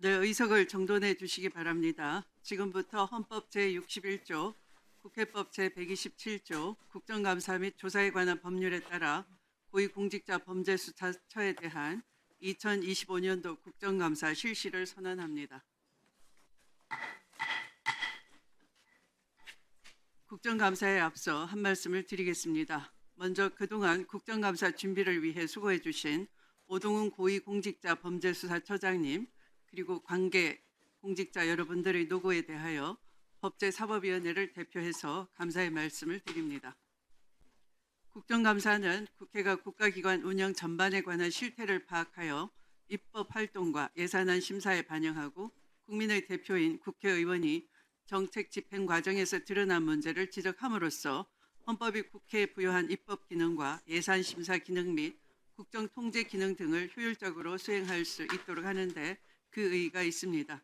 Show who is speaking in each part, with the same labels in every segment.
Speaker 1: 네, 의석을 정돈해 주시기 바랍니다. 지금부터 헌법 제61조, 국회법 제127조, 국정감사 및 조사에 관한 법률에 따라 고위공직자 범죄수사처에 대한 2025년도 국정감사 실시를 선언합니다. 국정감사에 앞서 한 말씀을 드리겠습니다. 먼저 그동안 국정감사 준비를 위해 수고해 주신 오동훈 고위공직자 범죄수사처장님 그리고 관계 공직자 여러분들의 노고에 대하여 법제사법위원회를 대표해서 감사의 말씀을 드립니다. 국정감사는 국회가 국가기관 운영 전반에 관한 실태를 파악하여 입법 활동과 예산안 심사에 반영하고 국민의 대표인 국회의원이 정책 집행 과정에서 드러난 문제를 지적함으로써 헌법이 국회에 부여한 입법 기능과 예산 심사 기능 및 국정 통제 기능 등을 효율적으로 수행할 수 있도록 하는데 그 의의가 있습니다.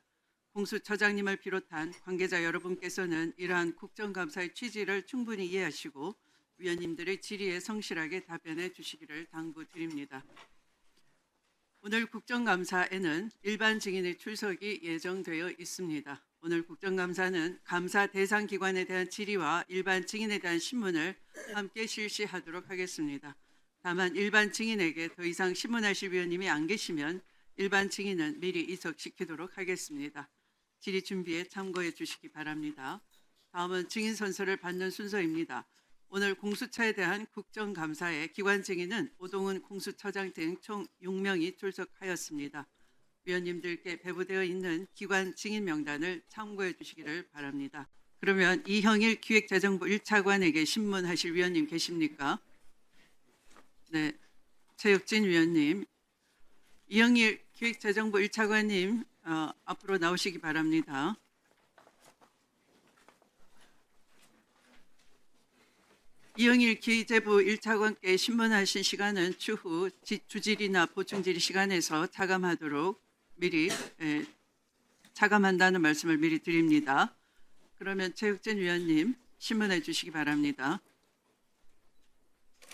Speaker 1: 공수처장님을 비롯한 관계자 여러분께서는 이러한 국정감사의 취지를 충분히 이해하시고 위원님들의 질의에 성실하게 답변해 주시기를 당부드립니다. 오늘 국정감사에는 일반 증인의 출석이 예정되어 있습니다. 오늘 국정감사는 감사 대상 기관에 대한 질의와 일반 증인에 대한 신문을 함께 실시하도록 하겠습니다. 다만 일반 증인에게 더 이상 신문하실 위원님이 안 계시면 일반 증인은 미리 이석시키도록 하겠습니다. 질의 준비에 참고해 주시기 바랍니다. 다음은 증인 선서를 받는 순서입니다. 오늘 공수처에 대한 국정감사에 기관 증인은 오동훈 공수처장 등 총 6명이 출석하였습니다. 위원님들께 배부되어 있는 기관 증인 명단을 참고해 주시기를 바랍니다. 그러면 이형일 기획재정부 1차관에게 신문하실 위원님 계십니까? 네, 최혁진 위원님. 이형일 기획재정부 1차관님 앞으로 나오시기 바랍니다. 이형일 기재부 1차관께 신문하신 시간은 추후 주질의나 보충질의 시간에서 차감하도록 미리 차감한다는 말씀을 미리 드립니다. 그러면 최혁진 위원님 신문해 주시기 바랍니다.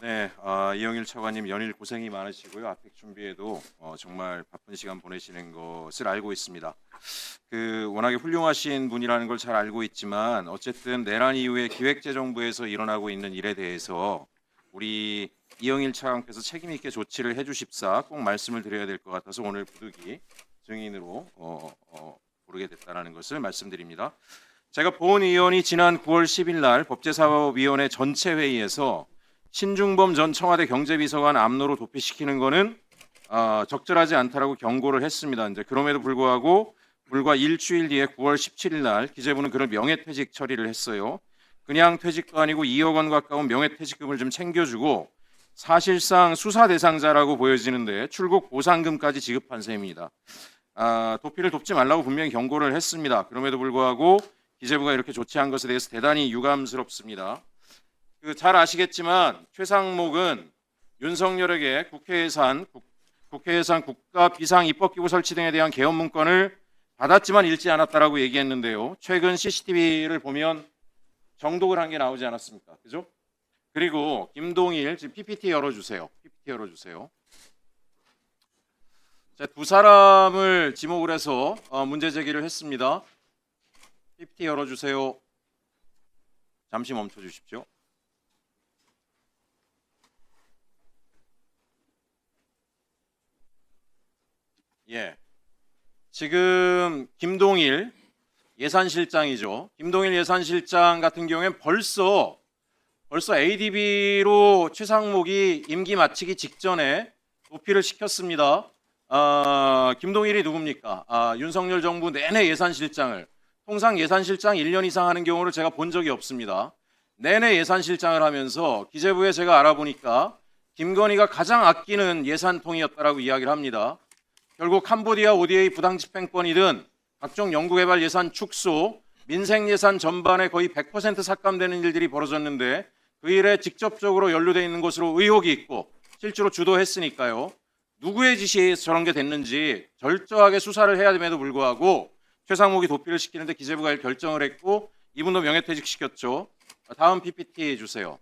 Speaker 2: 네, 이영일 차관님 연일 고생이 많으시고요. 아펙 준비에도 정말 바쁜 시간 보내시는 것을 알고 있습니다. 워낙에 훌륭하신 분이라는 걸 잘 알고 있지만 어쨌든 내란 이후에 기획재정부에서 일어나고 있는 일에 대해서 우리 이영일 차관께서 책임 있게 조치를 해주십사 꼭 말씀을 드려야 될 것 같아서 오늘 부득이 증인으로 부르게 됐다는 것을 말씀드립니다. 제가 본 의원이 지난 9월 10일 날 법제사법위원회 전체 회의에서 신중범 전 청와대 경제비서관 압로로 도피시키는 것은 적절하지 않다라고 경고를 했습니다. 이제 그럼에도 불구하고 불과 일주일 뒤에 9월 17일 날 기재부는 그를 명예퇴직 처리를 했어요. 그냥 퇴직도 아니고 2억 원 가까운 명예퇴직금을 좀 챙겨주고 사실상 수사 대상자라고 보여지는데 출국 보상금까지 지급한 셈입니다. 도피를 돕지 말라고 분명히 경고를 했습니다. 그럼에도 불구하고 기재부가 이렇게 조치한 것에 대해서 대단히 유감스럽습니다. 잘 아시겠지만 최상목은 윤석열에게 국회예산 국가 비상 입법기구 설치 등에 대한 개헌 문건을 받았지만 읽지 않았다라고 얘기했는데요. 최근 CCTV를 보면 정독을 한 게 나오지 않았습니까? 그죠? 그리고 김동일 지금 PPT 열어주세요. PPT 열어주세요. 자, 두 사람을 지목을 해서 문제 제기를 했습니다. PPT 열어주세요. 잠시 멈춰 주십시오. 예, 지금 김동일 예산실장이죠. 김동일 예산실장 같은 경우에는 벌써 ADB로 최상목이 임기 마치기 직전에 도피를 시켰습니다. 김동일이 누굽니까? 윤석열 정부 내내 예산실장을 통상 예산실장 1년 이상 하는 경우를 제가 본 적이 없습니다. 내내 예산실장을 하면서 기재부에 제가 알아보니까 김건희가 가장 아끼는 예산통이었다라고 이야기를 합니다. 결국 캄보디아 ODA 부당집행권이든 각종 연구개발 예산 축소, 민생예산 전반에 거의 100% 삭감되는 일들이 벌어졌는데 그 일에 직접적으로 연루되어 있는 것으로 의혹이 있고 실제로 주도했으니까요. 누구의 지시에 저런 게 됐는지 철저하게 수사를 해야 됨에도 불구하고 최상목이 도피를 시키는데 기재부가 결정을 했고 이분도 명예퇴직시켰죠. 다음 PPT 주세요.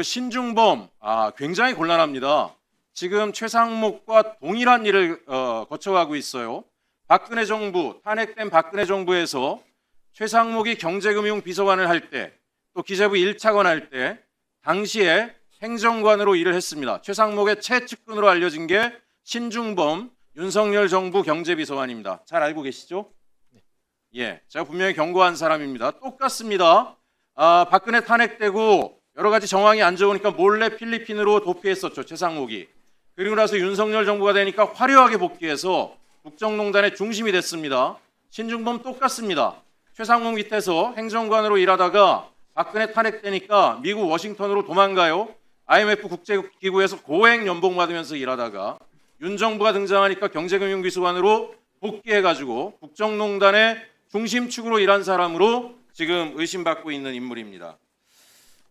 Speaker 2: 신중범 굉장히 곤란합니다. 지금 최상목과 동일한 일을 거쳐가고 있어요. 박근혜 정부, 탄핵된 박근혜 정부에서 최상목이 경제금융비서관을 할 때, 또 기재부 1차관 할 때 당시에 행정관으로 일을 했습니다. 최상목의 최측근으로 알려진 게 신중범 윤석열 정부 경제비서관입니다. 잘 알고 계시죠? 예, 제가 분명히 경고한 사람입니다. 똑같습니다. 박근혜 탄핵되고 여러 가지 정황이 안 좋으니까 몰래 필리핀으로 도피했었죠, 최상목이. 그리고 나서 윤석열 정부가 되니까 화려하게 복귀해서 국정농단의 중심이 됐습니다. 신중범 똑같습니다. 최상목 밑에서 행정관으로 일하다가 박근혜 탄핵되니까 미국 워싱턴으로 도망가요. IMF 국제기구에서 고액 연봉 받으면서 일하다가 윤 정부가 등장하니까 경제금융비서관으로 복귀해가지고 국정농단의 중심축으로 일한 사람으로 지금 의심받고 있는 인물입니다.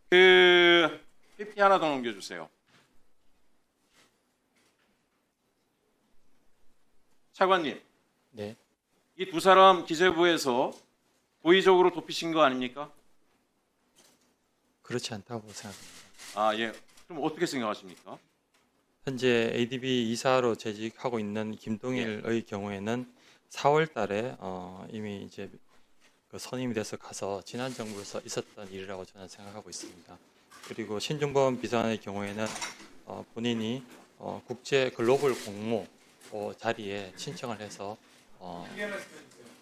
Speaker 2: PPT 하나 더 넘겨주세요. 차관님,
Speaker 3: 네,
Speaker 2: 이 두 사람 기재부에서 고의적으로 도피신 거 아닙니까?
Speaker 3: 그렇지 않다고 생각합니다.
Speaker 2: 예. 그럼 어떻게 생각하십니까?
Speaker 3: 현재 ADB 이사로 재직하고 있는 김동일의 경우에는 4월 달에 이미 이제 그 선임이 돼서 가서 지난 정부에서 있었던 일이라고 저는 생각하고 있습니다. 그리고 신중범 비서관의 경우에는 본인이 국제 글로벌 공모 자리에 신청을 해서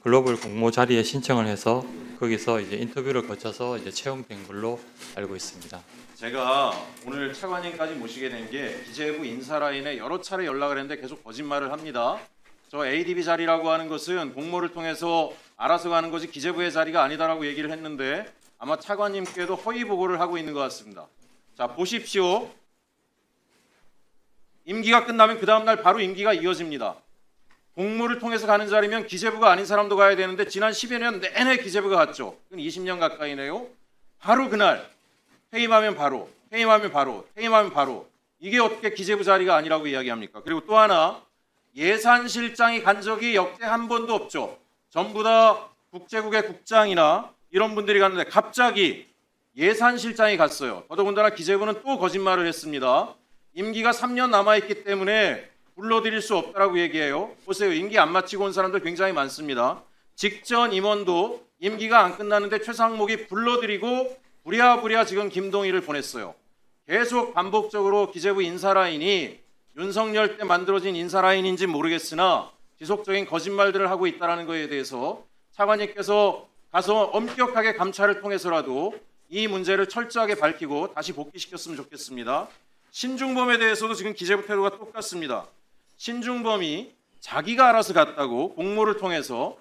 Speaker 3: 글로벌 공모 자리에 신청을 해서 거기서 이제 인터뷰를 거쳐서 이제 채용된 걸로 알고 있습니다.
Speaker 2: 제가 오늘 차관님까지 모시게 된 게 기재부 인사라인에 여러 차례 연락을 했는데 계속 거짓말을 합니다. 저 ADB 자리라고 하는 것은 공모를 통해서 알아서 가는 것이 기재부의 자리가 아니다라고 얘기를 했는데 아마 차관님께도 허위 보고를 하고 있는 것 같습니다. 자, 보십시오. 임기가 끝나면 그 다음날 바로 임기가 이어집니다. 공모를 통해서 가는 자리면 기재부가 아닌 사람도 가야 되는데 지난 10여 년 내내 기재부가 갔죠. 그건 20년 가까이네요. 바로 그날 퇴임하면 바로, 퇴임하면 바로, 퇴임하면 바로. 이게 어떻게 기재부 자리가 아니라고 이야기합니까? 그리고 또 하나, 예산실장이 간 적이 역대 한 번도 없죠. 전부 다 국제국의 국장이나 이런 분들이 갔는데 갑자기 예산실장이 갔어요. 더더군다나 기재부는 또 거짓말을 했습니다. 임기가 3년 남아있기 때문에 불러드릴 수 없다라고 얘기해요. 보세요. 임기 안 마치고 온 사람들 굉장히 많습니다. 직전 임원도 임기가 안 끝났는데 최상목이 불러드리고 부랴부랴 지금 김동일을 보냈어요. 계속 반복적으로 기재부 인사라인이 윤석열 때 만들어진 인사라인인지 모르겠으나 지속적인 거짓말들을 하고 있다는 것에 대해서 차관님께서 가서 엄격하게 감찰을 통해서라도 이 문제를 철저하게 밝히고 다시 복귀시켰으면 좋겠습니다. 신중범에 대해서도 지금 기재부 태도가 똑같습니다. 신중범이 자기가 알아서 갔다고 공모를 통해서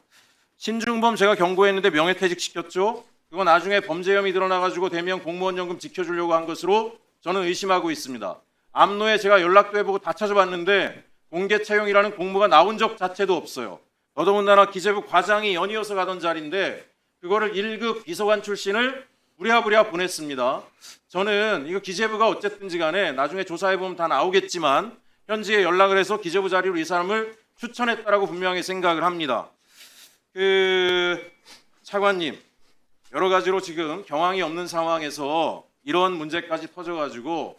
Speaker 2: 신중범 제가 경고했는데 명예퇴직시켰죠. 그거 나중에 범죄 혐의 드러나가지고 대면 공무원연금 지켜주려고 한 것으로 저는 의심하고 있습니다. 암로에 제가 연락도 해보고 다 찾아봤는데 공개 채용이라는 공모가 나온 적 자체도 없어요. 더더군다나 기재부 과장이 연이어서 가던 자리인데 그거를 1급 비서관 출신을 부랴부랴 보냈습니다. 저는 이거 기재부가 어쨌든지 간에 나중에 조사해보면 다 나오겠지만 현지에 연락을 해서 기재부 자리로 이 사람을 추천했다라고 분명히 생각을 합니다. 차관님, 여러 가지로 지금 경황이 없는 상황에서 이런 문제까지 터져가지고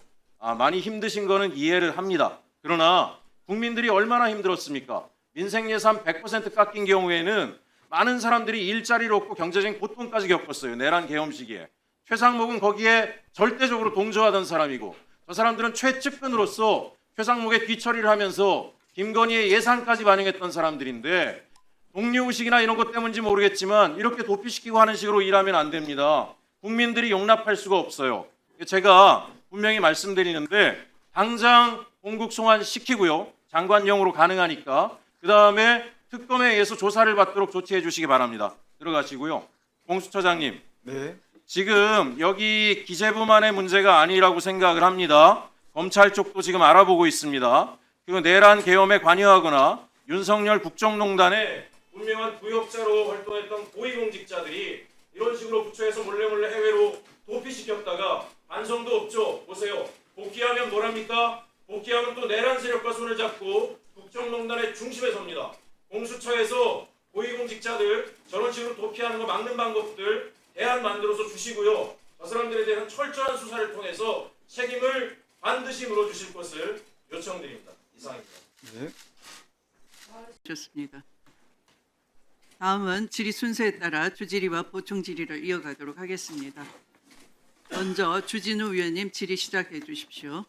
Speaker 2: 많이 힘드신 거는 이해를 합니다. 그러나 국민들이 얼마나 힘들었습니까? 민생예산 100% 깎인 경우에는 많은 사람들이 일자리를 얻고 경제적인 고통까지 겪었어요. 내란 계엄 시기에. 최상목은 거기에 절대적으로 동조하던 사람이고 저 사람들은 최측근으로서 최상목의 뒤처리를 하면서 김건희의 예산까지 반영했던 사람들인데 동료의식이나 이런 것 때문인지 모르겠지만 이렇게 도피시키고 하는 식으로 일하면 안 됩니다. 국민들이 용납할 수가 없어요. 제가 분명히 말씀드리는데 당장 공국 송환시키고요. 장관령으로 가능하니까 그 다음에 특검에 의해서 조사를 받도록 조치해 주시기 바랍니다. 들어가시고요. 공수처장님.
Speaker 4: 네.
Speaker 2: 지금 여기 기재부만의 문제가 아니라고 생각을 합니다. 검찰 쪽도 지금 알아보고 있습니다. 그리고 내란 계엄에 관여하거나 윤석열 국정농단에 분명한 부역자로 활동했던 고위공직자들이 이런 식으로 부처에서 몰래 해외로 도피시켰다가 반성도 없죠. 보세요. 복귀하면 뭐랍니까? 복귀하면 또 내란 세력과 손을 잡고 국정농단의 중심에 섭니다. 공수처에서 고위공직자들 저런 식으로 도피하는 거 막는 방법들 대안 만들어서 주시고요. 저 사람들에 대한 철저한 수사를 통해서 책임을 반드시 물어주실 것을
Speaker 4: 요청드립니다. 이상입니다.
Speaker 5: 네.
Speaker 1: 좋습니다. 다음은 질의 순서에 따라 주질의와 보충 질의를 이어가도록 하겠습니다. 먼저 주진우 위원님 질의 시작해 주십시오.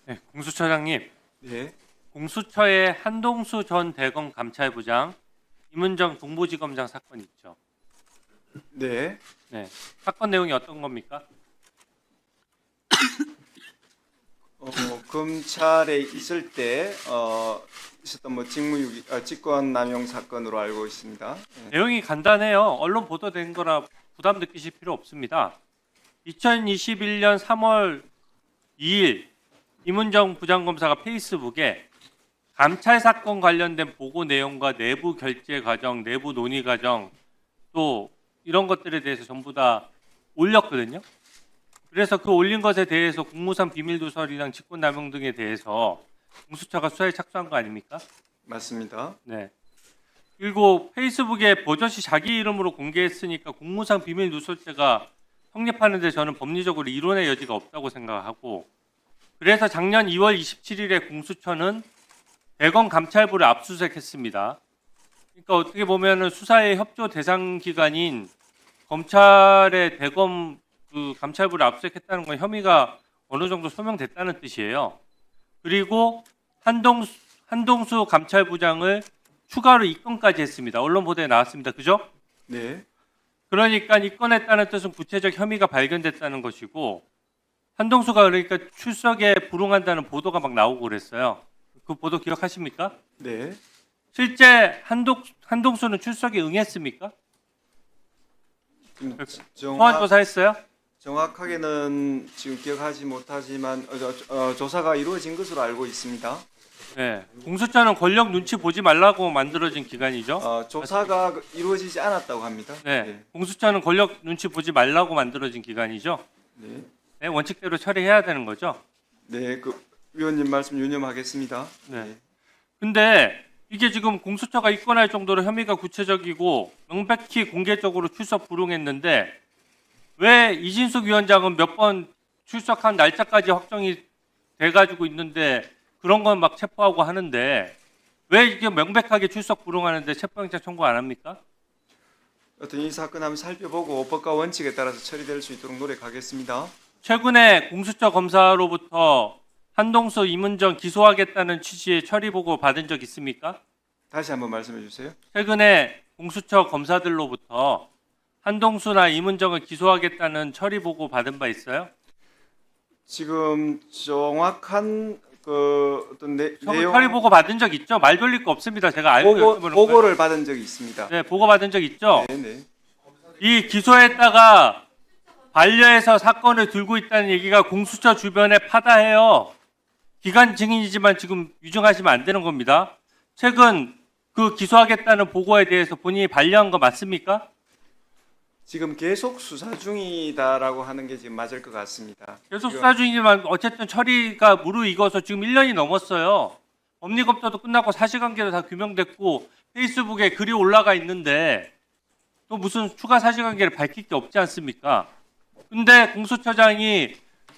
Speaker 6: 네, 공수처장님,
Speaker 5: 네.
Speaker 6: 공수처의 한동수 전 대검 감찰부장, 임은정 동부지검장 사건 있죠.
Speaker 5: 네.
Speaker 6: 네, 사건 내용이 어떤 겁니까?
Speaker 5: 검찰에 있을 때 있었던 뭐 직권남용 사건으로 알고 있습니다. 네.
Speaker 6: 내용이 간단해요. 언론 보도된 거라 부담 느끼실 필요 없습니다. 2021년 3월 2일 임은정 부장검사가 페이스북에 감찰 사건 관련된 보고 내용과 내부 결제 과정, 내부 논의 과정 또 이런 것들에 대해서 전부 다 올렸거든요. 그래서 그 올린 것에 대해서 공무상 비밀 누설이랑 직권남용 등에 대해서 공수처가 수사에 착수한 거 아닙니까?
Speaker 5: 맞습니다.
Speaker 6: 네. 그리고 페이스북에 버젓이 자기 이름으로 공개했으니까 공무상 비밀 누설죄가 성립하는데 저는 법리적으로 이론의 여지가 없다고 생각하고, 그래서 작년 2월 27일에 공수처는 대검 감찰부를 압수수색했습니다. 그러니까 어떻게 보면은 수사의 협조 대상 기관인 검찰의 대검 그 감찰부를 압수수색했다는 건 혐의가 어느 정도 소명됐다는 뜻이에요. 그리고 한동수 감찰부장을 추가로 입건까지 했습니다. 언론 보도에 나왔습니다. 그죠?
Speaker 5: 네.
Speaker 6: 그러니까 입건했다는 뜻은 구체적 혐의가 발견됐다는 것이고, 한동수가 그러니까 출석에 불응한다는 보도가 막 나오고 그랬어요. 그 보도 기억하십니까?
Speaker 5: 네.
Speaker 6: 실제 한동수는 출석에 응했습니까? 소환 조사했어요?
Speaker 5: 정확하게는 지금 기억하지 못하지만 조사가 이루어진 것으로 알고 있습니다.
Speaker 6: 네. 공수처는 권력 눈치 보지 말라고 만들어진 기관이죠.
Speaker 5: 조사가 이루어지지 않았다고 합니다.
Speaker 6: 네. 공수처는 권력 눈치 보지 말라고 만들어진 기관이죠.
Speaker 5: 네.
Speaker 6: 네. 원칙대로 처리해야 되는 거죠.
Speaker 5: 네. 그 위원님 말씀 유념하겠습니다.
Speaker 6: 네. 근데 이게 지금 공수처가 입건할 정도로 혐의가 구체적이고 명백히 공개적으로 출석 불응했는데 왜 이진숙 위원장은 몇 번 출석한 날짜까지 확정이 돼가지고 있는데 그런 건 막 체포하고 하는데 왜 이게 명백하게 출석 불응하는데 체포영장 청구 안 합니까?
Speaker 5: 어떤 이 사건 한번 살펴보고 법과 원칙에 따라서 처리될 수 있도록 노력하겠습니다.
Speaker 6: 최근에 공수처 검사로부터 한동수, 임은정 기소하겠다는 취지의 처리 보고 받은 적 있습니까?
Speaker 5: 다시 한번 말씀해 주세요.
Speaker 6: 최근에 공수처 검사들로부터 한동수나 임은정을 기소하겠다는 처리 보고 받은 바 있어요?
Speaker 5: 지금 정확한 그 어떤 내용
Speaker 6: 처리 보고 받은 적 있죠? 말 돌릴 거 없습니다. 제가 알고 여쭤보는 거예요.
Speaker 5: 보고를 받은 적이 있습니다.
Speaker 6: 네, 보고 받은 적 있죠?
Speaker 5: 네, 네.
Speaker 6: 이 기소했다가 반려해서 사건을 들고 있다는 얘기가 공수처 주변에 파다해요. 기관 증인이지만 지금 위증하시면 안 되는 겁니다. 최근 그 기소하겠다는 보고에 대해서 본인이 반려한 거 맞습니까?
Speaker 5: 지금 계속 수사 중이다라고 하는 게 지금 맞을 것 같습니다.
Speaker 6: 계속
Speaker 5: 지금
Speaker 6: 수사 중이지만 어쨌든 처리가 무르익어서 지금 1년이 넘었어요. 법리검토도 끝났고 사실관계도 다 규명됐고 페이스북에 글이 올라가 있는데 또 무슨 추가 사실관계를 밝힐 게 없지 않습니까? 근데 공수처장이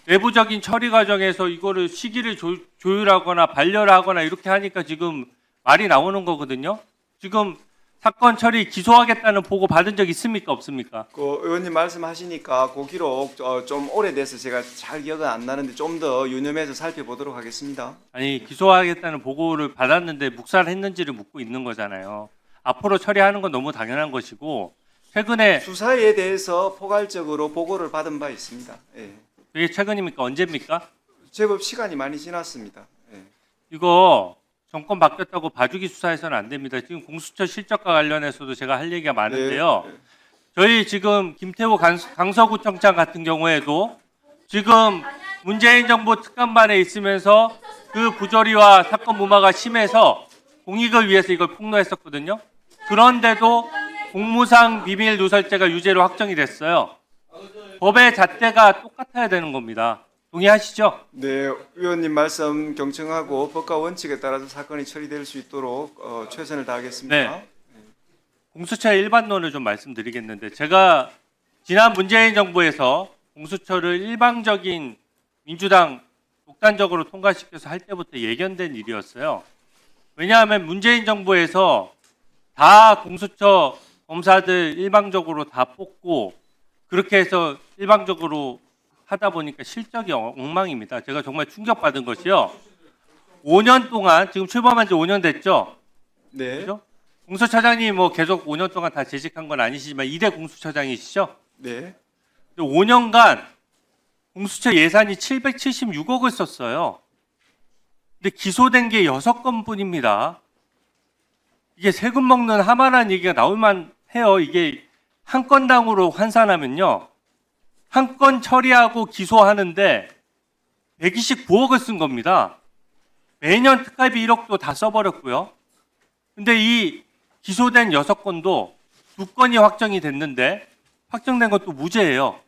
Speaker 6: 내부적인 처리 과정에서 이거를 시기를 조율하거나 반려를 하거나 이렇게 하니까 지금 말이 나오는 거거든요. 지금 사건 처리 기소하겠다는 보고 받은 적 있습니까? 없습니까?
Speaker 5: 그 의원님 말씀하시니까 그 기록 좀 오래돼서 제가 잘 기억은 안 나는데 좀 더 유념해서 살펴보도록 하겠습니다.
Speaker 6: 아니 기소하겠다는 보고를 받았는데 묵살했는지를 묻고 있는 거잖아요. 앞으로 처리하는 건 너무 당연한 것이고 최근에
Speaker 5: 수사에 대해서 포괄적으로 보고를 받은 바 있습니다. 예.
Speaker 6: 이게 최근입니까? 언제입니까?
Speaker 5: 제법 시간이 많이 지났습니다. 예.
Speaker 6: 이거 정권 바뀌었다고 봐주기 수사해서는 안 됩니다. 지금 공수처 실적과 관련해서도 제가 할 얘기가 많은데요.
Speaker 5: 네, 네.
Speaker 6: 저희 지금 김태호 강서구청장 같은 경우에도 지금 문재인 정부 특감반에 있으면서 그 부조리와 사건 무마가 심해서 공익을 위해서 이걸 폭로했었거든요. 그런데도 공무상 비밀 누설죄가 유죄로 확정이 됐어요. 법의 잣대가 똑같아야 되는 겁니다. 동의하시죠?
Speaker 5: 네, 위원님 말씀 경청하고 법과 원칙에 따라서 사건이 처리될 수 있도록 최선을 다하겠습니다.
Speaker 6: 네. 공수처의 일반론을 좀 말씀드리겠는데 제가 지난 문재인 정부에서 공수처를 일방적인 민주당 독단적으로 통과시켜서 할 때부터 예견된 일이었어요. 왜냐하면 문재인 정부에서 다 공수처 검사들 일방적으로 다 뽑고 그렇게 해서 일방적으로 하다 보니까 실적이 엉망입니다. 제가 정말 충격받은 것이요. 5년 동안 지금 출범한 지 5년 됐죠.
Speaker 5: 네.
Speaker 6: 그죠? 공수처장님 뭐 계속 5년 동안 다 재직한 건 아니시지만 2대 공수처장이시죠.
Speaker 5: 네.
Speaker 6: 5년간 공수처 예산이 776억을 썼어요. 근데 기소된 게 6건뿐입니다. 이게 세금 먹는 하마라는 얘기가 나올만 해요. 이게 한 건당으로 환산하면요. 한 건 처리하고 기소하는데 129억을 쓴 겁니다. 매년 특활비 1억도 다 써버렸고요. 근데 이 기소된 6건도 2건이 확정이 됐는데 확정된 것도 무죄예요.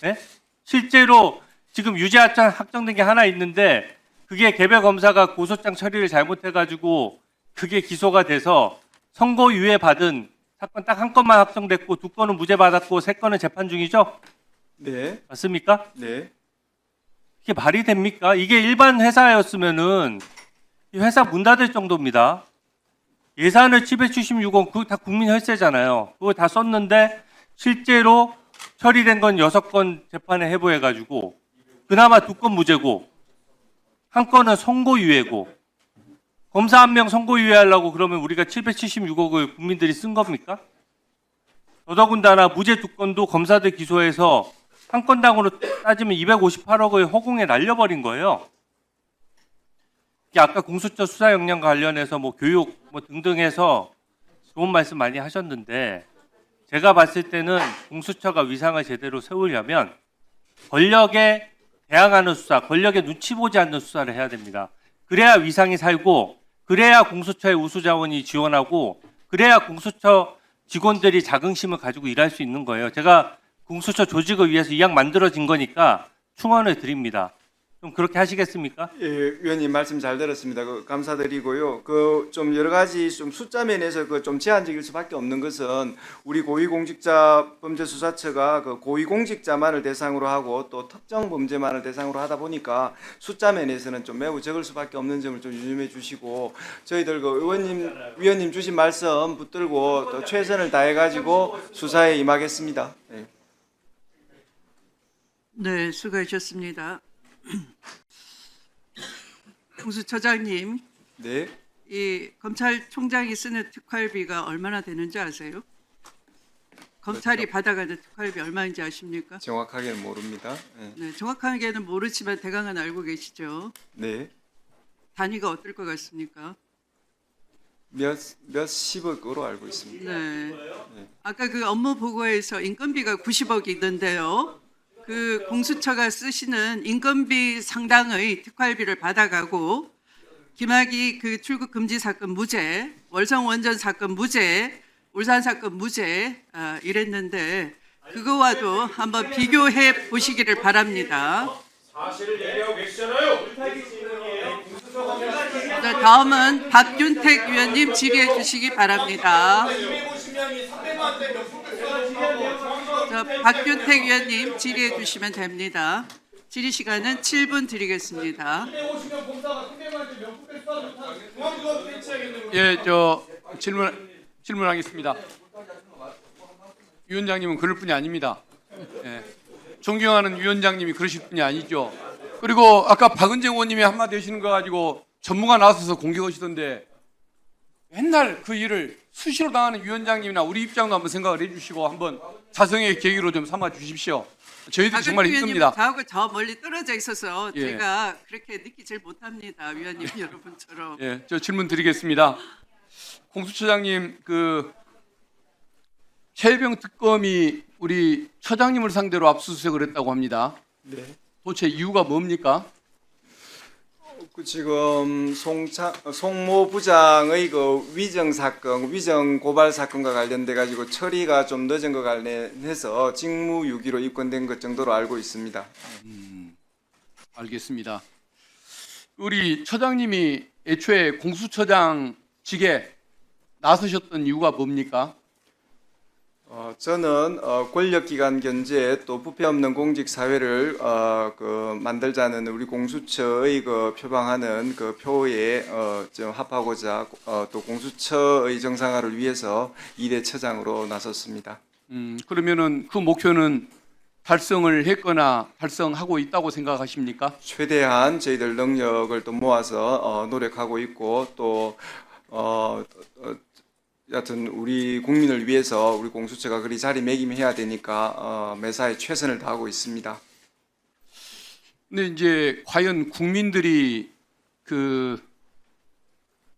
Speaker 6: 네? 실제로 지금 유죄 확정된 게 하나 있는데 그게 개별 검사가 고소장 처리를 잘못해가지고 그게 기소가 돼서 선고유예 받은 사건 딱 한 건만 확정됐고 2건은 무죄 받았고 3건은 재판 중이죠?
Speaker 5: 네.
Speaker 6: 맞습니까?
Speaker 5: 네.
Speaker 6: 이게 말이 됩니까? 이게 일반 회사였으면은 이 회사 문 닫을 정도입니다. 예산을 776억 그거 다 국민 혈세잖아요. 그거 다 썼는데 실제로 처리된 건 6건 재판에 회부해가지고 그나마 2건 무죄고 한 건은 선고유예고 검사 한 명 선고유예하려고 그러면 우리가 776억을 국민들이 쓴 겁니까? 더더군다나 무죄 2건도 검사들 기소해서 한 건당으로 따지면 258억을 허공에 날려버린 거예요. 이게 아까 공수처 수사 역량 관련해서 뭐 교육 뭐 등등 해서 좋은 말씀 많이 하셨는데 제가 봤을 때는 공수처가 위상을 제대로 세우려면 권력에 대항하는 수사, 권력에 눈치 보지 않는 수사를 해야 됩니다. 그래야 위상이 살고 그래야 공수처의 우수 자원이 지원하고 그래야 공수처 직원들이 자긍심을 가지고 일할 수 있는 거예요. 제가 공수처 조직을 위해서 이 약 만들어진 거니까 충원을 드립니다. 좀 그렇게 하시겠습니까?
Speaker 5: 예, 위원님 말씀 잘 들었습니다. 감사드리고요. 좀 여러 가지 좀 숫자 면에서 좀 제한적일 수밖에 없는 것은 우리 고위공직자범죄수사처가 고위공직자만을 대상으로 하고 또 특정 범죄만을 대상으로 하다 보니까 숫자 면에서는 좀 매우 적을 수밖에 없는 점을 좀 유념해 주시고 저희들 위원님 주신 말씀 붙들고 또 최선을 다해 가지고 수사에 임하겠습니다. 네.
Speaker 1: 네, 수고하셨습니다. 공수처장님,
Speaker 5: 네.
Speaker 1: 이 검찰총장이 쓰는 특활비가 얼마나 되는지 아세요? 검찰이 받아가는 특활비 얼마인지 아십니까?
Speaker 5: 정확하게는 모릅니다. 네.
Speaker 1: 네, 정확하게는 모르지만 대강은 알고 계시죠.
Speaker 5: 네.
Speaker 1: 단위가 어떨 것 같습니까?
Speaker 5: 몇십억으로 알고 있습니다.
Speaker 1: 네. 아까 그 업무 보고에서 인건비가 90억이 있는데요. 그 공수처가 쓰시는 인건비 상당의 특활비를 받아가고 김학의 그 출국 금지 사건 무죄, 월성 원전 사건 무죄, 울산 사건 무죄 이랬는데 그거와도 한번 비교해 보시기를 바랍니다.
Speaker 4: 사실을 얘기하고 계시잖아요.
Speaker 1: 자, 다음은 박균택 위원님 질의해 주시기 바랍니다.
Speaker 4: 250명이 300만 대 명품백 쏘아주고
Speaker 1: 자, 박균택 위원님 질의해 주시면 됩니다. 질의 시간은 7분 드리겠습니다.
Speaker 4: 250명 검사가 300만 대 명품백 쏘아주고 중앙지검 배치하겠는
Speaker 7: 예, 질문하겠습니다. 위원장님은 그럴 분이 아닙니다. 예, 존경하는 위원장님이 그러실 분이 아니죠. 그리고 아까 박은정 의원님이 한마디 하시는 거 가지고 전무가 나서서 공격하시던데 맨날 그 일을 수시로 당하는 위원장님이나 우리 입장도 한번 생각을 해주시고 한번 자성의 계기로 좀 삼아 주십시오. 저희들이 정말 힘듭니다.
Speaker 1: 저하고 저 멀리 떨어져 있어서
Speaker 7: 예.
Speaker 1: 제가 그렇게 느끼질 못합니다, 위원님 여러분처럼.
Speaker 7: 예, 저 질문 드리겠습니다. 공수처장님, 최혜병 특검이 우리 처장님을 상대로 압수수색을 했다고 합니다.
Speaker 5: 네.
Speaker 7: 도대체 이유가 뭡니까?
Speaker 5: 지금 송모 부장의 위정 사건, 위정 고발 사건과 관련돼 가지고 처리가 좀 늦은 것 관련해서 직무유기로 입건된 것 정도로 알고 있습니다.
Speaker 7: 알겠습니다. 우리 처장님이 애초에 공수처장직에 나서셨던 이유가 뭡니까?
Speaker 5: 저는 권력기관 견제 또 부패 없는 공직 사회를 만들자는 우리 공수처의 표방하는 그 표에 좀 합하고자 또 공수처의 정상화를 위해서 2대 처장으로 나섰습니다.
Speaker 7: 그러면은 그 목표는 달성을 했거나 달성하고 있다고 생각하십니까?
Speaker 5: 최대한 저희들 능력을 또 모아서 노력하고 있고 또 여하튼 우리 국민을 위해서 우리 공수처가 그리 자리매김해야 되니까 매사에 최선을 다하고 있습니다.
Speaker 7: 근데 이제 과연 국민들이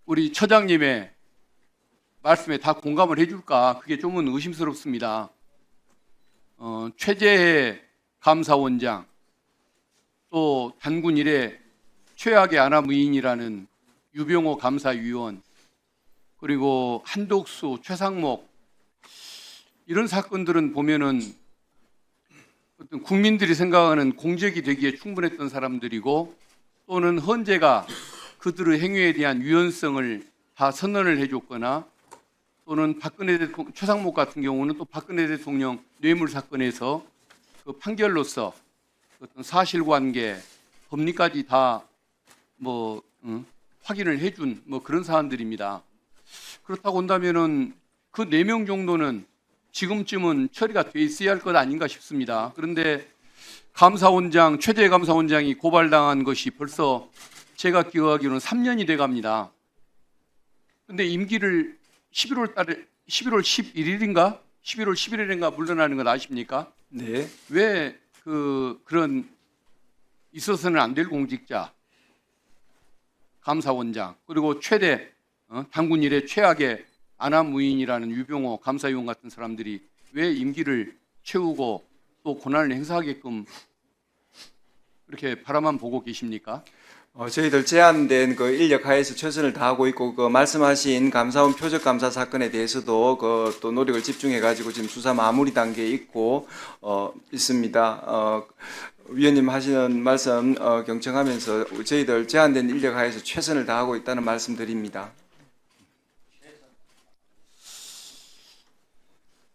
Speaker 7: 우리 처장님의 말씀에 다 공감을 해줄까? 그게 좀은 의심스럽습니다. 최재해 감사원장 또 단군 이래 최악의 아나무인이라는 유병호 감사위원 그리고 한독수, 최상목 이런 사건들은 보면은 어떤 국민들이 생각하는 공적이 되기에 충분했던 사람들이고 또는 헌재가 그들의 행위에 대한 유연성을 다 선언을 해줬거나 또는 박근혜 대통령, 최상목 같은 경우는 또 박근혜 대통령 뇌물 사건에서 그 판결로서 어떤 사실관계, 법리까지 다 확인을 해준 그런 사안들입니다. 그렇다고 한다면은 그 4명 정도는 지금쯤은 처리가 돼 있어야 할 것 아닌가 싶습니다. 그런데 감사원장, 최재해 감사원장이 고발당한 것이 벌써 제가 기억하기로는 3년이 돼 갑니다. 근데 임기를 11월 11일인가? 11월 11일인가 물러나는 건 아십니까?
Speaker 5: 네.
Speaker 7: 왜 그런 있어서는 안 될 공직자, 감사원장, 그리고 단군 이래 최악의 아나무인이라는 유병호 감사위원 같은 사람들이 왜 임기를 채우고 또 권한을 행사하게끔 그렇게 바라만 보고 계십니까?
Speaker 5: 저희들 제한된 그 인력 하에서 최선을 다하고 있고 그 말씀하신 감사원 표적 감사 사건에 대해서도 또 노력을 집중해 가지고 지금 수사 마무리 단계에 있고 있습니다. 위원님 하시는 말씀 경청하면서 저희들 제한된 인력 하에서 최선을 다하고 있다는 말씀드립니다.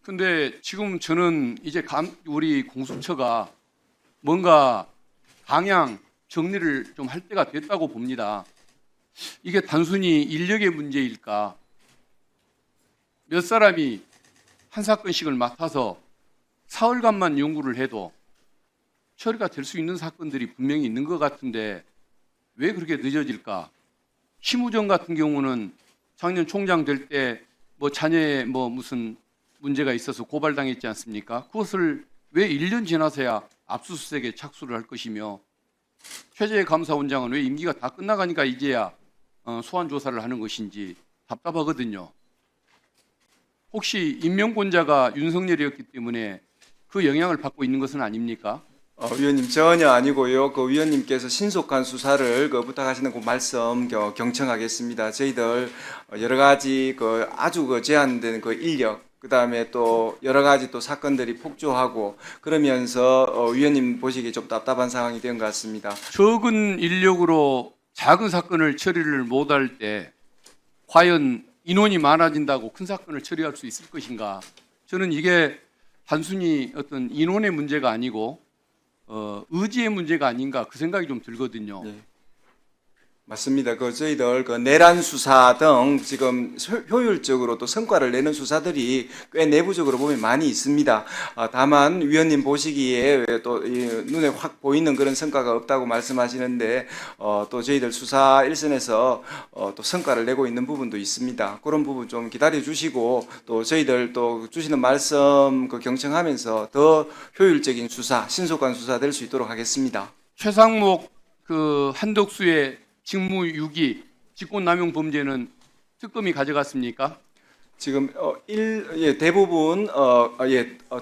Speaker 7: 근데 지금 저는 이제 우리 공수처가 뭔가 방향 정리를 좀 할 때가 됐다고 봅니다. 이게 단순히 인력의 문제일까? 몇 사람이 한 사건씩을 맡아서 사흘간만 연구를 해도 처리가 될 수 있는 사건들이 분명히 있는 것 같은데 왜 그렇게 늦어질까? 심우정 같은 경우는 작년 총장 될 때 자녀에 무슨 문제가 있어서 고발당했지 않습니까? 그것을 왜 1년 지나서야 압수수색에 착수를 할 것이며 최재해 감사원장은 왜 임기가 다 끝나가니까 이제야 소환 조사를 하는 것인지 답답하거든요. 혹시 임명권자가 윤석열이었기 때문에 그 영향을 받고 있는 것은 아닙니까?
Speaker 5: 위원님 전혀 아니고요. 그 위원님께서 신속한 수사를 부탁하시는 그 말씀 경청하겠습니다. 저희들 여러 가지 아주 제한된 인력 그다음에 또 여러 가지 또 사건들이 폭주하고 그러면서 위원님 보시기에 좀 답답한 상황이 된 것 같습니다.
Speaker 7: 적은 인력으로 작은 사건을 처리를 못할 때 과연 인원이 많아진다고 큰 사건을 처리할 수 있을 것인가? 저는 이게 단순히 어떤 인원의 문제가 아니고 의지의 문제가 아닌가 그 생각이 좀 들거든요.
Speaker 5: 네. 맞습니다. 저희들 내란 수사 등 지금 효율적으로 또 성과를 내는 수사들이 꽤 내부적으로 보면 많이 있습니다. 다만 위원님 보시기에 또 눈에 확 보이는 그런 성과가 없다고 말씀하시는데 또 저희들 수사 일선에서 또 성과를 내고 있는 부분도 있습니다. 그런 부분 좀 기다려 주시고 또 저희들 또 주시는 말씀 경청하면서 더 효율적인 수사, 신속한 수사 될 수 있도록 하겠습니다.
Speaker 7: 최상목 한덕수의 직무유기, 직권남용 범죄는 특검이 가져갔습니까?
Speaker 5: 지금 대부분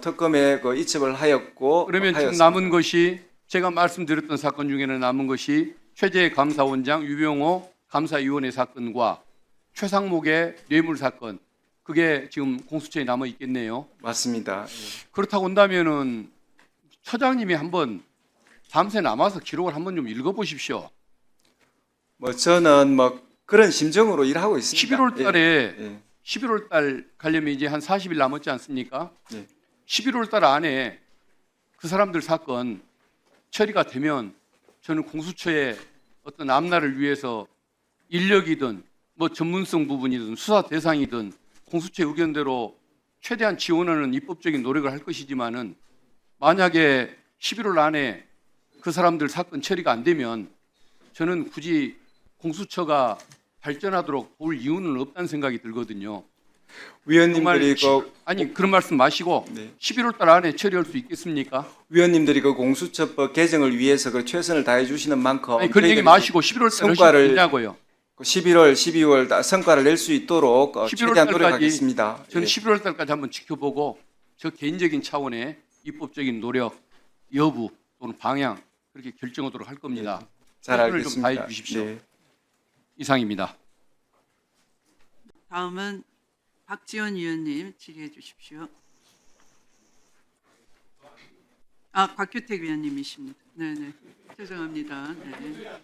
Speaker 5: 특검에 이첩을 하였고
Speaker 7: 그러면 지금
Speaker 5: 하였습니다.
Speaker 7: 남은 것이 제가 말씀드렸던 사건 중에는 남은 것이 최재해 감사원장, 유병호 감사위원회 사건과 최상목의 뇌물 사건 그게 지금 공수처에 남아 있겠네요.
Speaker 5: 맞습니다.
Speaker 7: 그렇다고 한다면은 처장님이 한번 밤새 남아서 기록을 한번 좀 읽어보십시오.
Speaker 5: 저는 그런 심정으로 일하고 있습니다.
Speaker 7: 11월 달에
Speaker 5: 예.
Speaker 7: 11월 달 가려면 이제 한 40일 남았지 않습니까?
Speaker 5: 네.
Speaker 7: 11월 달 안에 그 사람들 사건 처리가 되면 저는 공수처의 어떤 앞날을 위해서 인력이든 뭐 전문성 부분이든 수사 대상이든 공수처의 의견대로 최대한 지원하는 입법적인 노력을 할 것이지만은 만약에 11월 안에 그 사람들 사건 처리가 안 되면 저는 굳이 공수처가 발전하도록 볼 이유는 없다는 생각이 들거든요.
Speaker 5: 위원님들이 그
Speaker 7: 아니 그런 말씀 마시고
Speaker 5: 네.
Speaker 7: 11월 달 안에 처리할 수 있겠습니까?
Speaker 5: 위원님들이 그 공수처법 개정을 위해서 그 최선을 다해 주시는 만큼
Speaker 7: 아니 그런 얘기
Speaker 5: 저희들이
Speaker 7: 마시고 11월 달에
Speaker 5: 성과를
Speaker 7: 있냐고요.
Speaker 5: 그 11월, 12월 성과를 낼 수 있도록
Speaker 7: 11월
Speaker 5: 최대한
Speaker 7: 달까지
Speaker 5: 노력하겠습니다.
Speaker 7: 저는
Speaker 5: 예.
Speaker 7: 11월 달까지 한번 지켜보고 저 개인적인 차원의 입법적인 노력 여부 또는 방향 그렇게 결정하도록 할 겁니다.
Speaker 5: 잘
Speaker 7: 최선을 좀
Speaker 5: 알겠습니다.
Speaker 7: 다해 주십시오.
Speaker 5: 네.
Speaker 7: 이상입니다.
Speaker 1: 다음은 박지원 위원님 질의해 주십시오. 아, 곽규택 위원님이십니다. 네네. 죄송합니다. 네.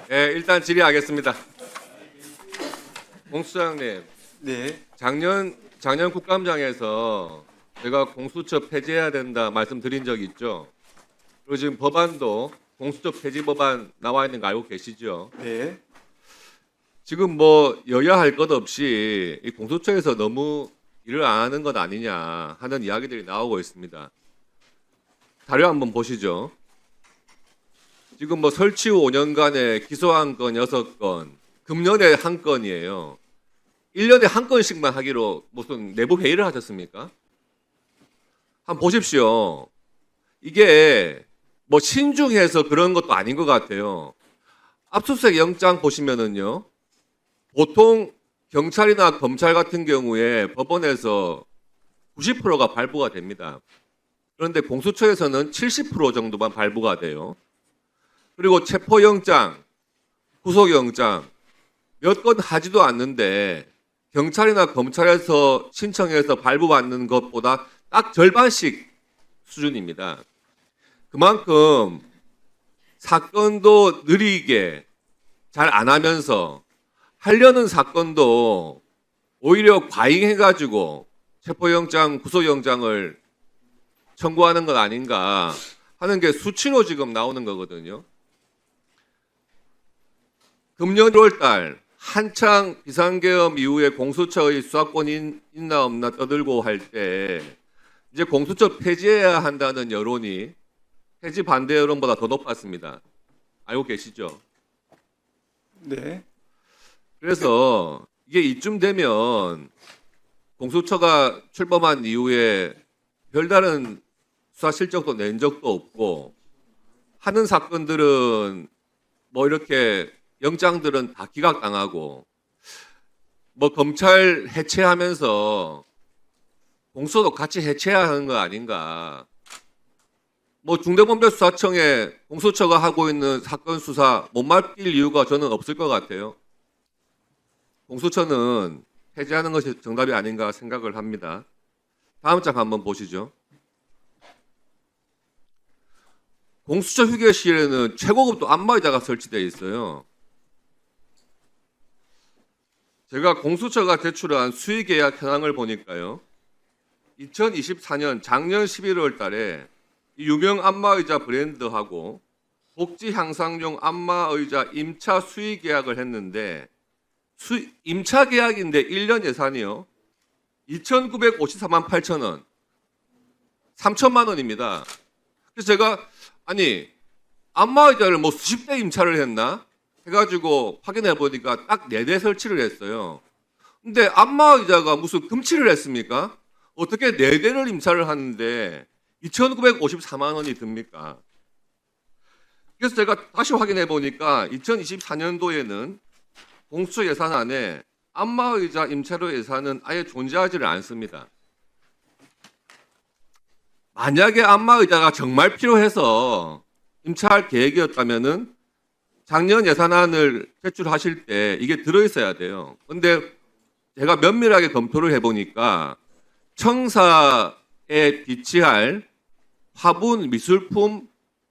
Speaker 8: 네, 일단 질의하겠습니다. 공수처장님,
Speaker 5: 네.
Speaker 8: 작년 국감장에서 제가 공수처 폐지해야 된다 말씀드린 적이 있죠. 그리고 지금 법안도 공수처 폐지 법안 나와 있는 거 알고 계시죠?
Speaker 5: 네.
Speaker 8: 지금 뭐 여야 할 것 없이 이 공수처에서 너무 일을 안 하는 것 아니냐 하는 이야기들이 나오고 있습니다. 자료 한번 보시죠. 지금 뭐 설치 후 5년간에 기소한 건 6건, 금년에 1건이에요. 1년에 1건씩만 하기로 무슨 내부 회의를 하셨습니까? 한번 보십시오. 이게 뭐 신중해서 그런 것도 아닌 것 같아요. 압수수색 영장 보시면은요. 보통 경찰이나 검찰 같은 경우에 법원에서 90%가 발부가 됩니다. 그런데 공수처에서는 70% 정도만 발부가 돼요. 그리고 체포영장, 구속영장 몇 건 하지도 않는데 경찰이나 검찰에서 신청해서 발부받는 것보다 딱 절반씩 수준입니다. 그만큼 사건도 느리게 잘 안 하면서 하려는 사건도 오히려 과잉해가지고 체포영장, 구속영장을 청구하는 것 아닌가 하는 게 수치로 지금 나오는 거거든요. 금년 1월 달 한창 비상계엄 이후에 공수처의 수사권이 있나 없나 떠들고 할 때 이제 공수처 폐지해야 한다는 여론이 폐지 반대 여론보다 더 높았습니다. 알고 계시죠?
Speaker 5: 네.
Speaker 8: 그래서 이게 이쯤 되면 공수처가 출범한 이후에 별다른 수사 실적도 낸 적도 없고 하는 사건들은 뭐 이렇게 영장들은 다 기각당하고 뭐 검찰 해체하면서 공수처도 같이 해체해야 하는 거 아닌가. 뭐 중대범죄수사청에 공수처가 하고 있는 사건 수사 못 맡길 이유가 저는 없을 것 같아요. 공수처는 폐지하는 것이 정답이 아닌가 생각을 합니다. 다음 장 한번 보시죠. 공수처 휴게실에는 최고급도 안마의자가 설치되어 있어요. 제가 공수처가 제출한 수의계약 현황을 보니까요. 2024년 작년 11월 달에 이 유명 안마의자 브랜드하고 복지 향상용 안마의자 임차 수의 계약을 했는데 임차 계약인데 1년 예산이요. 2,954만 8천 원. 3천만 원입니다. 그래서 제가 아니 안마의자를 뭐 수십 대 임차를 했나 해가지고 확인해 보니까 딱 4대 설치를 했어요. 근데 안마의자가 무슨 금치를 했습니까? 어떻게 4대를 임차를 하는데 2,954만 원이 듭니까? 그래서 제가 다시 확인해 보니까 2024년도에는 공수처 예산안에 안마의자 임차료 예산은 아예 존재하지를 않습니다. 만약에 안마의자가 정말 필요해서 임차할 계획이었다면은 작년 예산안을 제출하실 때 이게 들어있어야 돼요. 근데 제가 면밀하게 검토를 해보니까 청사에 비치할 화분, 미술품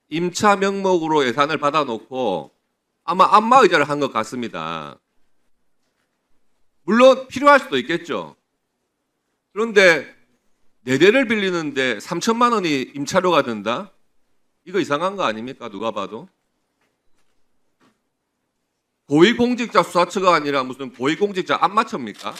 Speaker 8: 임차 명목으로 예산을 받아놓고 아마 안마의자를 한 것 같습니다. 물론 필요할 수도 있겠죠. 그런데 4대를 빌리는데 3천만 원이 임차료가 든다? 이거 이상한 거 아닙니까? 누가 봐도. 고위공직자 수사처가 아니라 무슨 고위공직자 안마처입니까?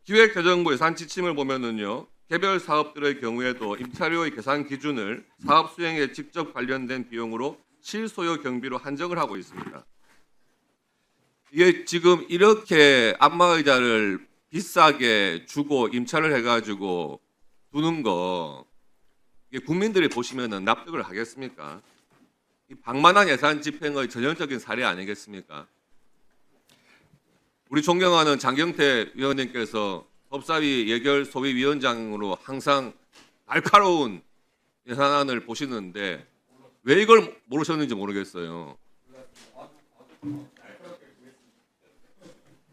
Speaker 8: 기획재정부 예산 지침을 보면은요, 개별 사업들의 경우에도 임차료의 계산 기준을 사업 수행에 직접 관련된 비용으로 실소요 경비로 한정을 하고 있습니다. 이게 지금 이렇게 안마의자를 비싸게 주고 임차를 해가지고 두는 거, 이게 국민들이 보시면은 납득을 하겠습니까? 이 방만한 예산 집행의 전형적인 사례 아니겠습니까? 우리 존경하는 장경태 위원님께서 법사위 예결 소위위원장으로 항상 날카로운 예산안을 보시는데 왜 이걸 모르셨는지 모르겠어요.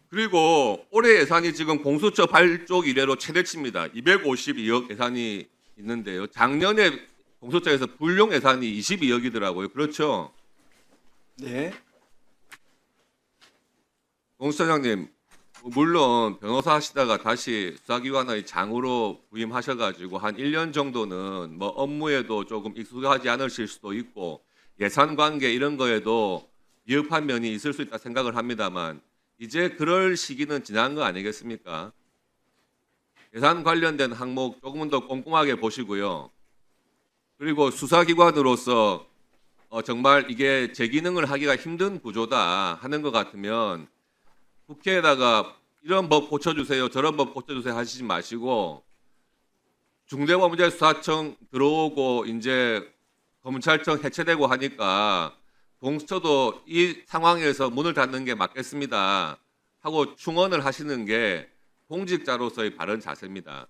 Speaker 8: 그리고 올해 예산이 지금 공수처 발족 이래로 최대치입니다. 252억 예산이 있는데요. 작년에 공수처에서 불용 예산이 22억이더라고요. 그렇죠?
Speaker 5: 네.
Speaker 8: 공수처장님, 물론 변호사 하시다가 다시 수사기관의 장으로 부임하셔가지고 한 1년 정도는 뭐 업무에도 조금 익숙하지 않으실 수도 있고 예산 관계 이런 거에도 미흡한 면이 있을 수 있다 생각을 합니다만 이제 그럴 시기는 지난 거 아니겠습니까? 예산 관련된 항목 조금은 더 꼼꼼하게 보시고요. 그리고 수사기관으로서 정말 이게 제 기능을 하기가 힘든 구조다 하는 것 같으면 국회에다가 이런 법 고쳐주세요, 저런 법 고쳐주세요 하시지 마시고 중대범죄수사청 들어오고 이제 검찰청 해체되고 하니까 공수처도 이 상황에서 문을 닫는 게 맞겠습니다 하고 충원을 하시는 게 공직자로서의 바른 자세입니다.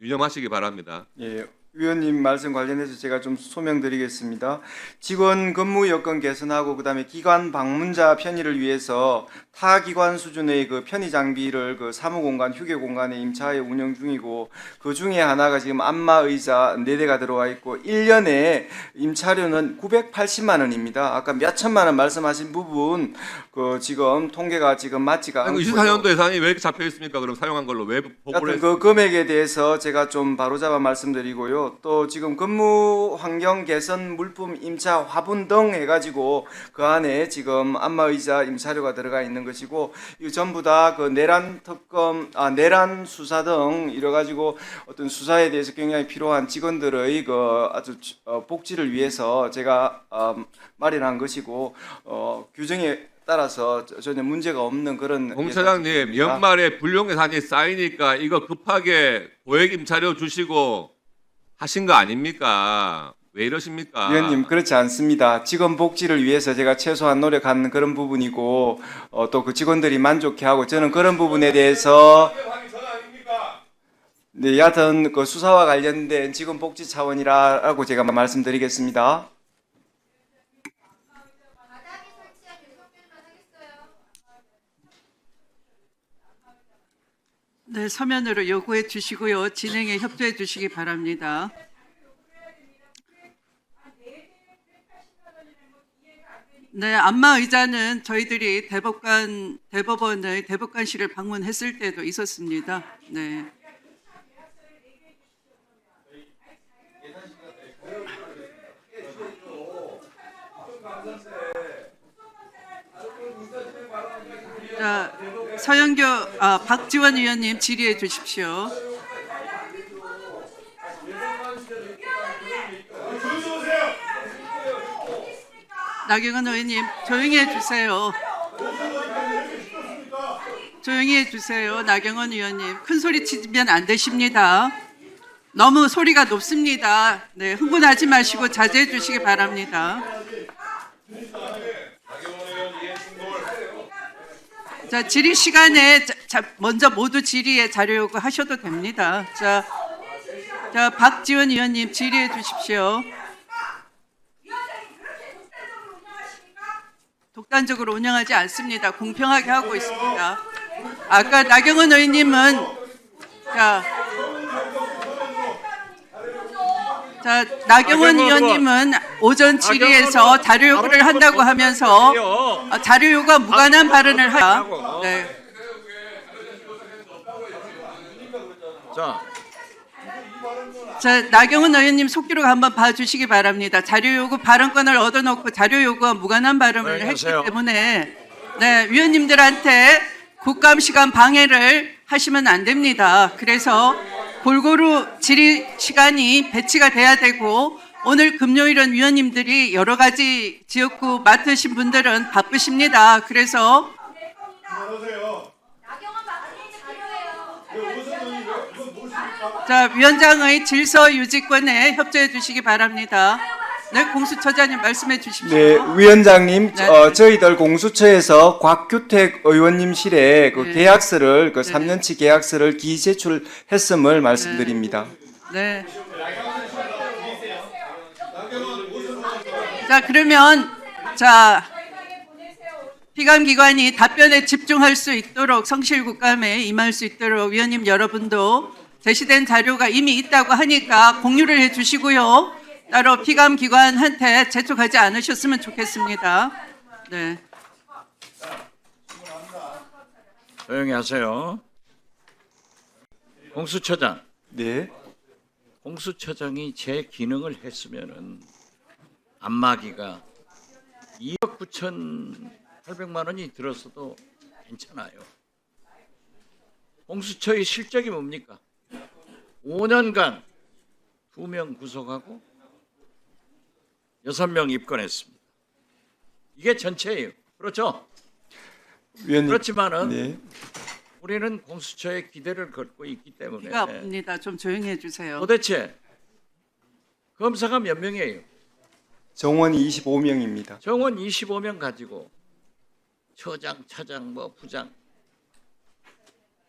Speaker 8: 유념하시기 바랍니다.
Speaker 5: 예, 위원님 말씀 관련해서 제가 좀 소명드리겠습니다. 직원 근무 여건 개선하고 그다음에 기관 방문자 편의를 위해서 타 기관 수준의 그 편의 장비를 그 사무공간, 휴게공간에 임차에 운영 중이고 그 중에 하나가 지금 안마 의자 4대가 들어와 있고 1년에 임차료는 980만 원입니다. 아까 몇 천만 원 말씀하신 부분 그 지금 통계가 지금 맞지가 않고
Speaker 8: 24년도 예산이 왜 이렇게 잡혀 있습니까? 그럼 사용한 걸로 왜 보고를
Speaker 5: 같은 그 금액에 대해서 제가 좀 바로잡아 말씀드리고요. 또 지금 근무 환경 개선 물품 임차 화분 등 해가지고 그 안에 지금 안마의자 임차료가 들어가 있는 것이고 이 전부 다 그 내란 특검, 내란 수사 등 이래가지고 어떤 수사에 대해서 굉장히 필요한 직원들의 그 아주 복지를 위해서 제가 마련한 것이고 규정에 따라서 전혀 문제가 없는 그런.
Speaker 8: 공차장님 연말에 불용 예산이 쌓이니까 이거 급하게 고액 임차료 주시고 하신 거 아닙니까? 왜 이러십니까?
Speaker 5: 위원님 그렇지 않습니다. 직원 복지를 위해서 제가 최소한 노력한 그런 부분이고 또 그 직원들이 만족해하고 저는 그런 부분에 대해서 네, 여하튼 그 수사와 관련된 직원 복지 차원이라고 제가 말씀드리겠습니다.
Speaker 1: 네, 서면으로 요구해 주시고요. 진행에 협조해 주시기 바랍니다. 네, 안마 의자는 저희들이 대법원의 대법관실을 방문했을 때도 있었습니다. 네. 자, 박지원 의원님 질의해 주십시오. 나경원 의원님 조용히 해주세요. 조용히 해주세요. 나경원 의원님 큰 소리 치면 안 되십니다. 너무 소리가 높습니다. 네, 흥분하지 마시고 자제해 주시기 바랍니다. 자, 질의 시간에 먼저 모두 질의에 자료 요구하셔도 됩니다. 자, 박지원 의원님 질의해 주십시오. 독단적으로 운영하지 않습니다. 공평하게 하고 있습니다. 아까 나경원 의원님은 자, 나경원 의원님은 오전 질의에서 자료 요구를 한다고 하면서 자료 요구와 무관한 발언을 하다. 네. 자, 나경원 의원님 속기록 한번 봐주시기 바랍니다. 자료 요구 발언권을 얻어놓고 자료 요구와 무관한 발언을 했기 때문에 네, 위원님들한테 국감 시간 방해를 하시면 안 됩니다. 그래서 골고루 질의 시간이 배치가 돼야 되고 오늘 금요일은 위원님들이 여러 가지 지역구 맡으신 분들은 바쁘십니다. 그래서 자, 위원장의 질서 유지권에 협조해 주시기 바랍니다. 네, 공수처장님 말씀해 주십시오.
Speaker 5: 네, 위원장님,
Speaker 1: 네.
Speaker 5: 저희들 공수처에서 곽규택 의원님실에 그
Speaker 1: 네.
Speaker 5: 계약서를 그
Speaker 1: 네.
Speaker 5: 3년치 계약서를 기제출했음을 말씀드립니다.
Speaker 1: 네. 자, 그러면 자, 피감기관이 답변에 집중할 수 있도록 성실 국감에 임할 수 있도록 위원님 여러분도 제시된 자료가 이미 있다고 하니까 공유를 해 주시고요. 따로 피감기관한테 재촉하지 않으셨으면 좋겠습니다. 네.
Speaker 9: 조용히 하세요. 공수처장,
Speaker 5: 네.
Speaker 9: 공수처장이 제 기능을 했으면은 안마기가 2억 9,800만 원이 들었어도 괜찮아요. 공수처의 실적이 뭡니까? 5년간 2명 구속하고 6명 입건했습니다. 이게 전체예요. 그렇죠?
Speaker 5: 위원님.
Speaker 9: 그렇지만은
Speaker 5: 네.
Speaker 9: 우리는 공수처에 기대를 걸고 있기 때문에
Speaker 1: 귀가 아픕니다. 좀 조용히 해주세요.
Speaker 9: 도대체 검사가 몇 명이에요?
Speaker 5: 정원이 25명입니다.
Speaker 9: 정원 25명 가지고 처장, 차장, 뭐 부장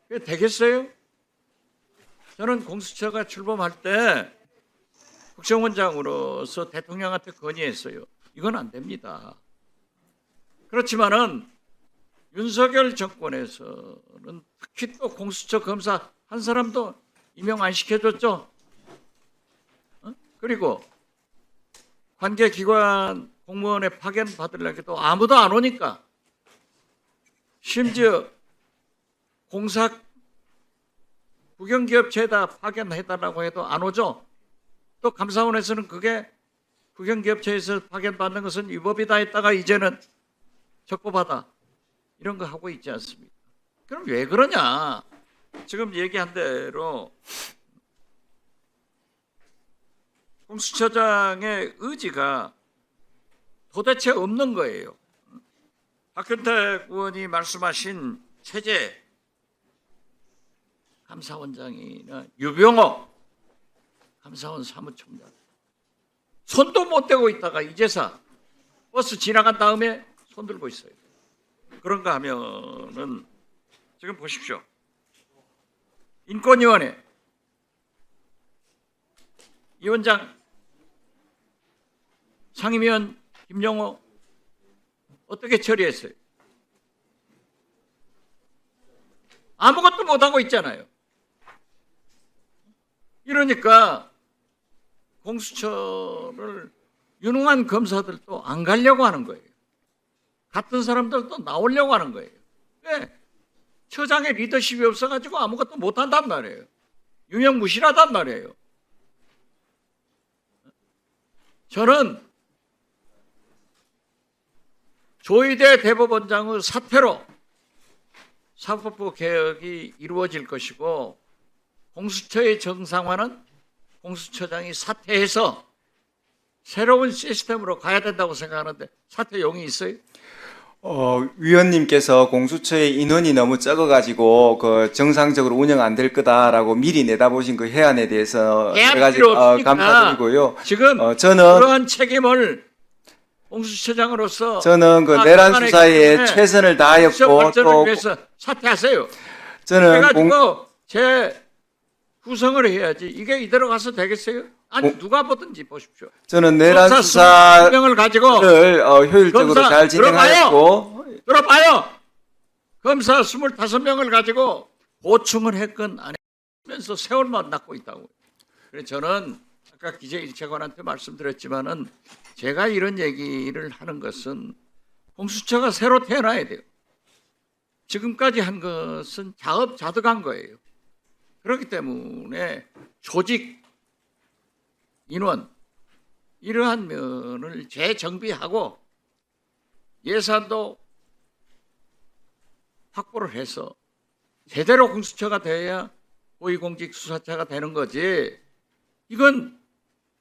Speaker 9: 그게 되겠어요? 저는 공수처가 출범할 때 국정원장으로서 대통령한테 건의했어요. 이건 안 됩니다. 그렇지만은 윤석열 정권에서는 특히 또 공수처 검사 한 사람도 임용 안 시켜줬죠. 그리고 관계기관 공무원에 파견 받으려고 아무도 안 오니까 심지어 공사 국영기업체에다 파견해달라고 해도 안 오죠. 또 감사원에서는 그게 국영기업체에서 파견받는 것은 위법이다 했다가 이제는 적법하다 이런 거 하고 있지 않습니까? 그럼 왜 그러냐? 지금 얘기한 대로 공수처장의 의지가 도대체 없는 거예요. 박근택 의원이 말씀하신 체제 감사원장이나 유병호 감사원 사무총장 손도 못 대고 있다가 이제서 버스 지나간 다음에 손 들고 있어요. 그런가 하면은 지금 보십시오. 인권위원회 위원장 상임위원 김영호 어떻게 처리했어요? 아무것도 못하고 있잖아요. 이러니까 공수처를 유능한 검사들도 안 가려고 하는 거예요. 같은 사람들도 나오려고 하는 거예요. 왜? 처장의 리더십이 없어가지고 아무것도 못한단 말이에요. 유명무실하단 말이에요. 저는 조희대 대법원장의 사퇴로 사법부 개혁이 이루어질 것이고 공수처의 정상화는 공수처장이 사퇴해서 새로운 시스템으로 가야 된다고 생각하는데 사퇴용이 있어요?
Speaker 5: 위원님께서 공수처의 인원이 너무 적어가지고 그 정상적으로 운영 안 될 거다라고 미리 내다보신 그 해안에 대해서
Speaker 9: 해안
Speaker 5: 여러 가지
Speaker 9: 필요 없으니까.
Speaker 5: 감사드리고요.
Speaker 9: 지금
Speaker 5: 저는
Speaker 9: 그러한 책임을 공수처장으로서
Speaker 5: 그 내란
Speaker 9: 기관에
Speaker 5: 수사에
Speaker 9: 때문에
Speaker 5: 최선을
Speaker 9: 국정
Speaker 5: 다하였고
Speaker 9: 발전을
Speaker 5: 또
Speaker 9: 위해서 사퇴하세요.
Speaker 5: 저는
Speaker 9: 그래가지고 제 구성을 해야지 이게 이대로 가서 되겠어요? 아니 누가 보든지 보십시오.
Speaker 5: 저는 내란
Speaker 9: 검사
Speaker 5: 수사를
Speaker 9: 25명을 가지고
Speaker 5: 효율적으로
Speaker 9: 검사
Speaker 5: 잘 진행하였고
Speaker 9: 들어봐요. 검사 25명을 가지고 보충을 했건 안 했면서 세월만 낳고 있다고. 그래서 저는 아까 기재일체관한테 말씀드렸지만은 제가 이런 얘기를 하는 것은 공수처가 새로 태어나야 돼요. 지금까지 한 것은 자업자득한 거예요. 그렇기 때문에 조직, 인원 이러한 면을 재정비하고 예산도 확보를 해서 제대로 공수처가 돼야 고위공직수사처가 되는 거지. 이건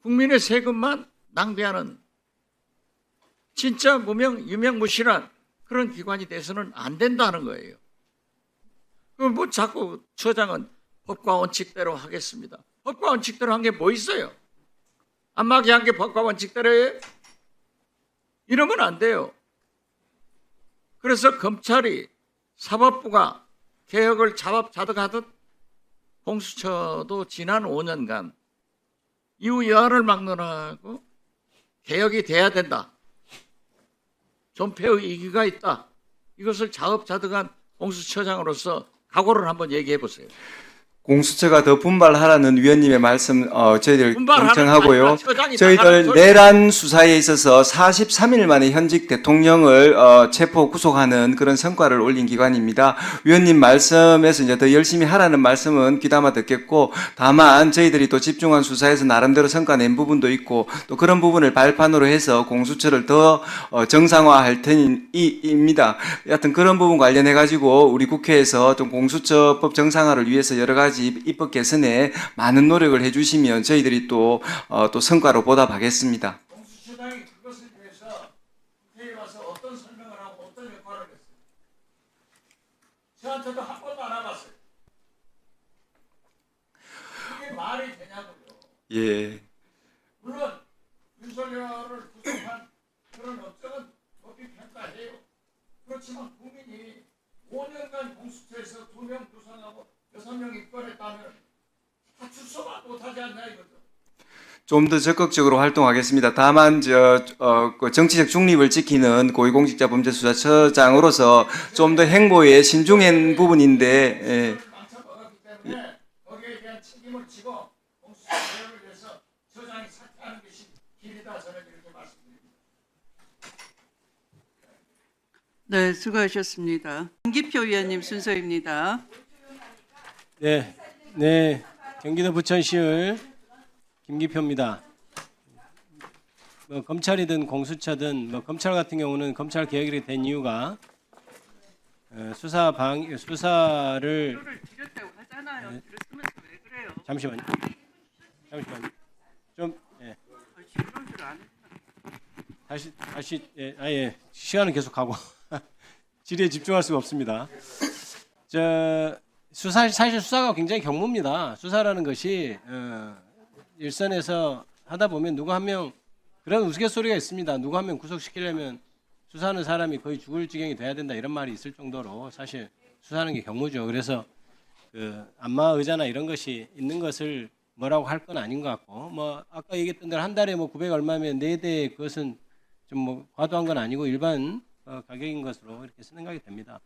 Speaker 9: 국민의 세금만 낭비하는 진짜 유명무실한 그런 기관이 돼서는 안 된다는 거예요. 그럼 뭐 자꾸 처장은 법과 원칙대로 하겠습니다. 법과 원칙대로 한 게 뭐 있어요? 안마기 한 게 법과 원칙대로예요? 이러면 안 돼요. 그래서 검찰이 사법부가 개혁을 자업자득하듯 공수처도 지난 5년간 이후 여하를 막론하고 개혁이 돼야 된다. 존폐의 이기가 있다. 이것을 자업자득한 공수처장으로서 각오를 한번 얘기해 보세요.
Speaker 5: 공수처가 더 분발하라는 위원님의 말씀 저희들
Speaker 9: 분발하는
Speaker 5: 경청하고요.
Speaker 9: 아니라 처장이
Speaker 5: 저희들
Speaker 9: 나가는 소리.
Speaker 5: 내란 수사에 있어서 43일 만에 현직 대통령을 체포 구속하는 그런 성과를 올린 기관입니다. 위원님 말씀에서 이제 더 열심히 하라는 말씀은 귀담아 듣겠고, 다만 저희들이 또 집중한 수사에서 나름대로 성과 낸 부분도 있고 또 그런 부분을 발판으로 해서 공수처를 더 정상화할 테니입니다. 여하튼 그런 부분 관련해 가지고 우리 국회에서 좀 공수처법 정상화를 위해서 여러 가지 입법 개선에 많은 노력을 해주시면 저희들이 또 성과로 보답하겠습니다.
Speaker 9: 공수처장이 그것을 위해서 국회에 와서 어떤 설명을 하고 어떤 역할을 했어요? 저한테도 한 번도 안 와봤어요. 이게 말이 되냐고요.
Speaker 5: 예.
Speaker 9: 물론 윤석열을 구성한 그런 업적은 법이 평가해요. 그렇지만 국민이 5년간 공수처에서 2명 구성하고 6명 입건했다면 다 출소만 못하지 않나 이거죠.
Speaker 5: 좀 더 적극적으로 활동하겠습니다. 다만 그 정치적 중립을 지키는 고위공직자범죄수사처장으로서 좀 더 행보에 신중한 부분인데, 예.
Speaker 9: 망쳐먹었기 때문에 거기에 대한 책임을 지고 공수처 개혁을 위해서 처장이 사퇴하는 것이 길이다 저는 이렇게 말씀드립니다.
Speaker 1: 네, 수고하셨습니다. 김기표 위원님 순서입니다.
Speaker 10: 네, 경기도 부천시의 김기표입니다. 검찰이든 공수처든 검찰 같은 경우는 검찰 개혁이 된 이유가 수사를
Speaker 1: 드렸다고 하잖아요. 들었으면서 왜 그래요?
Speaker 10: 잠시만요. 좀
Speaker 1: 이런 줄 아는.
Speaker 10: 다시 시간은 계속 가고 질의에 집중할 수가 없습니다. 사실 수사가 굉장히 경무입니다. 수사라는 것이 일선에서 하다 보면 누구 한 명 그런 우스갯소리가 있습니다. 누구 한 명 구속시키려면 수사하는 사람이 거의 죽을 지경이 돼야 된다 이런 말이 있을 정도로 사실 수사하는 게 경무죠. 그래서 안마 의자나 이런 것이 있는 것을 뭐라고 할 건 아닌 것 같고 뭐 아까 얘기했던 대로 한 달에 뭐 900 얼마면 4대 그것은 좀 뭐 과도한 건 아니고 일반 가격인 것으로 이렇게 생각이 됩니다.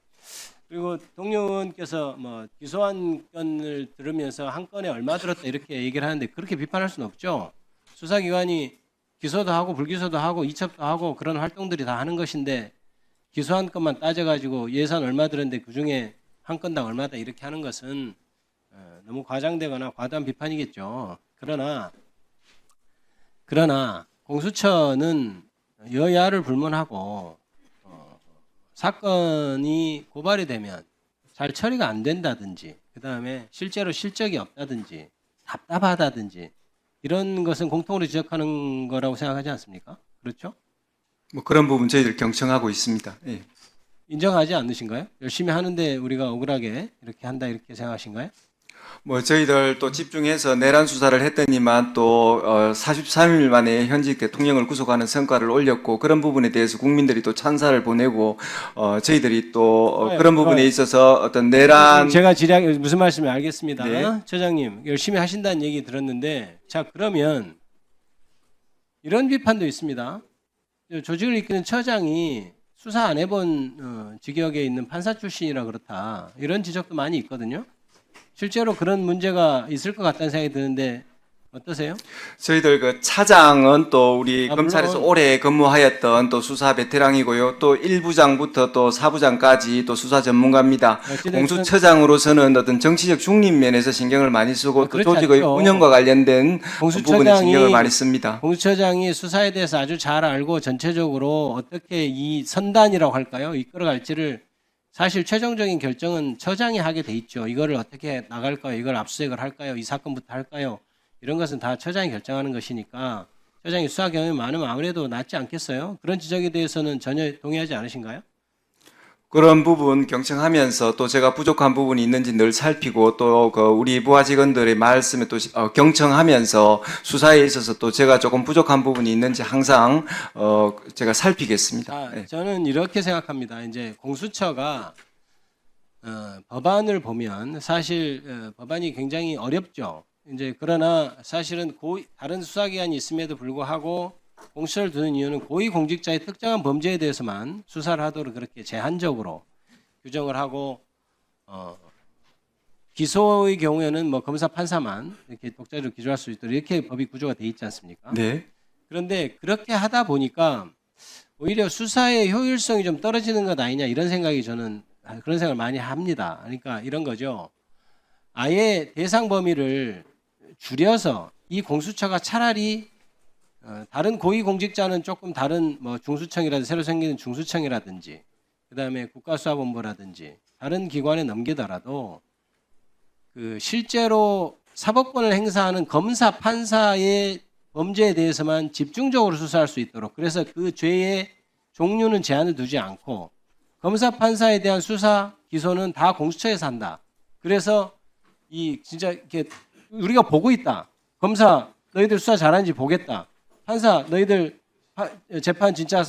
Speaker 10: 그리고 동료 의원께서 뭐 기소한 건을 들으면서 한 건에 얼마 들었다 이렇게 얘기를 하는데 그렇게 비판할 수는 없죠. 수사기관이 기소도 하고 불기소도 하고 이첩도 하고 그런 활동들이 다 하는 것인데 기소한 것만 따져가지고 예산 얼마 들었는데 그중에 한 건당 얼마다 이렇게 하는 것은 너무 과장되거나 과도한 비판이겠죠. 그러나 공수처는 여야를 불문하고 사건이 고발이 되면 잘 처리가 안 된다든지 그다음에 실제로 실적이 없다든지 답답하다든지 이런 것은 공통으로 지적하는 거라고 생각하지 않습니까? 그렇죠?
Speaker 5: 뭐 그런 부분 저희들 경청하고 있습니다. 예.
Speaker 10: 인정하지 않으신가요? 열심히 하는데 우리가 억울하게 이렇게 한다 이렇게 생각하신가요?
Speaker 5: 뭐 저희들 또 집중해서 내란 수사를 했더니만 또 43일 만에 현직 대통령을 구속하는 성과를 올렸고 그런 부분에 대해서 국민들이 또 찬사를 보내고 저희들이 또 그런 부분에 있어서 어떤 내란
Speaker 10: 제가 무슨 말씀인지 알겠습니다.
Speaker 5: 네.
Speaker 10: 처장님 열심히 하신다는 얘기 들었는데 자 그러면 이런 비판도 있습니다. 조직을 이끄는 처장이 수사 안 해본 직역에 있는 판사 출신이라 그렇다 이런 지적도 많이 있거든요. 실제로 그런 문제가 있을 것 같다는 생각이 드는데 어떠세요?
Speaker 5: 저희들 그 차장은 또 우리
Speaker 10: 아,
Speaker 5: 검찰에서
Speaker 10: 물론.
Speaker 5: 오래 근무하였던 또 수사 베테랑이고요. 또 1부장부터 또 4부장까지 또 수사 전문가입니다.
Speaker 10: 어찌됐든
Speaker 5: 공수처장으로서는 어떤 정치적 중립 면에서 신경을 많이 쓰고 또
Speaker 10: 그렇지
Speaker 5: 조직의
Speaker 10: 않죠.
Speaker 5: 운영과 관련된 부분에 신경을 많이 씁니다.
Speaker 10: 공수처장이 수사에 대해서 아주 잘 알고 전체적으로 어떻게 이 선단이라고 할까요? 이끌어갈지를 사실 최종적인 결정은 처장이 하게 돼 있죠. 이거를 어떻게 나갈까요? 이걸 압수수색을 할까요? 이 사건부터 할까요? 이런 것은 다 처장이 결정하는 것이니까 처장이 수사 경험이 많으면 아무래도 낫지 않겠어요? 그런 지적에 대해서는 전혀 동의하지 않으신가요?
Speaker 5: 그런 부분 경청하면서 또 제가 부족한 부분이 있는지 늘 살피고 또 그 우리 부하 직원들의 말씀에 또 경청하면서 수사에 있어서 또 제가 조금 부족한 부분이 있는지 항상 제가 살피겠습니다. 네.
Speaker 10: 저는 이렇게 생각합니다. 이제 공수처가 법안을 보면 사실 법안이 굉장히 어렵죠. 이제 그러나 사실은 다른 수사기관이 있음에도 불구하고 공수처를 두는 이유는 고위공직자의 특정한 범죄에 대해서만 수사를 하도록 그렇게 제한적으로 규정을 하고 기소의 경우에는 뭐 검사 판사만 이렇게 독자적으로 기소할 수 있도록 이렇게 법이 구조가 돼 있지 않습니까?
Speaker 5: 네.
Speaker 10: 그런데 그렇게 하다 보니까 오히려 수사의 효율성이 좀 떨어지는 것 아니냐 이런 생각이 저는 그런 생각을 많이 합니다. 그러니까 이런 거죠. 아예 대상 범위를 줄여서 이 공수처가 차라리 다른 고위공직자는 조금 다른 뭐 중수청이라든지 새로 생기는 중수청이라든지 그다음에 국가수사본부라든지 다른 기관에 넘기더라도 그 실제로 사법권을 행사하는 검사 판사의 범죄에 대해서만 집중적으로 수사할 수 있도록 그래서 그 죄의 종류는 제한을 두지 않고 검사 판사에 대한 수사 기소는 다 공수처에서 한다. 그래서 이 진짜 이렇게 우리가 보고 있다. 검사 너희들 수사 잘하는지 보겠다. 판사 너희들 재판 진짜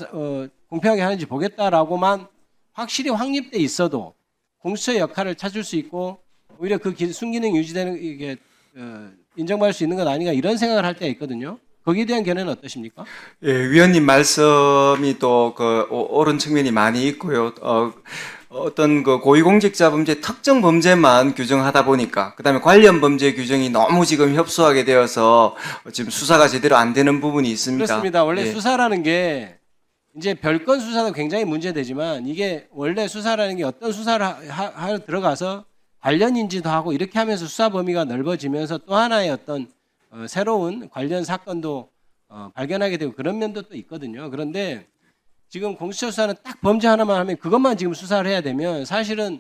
Speaker 10: 공평하게 하는지 보겠다라고만 확실히 확립돼 있어도 공수처의 역할을 찾을 수 있고 오히려 그 순기능 유지되는 이게 인정받을 수 있는 것 아닌가 이런 생각을 할 때가 있거든요. 거기에 대한 견해는 어떠십니까?
Speaker 5: 예, 위원님 말씀이 또 그 옳은 측면이 많이 있고요. 어떤 그 고위공직자 범죄 특정 범죄만 규정하다 보니까 그다음에 관련 범죄 규정이 너무 지금 협소하게 되어서 지금 수사가 제대로 안 되는 부분이 있습니다.
Speaker 10: 그렇습니다. 원래
Speaker 5: 예.
Speaker 10: 수사라는 게 이제 별건 수사도 굉장히 문제되지만 이게 원래 수사라는 게 어떤 수사를 하러 들어가서 관련 인지도 하고 이렇게 하면서 수사 범위가 넓어지면서 또 하나의 어떤 새로운 관련 사건도 발견하게 되고 그런 면도 또 있거든요. 그런데 지금 공수처 수사는 딱 범죄 하나만 하면 그것만 지금 수사를 해야 되면 사실은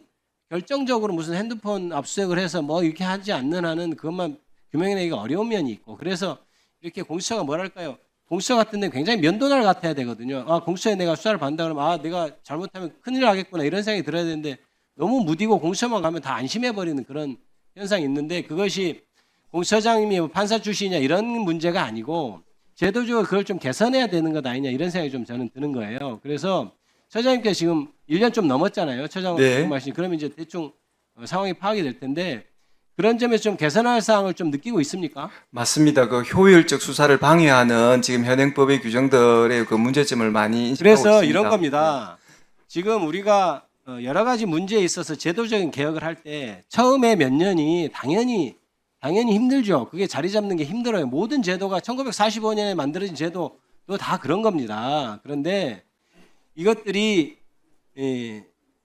Speaker 10: 결정적으로 무슨 핸드폰 압수수색을 해서 뭐 이렇게 하지 않는 한은 그것만 규명해내기가 어려운 면이 있고 그래서 이렇게 공수처가 뭐랄까요? 공수처 같은 데 굉장히 면도날 같아야 되거든요. 아, 공수처에 내가 수사를 받는다 그러면 아, 내가 잘못하면 큰일 나겠구나 이런 생각이 들어야 되는데 너무 무디고 공수처만 가면 다 안심해버리는 그런 현상이 있는데 그것이 공수처장님이 판사 출신이냐 이런 문제가 아니고 제도적으로 그걸 좀 개선해야 되는 것 아니냐 이런 생각이 좀 저는 드는 거예요. 그래서 처장님께서 지금 1년 좀 넘었잖아요. 처장으로
Speaker 5: 네.
Speaker 10: 말씀하신 그러면 이제 대충 상황이 파악이 될 텐데 그런 점에서 좀 개선할 사항을 좀 느끼고 있습니까?
Speaker 5: 맞습니다. 그 효율적 수사를 방해하는 지금 현행법의 규정들의 그 문제점을 많이 인식하고
Speaker 10: 그래서
Speaker 5: 있습니다.
Speaker 10: 이런 겁니다. 지금 우리가 여러 가지 문제에 있어서 제도적인 개혁을 할 때 처음에 몇 년이 당연히 힘들죠. 그게 자리 잡는 게 힘들어요. 모든 제도가 1945년에 만들어진 제도도 다 그런 겁니다. 그런데 이것들이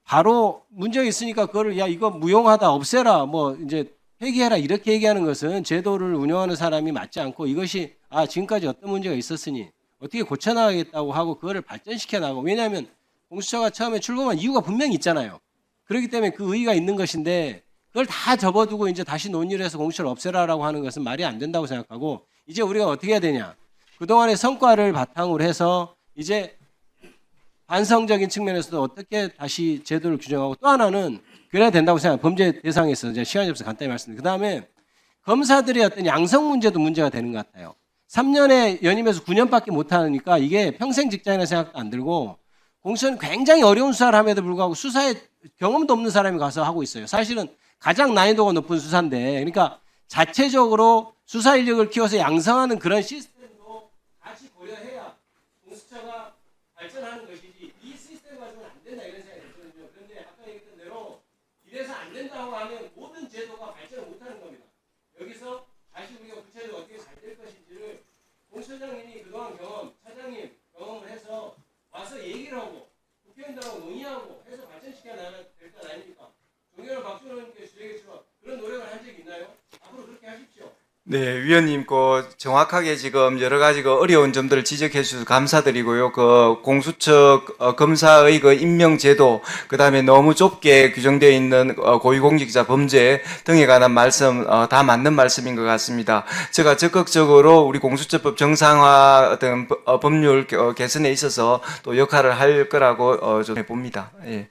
Speaker 10: 바로 문제가 있으니까 그거를 야 이거 무용하다 없애라 뭐 이제 폐기해라 이렇게 얘기하는 것은 제도를 운영하는 사람이 맞지 않고 이것이 아 지금까지 어떤 문제가 있었으니 어떻게 고쳐나가겠다고 하고 그거를 발전시켜 나가고 왜냐하면 공수처가 처음에 출범한 이유가 분명히 있잖아요. 그렇기 때문에 그 의의가 있는 것인데 그걸 다 접어두고 이제 다시 논의를 해서 공수처를 없애라라고 하는 것은 말이 안 된다고 생각하고 이제 우리가 어떻게 해야 되냐. 그동안의 성과를 바탕으로 해서 이제 반성적인 측면에서도 어떻게 다시 제도를 규정하고 또 하나는 그래야 된다고 생각해요. 범죄 대상에서 이제 시간이 없어서 간단히 말씀드립니다. 그다음에 검사들의 어떤 양성 문제도 문제가 되는 것 같아요. 3년에 연임해서 9년밖에 못 하니까 이게 평생 직장이라는 생각도 안 들고 공수처는 굉장히 어려운 수사를 함에도 불구하고 수사에 경험도 없는 사람이 가서 하고 있어요. 사실은 가장 난이도가 높은 수사인데 그러니까 자체적으로 수사 인력을 키워서 양성하는 그런 시스템도 같이 고려해야 공수처가 발전하는 것이지 이 시스템 가지고는 안 된다 이런 생각이 들거든요. 그런데 아까 얘기했던 대로 이래서 안 된다고 하면 모든 제도가 발전을 못하는 겁니다. 여기서 다시 우리가 구체적으로 어떻게 잘 될 것인지를 공수처장님이 그동안 차장님 경험을 해서 와서 얘기를 하고 국회의원들하고 논의하고 해서 발전시켜 나가야 될 것 아닙니까? 존경하는 박준호 의원님께 드리겠지만 그런 노력을 한 적이 있나요? 앞으로 그렇게 하십시오.
Speaker 5: 네, 위원님, 정확하게 지금 여러 가지 어려운 점들을 지적해 주셔서 감사드리고요. 공수처 검사의 임명 제도, 그 다음에 너무 좁게 규정되어 있는 고위공직자 범죄 등에 관한 말씀, 다 맞는 말씀인 것 같습니다. 제가 적극적으로 우리 공수처법 정상화 등 법률 개선에 있어서 또 역할을 할 거라고 좀 해봅니다. 예.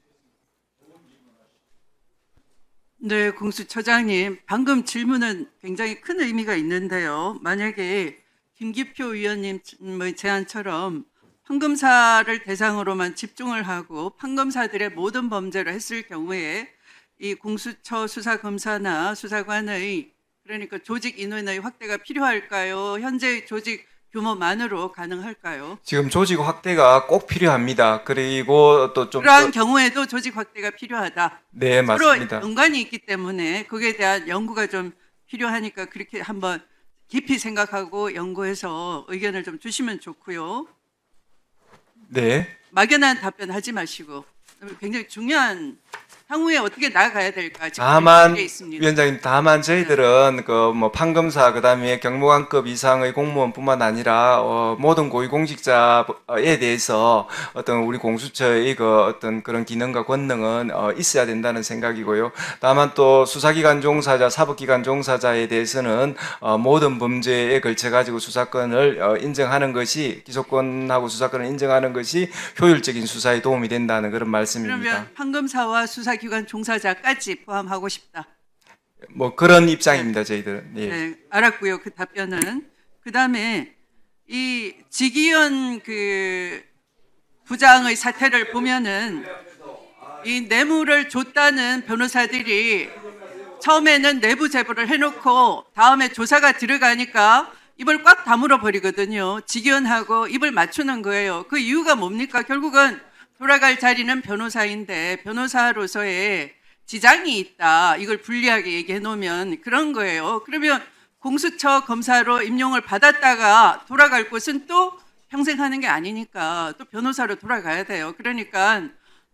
Speaker 1: 네, 공수처장님, 방금 질문은 굉장히 큰 의미가 있는데요. 만약에 김기표 위원님의 제안처럼 판검사를 대상으로만 집중을 하고 판검사들의 모든 범죄를 했을 경우에 이 공수처 수사검사나 수사관의 그러니까 조직 인원의 확대가 필요할까요? 현재의 조직 규모만으로 가능할까요?
Speaker 5: 지금 조직 확대가 꼭 필요합니다. 그리고 또 좀
Speaker 1: 그러한 경우에도 조직 확대가 필요하다.
Speaker 5: 네, 맞습니다.
Speaker 1: 서로 연관이 있기 때문에 거기에 대한 연구가 좀 필요하니까 그렇게 한번 깊이 생각하고 연구해서 의견을 좀 주시면 좋고요.
Speaker 5: 네.
Speaker 1: 막연한 답변 하지 마시고 굉장히 중요한 향후에 어떻게 나아가야 될까 지금
Speaker 5: 다만
Speaker 1: 문제 있습니다.
Speaker 5: 위원장님, 다만 저희들은 판검사 그다음에 경무관급 이상의 공무원뿐만 아니라 모든 고위공직자에 대해서 어떤 우리 공수처의 어떤 그런 기능과 권능은 있어야 된다는 생각이고요. 다만 또 수사기관 종사자, 사법기관 종사자에 대해서는 모든 범죄에 걸쳐 가지고 수사권을 인정하는 것이 기소권하고 수사권을 인정하는 것이 효율적인 수사에 도움이 된다는 그런 말씀입니다.
Speaker 1: 그러면 판검사와 수사기관 종사자까지 포함하고 싶다.
Speaker 5: 그런 입장입니다, 저희들은. 예.
Speaker 1: 네, 알았고요. 그 답변은. 그다음에 이 지기현 부장의 사태를 보면은 이 뇌물을 줬다는 변호사들이 처음에는 내부 제보를 해놓고 다음에 조사가 들어가니까 입을 꽉 다물어 버리거든요. 지기현하고 입을 맞추는 거예요. 그 이유가 뭡니까? 결국은 돌아갈 자리는 변호사인데 변호사로서의 지장이 있다. 이걸 불리하게 얘기해 놓으면 그런 거예요. 그러면 공수처 검사로 임용을 받았다가 돌아갈 곳은 또 평생 하는 게 아니니까 또 변호사로 돌아가야 돼요. 그러니까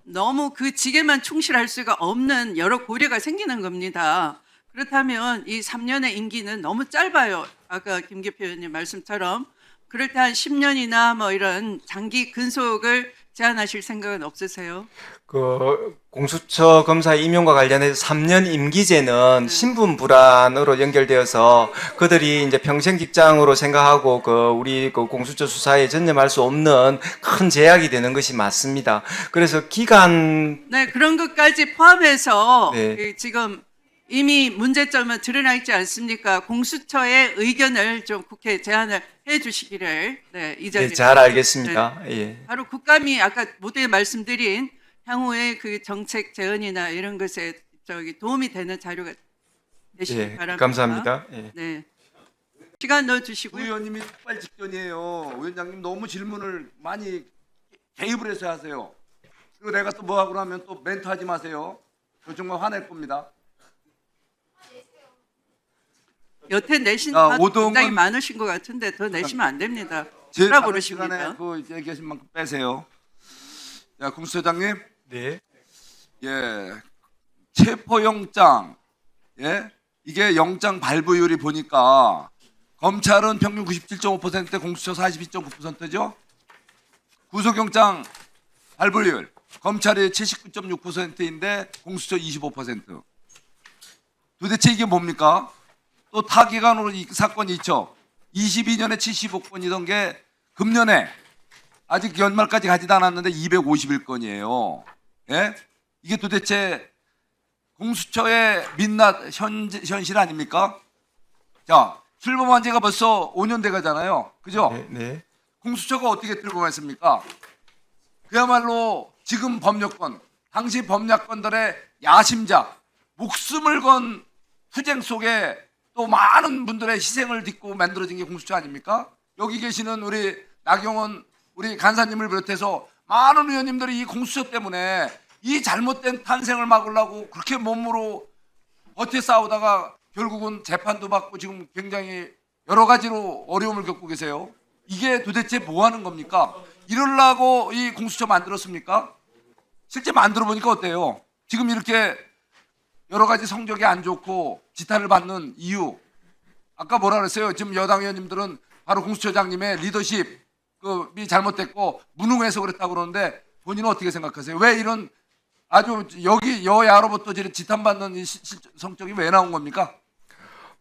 Speaker 1: 너무 그 직에만 충실할 수가 없는 여러 고려가 생기는 겁니다. 그렇다면 이 3년의 임기는 너무 짧아요. 아까 김기표 의원님 말씀처럼 그럴 때 한 10년이나 이런 장기 근속을 제안하실 생각은 없으세요?
Speaker 5: 공수처 검사 임용과 관련해서 3년 임기제는 신분 불안으로 연결되어서 그들이 이제 평생 직장으로 생각하고 우리 공수처 수사에 전념할 수 없는 큰 제약이 되는 것이 맞습니다. 그래서 기간
Speaker 1: 네, 그런 것까지 포함해서
Speaker 5: 네.
Speaker 1: 지금 이미 문제점은 드러나 있지 않습니까? 공수처의 의견을 좀 국회에 제안을 해 주시기를 이 자리에
Speaker 5: 네, 잘 알겠습니다. 예.
Speaker 1: 바로 국감이 아까 모두에 말씀드린 향후의 그 정책 제언이나 이런 것에 도움이 되는 자료가 되시기
Speaker 5: 예,
Speaker 1: 바랍니다.
Speaker 5: 감사합니다. 예.
Speaker 1: 네. 시간 넣어 주시고요.
Speaker 4: 의원님이 촉발 직전이에요. 위원장님 너무 질문을 많이 개입을 해서 하세요. 그리고 내가 또 뭐 하고 나면 또 멘트 하지 마세요. 저 정말 화낼 겁니다.
Speaker 1: 여태 내신
Speaker 4: 아,
Speaker 1: 분
Speaker 4: 오동은-
Speaker 1: 굉장히 많으신 것 같은데 더 내시면 안 됩니다.
Speaker 4: 제
Speaker 1: 뭐라
Speaker 4: 다른
Speaker 1: 부르십니까?
Speaker 4: 시간에 얘기하신 만큼 빼세요. 야, 공수처장님,
Speaker 5: 네.
Speaker 4: 예, 체포영장, 예, 이게 영장 발부율이 보니까 검찰은 평균 97.5%, 공수처 42.9%죠. 구속영장 발부율 검찰이 79.6%인데 공수처 25%. 도대체 이게 뭡니까? 또 타기관으로 이 사건이 있죠. 22년에 75건이던 게 금년에 아직 연말까지 가지도 않았는데 251건이에요. 예? 이게 도대체 공수처의 민낯 현실 아닙니까? 자, 출범한 지가 벌써 5년 돼 가잖아요. 그죠?
Speaker 5: 네. 네.
Speaker 4: 공수처가 어떻게 출범했습니까? 그야말로 지금 법률권, 당시 법률권들의 야심작, 목숨을 건 투쟁 속에 또 많은 분들의 희생을 딛고 만들어진 게 공수처 아닙니까? 여기 계시는 우리 나경원 우리 간사님을 비롯해서 많은 의원님들이 이 공수처 때문에 이 잘못된 탄생을 막으려고 그렇게 몸으로 버텨 싸우다가 결국은 재판도 받고 지금 굉장히 여러 가지로 어려움을 겪고 계세요. 이게 도대체 뭐 하는 겁니까? 이러려고 이 공수처 만들었습니까? 실제 만들어 보니까 어때요? 지금 이렇게 여러 가지 성적이 안 좋고 지탄을 받는 이유. 아까 뭐라 그랬어요? 지금 여당 의원님들은 바로 공수처장님의 리더십이 잘못됐고 무능해서 그랬다고 그러는데 본인은 어떻게 생각하세요? 왜 이런 아주 여기 여야로부터 지탄받는 이 성적이 왜 나온 겁니까?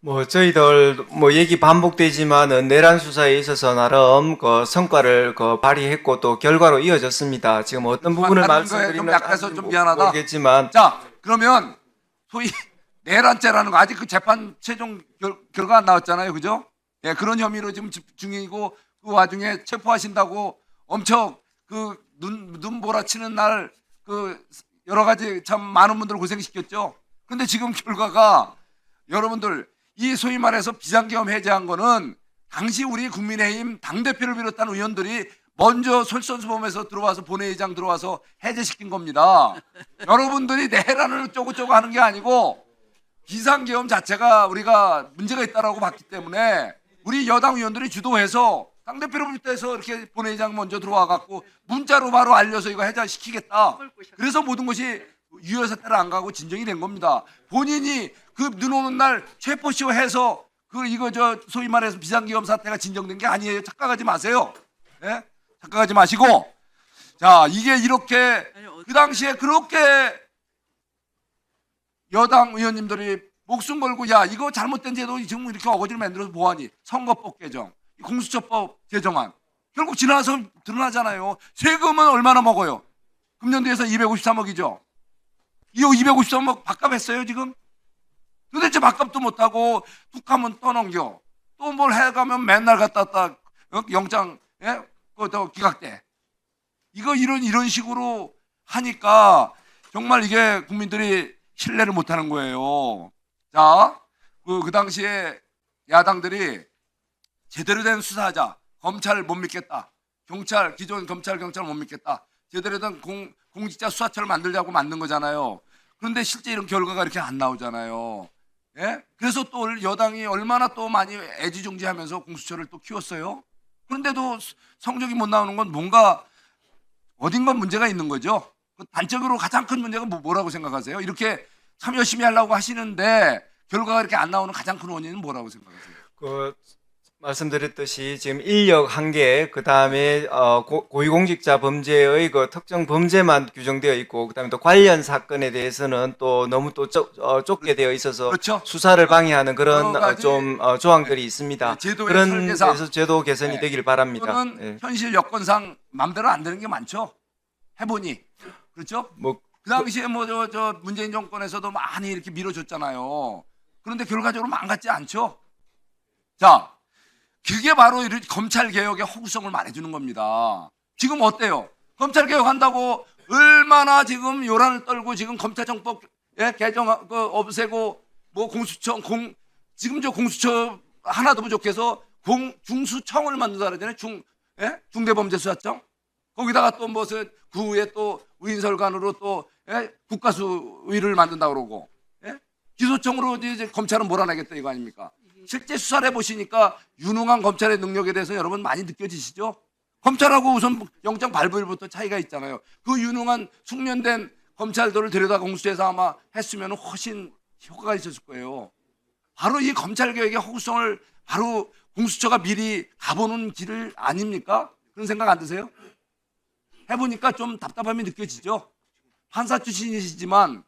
Speaker 5: 뭐 저희들 뭐 얘기 반복되지만은 내란 수사에 있어서 나름 그 성과를 그 발휘했고 또 결과로 이어졌습니다. 지금 어떤 부분을
Speaker 4: 다른 거에 좀
Speaker 5: 말씀드리면
Speaker 4: 약해서 좀 미안하다.
Speaker 5: 모르겠지만
Speaker 4: 자, 그러면 소위 내란죄라는 거 아직 그 재판 최종 결과 안 나왔잖아요, 그죠? 예, 그런 혐의로 지금 집중이고 그 와중에 체포하신다고 엄청 그 눈보라 치는 날 그 여러 가지 참 많은 분들 고생시켰죠. 근데 지금 결과가 여러분들 이 소위 말해서 비상계엄 해제한 거는 당시 우리 국민의힘 당대표를 비롯한 의원들이 먼저 솔선수범해서 들어와서 본회의장 들어와서 해제시킨 겁니다. 여러분들이 내란을 쪼고쪼고 하는 게 아니고 비상계엄 자체가 우리가 문제가 있다라고 봤기 때문에 우리 여당 의원들이 주도해서 당대표를 비롯해서 이렇게 본회의장 먼저 들어와 갖고 문자로 바로 알려서 이거 해제시키겠다. 그래서 모든 것이 유효사태를 안 가고 진정이 된 겁니다. 본인이 그 눈 오는 날 체포쇼 해서 그 이거 저 소위 말해서 비상계엄 사태가 진정된 게 아니에요. 착각하지 마세요. 예? 착각하지 마시고 자 이게 이렇게 그 당시에 그렇게 여당 의원님들이 목숨 걸고 야 이거 잘못된 제도 지금 이렇게 어거지를 만들어서 뭐하니 선거법 개정 공수처법 개정안 결국 지나서 드러나잖아요. 세금은 얼마나 먹어요? 금년도에서 253억이죠. 이 253억 밥값했어요 지금? 도대체 밥값도 못하고 툭하면 떠넘겨. 또 뭘 해가면 맨날 갖다 딱 영장 그거 기각돼. 이거 이런 식으로 하니까 정말 이게 국민들이 신뢰를 못하는 거예요. 자, 그 당시에 야당들이 제대로 된 수사하자. 검찰을 못 믿겠다. 경찰 기존 경찰 못 믿겠다. 제대로 된 공직자 수사처를 만들자고 만든 거잖아요. 그런데 실제 이런 결과가 이렇게 안 나오잖아요. 예? 그래서 또 여당이 얼마나 또 많이 애지중지하면서 공수처를 또 키웠어요. 그런데도 성적이 못 나오는 건 뭔가 어딘가 문제가 있는 거죠. 단적으로 가장 큰 문제가 뭐라고 생각하세요? 이렇게 참 열심히 하려고 하시는데 결과가 이렇게 안 나오는 가장 큰 원인은 뭐라고 생각하세요?
Speaker 5: 그 말씀드렸듯이 지금 인력 한계, 그 다음에 고위공직자 범죄의 그 특정 범죄만 규정되어 있고, 그 다음에 또 관련 사건에 대해서는 또 너무 또 좁게 되어 있어서
Speaker 4: 그렇죠.
Speaker 5: 수사를 방해하는 그런
Speaker 4: 여러 가지
Speaker 5: 조항들이 있습니다.
Speaker 4: 제도의
Speaker 5: 그런
Speaker 4: 설계상
Speaker 5: 데서 제도 개선이
Speaker 4: 네.
Speaker 5: 되길 바랍니다.
Speaker 4: 또는
Speaker 5: 예.
Speaker 4: 현실 여건상 맘대로 안 되는 게 많죠. 해보니 그렇죠.
Speaker 5: 뭐
Speaker 4: 그 당시에 뭐 저 문재인 정권에서도 많이 이렇게 밀어줬잖아요. 그런데 결과적으로 망갔지 않죠. 자, 그게 바로 이런 검찰 개혁의 허구성을 말해주는 겁니다. 지금 어때요? 검찰 개혁한다고 얼마나 지금 요란을 떨고 지금 검찰청법 개정 없애고 뭐 공수처 지금 저 공수처 하나도 부족해서 중수청을 만든다 그러잖아요. 중대범죄수사청. 거기다가 또 무슨 그 후에 또 의인설관으로 또 국가수위를 만든다 그러고 기소청으로 이제 검찰은 몰아내겠다 이거 아닙니까? 실제 수사를 해보시니까 유능한 검찰의 능력에 대해서 여러분 많이 느껴지시죠? 검찰하고 우선 영장 발부일부터 차이가 있잖아요. 그 유능한 숙련된 검찰들을 데려다 공수처에서 아마 했으면 훨씬 효과가 있었을 거예요. 바로 이 검찰개혁의 허구성을 바로 공수처가 미리 가보는 길을 아닙니까? 그런 생각 안 드세요? 해보니까 좀 답답함이 느껴지죠? 판사 출신이시지만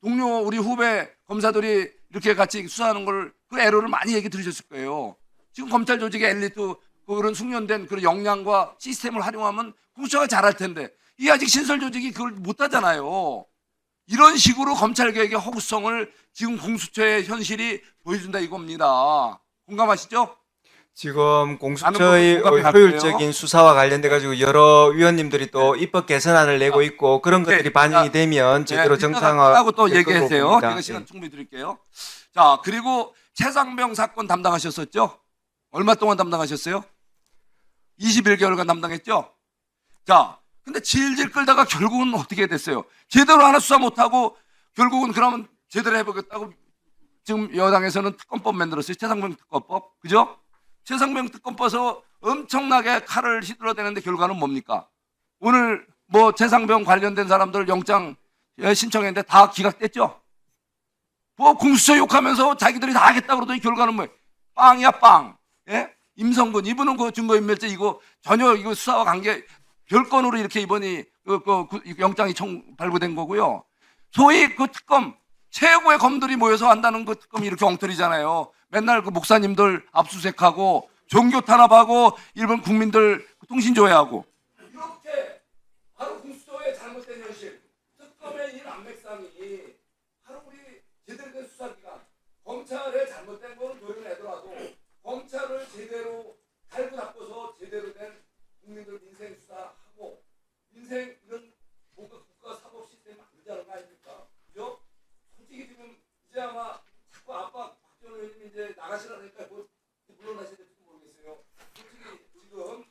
Speaker 4: 동료 우리 후배 검사들이 이렇게 같이 수사하는 걸 그 에러를 많이 얘기 들으셨을 거예요. 지금 검찰 조직의 엘리트 그런 숙련된 그런 역량과 시스템을 활용하면 공수처가 잘할 텐데 이 아직 신설 조직이 그걸 못하잖아요. 이런 식으로 검찰 개혁의 허구성을 지금 공수처의 현실이 보여준다 이겁니다. 공감하시죠?
Speaker 5: 지금 공수처의
Speaker 4: 공감이
Speaker 5: 효율적인 수사와 관련돼 가지고 여러 위원님들이 또 입법 개선안을 내고 있고 그런 것들이 반영이 되면 제대로 정상화하고
Speaker 4: 또 얘기하세요. 제가 시간 충분히 드릴게요. 자, 그리고 최상병 사건 담당하셨었죠? 얼마 동안 담당하셨어요? 21개월간 담당했죠? 자, 근데 질질 끌다가 결국은 어떻게 됐어요? 제대로 하나 수사 못하고 결국은 그러면 제대로 해보겠다고 지금 여당에서는 특검법 만들었어요. 최상병 특검법. 그죠? 최상병 특검법에서 엄청나게 칼을 휘둘러대는데 결과는 뭡니까? 오늘 뭐 최상병 관련된 사람들 영장 신청했는데 다 기각됐죠? 뭐 공수처 욕하면서 자기들이 다 하겠다 그러더니 결과는 뭐예요? 빵이야 빵. 예? 임성근 이분은 그 증거인멸죄 이거 전혀 이거 수사와 관계 별건으로 이렇게 이번이 그 영장이 발부된 거고요. 소위 그 특검 최고의 검들이 모여서 한다는 그 특검이 이렇게 엉터리잖아요. 맨날 그 목사님들 압수수색하고 종교 탄압하고 일본 국민들 통신조회하고 이렇게 바로 공수처의 잘못된 현실, 특검의 이 난맥상이 바로 우리 제대로 된 수사기관, 검찰의 잘못된 거는 도려내더라도 검찰을 제대로 갈고 닦아서 제대로 된 국민들 민생 수사하고 민생 이런 국가 사법 시스템 만들자는 거 아닙니까? 그죠? 솔직히 지금 이제 아마 자꾸 아빠 박지원 의원님이 이제 나가시라니까 뭐 물러나셔야 될지 모르겠어요. 솔직히 지금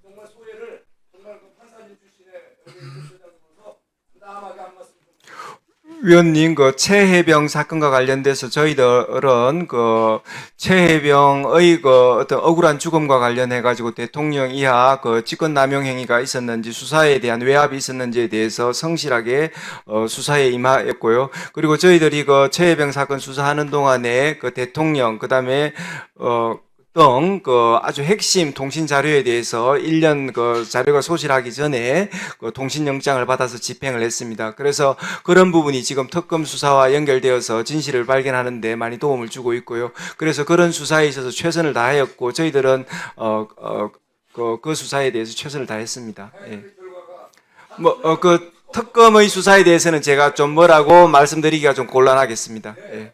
Speaker 4: 정말 소회를 정말 그 판사님 출신의 여기 소장님으로서 담담하게 한 말씀 좀.
Speaker 5: 위원님, 그 최혜병 사건과 관련돼서 저희들은 그 최혜병의 그 어떤 억울한 죽음과 관련해 가지고 대통령 이하 그 직권남용 행위가 있었는지 수사에 대한 외압이 있었는지에 대해서 성실하게 수사에 임하였고요. 그리고 저희들이 그 최혜병 사건 수사하는 동안에 그 대통령 그다음에 등 그 아주 핵심 통신 자료에 대해서 1년 그 자료가 소실하기 전에 그 통신 영장을 받아서 집행을 했습니다. 그래서 그런 부분이 지금 특검 수사와 연결되어서 진실을 발견하는 데 많이 도움을 주고 있고요. 그래서 그런 수사에 있어서 최선을 다하였고 저희들은 그 수사에 대해서 최선을 다했습니다. 예. 그 특검의 수사에 대해서는 제가 좀 뭐라고 말씀드리기가 좀 곤란하겠습니다. 예.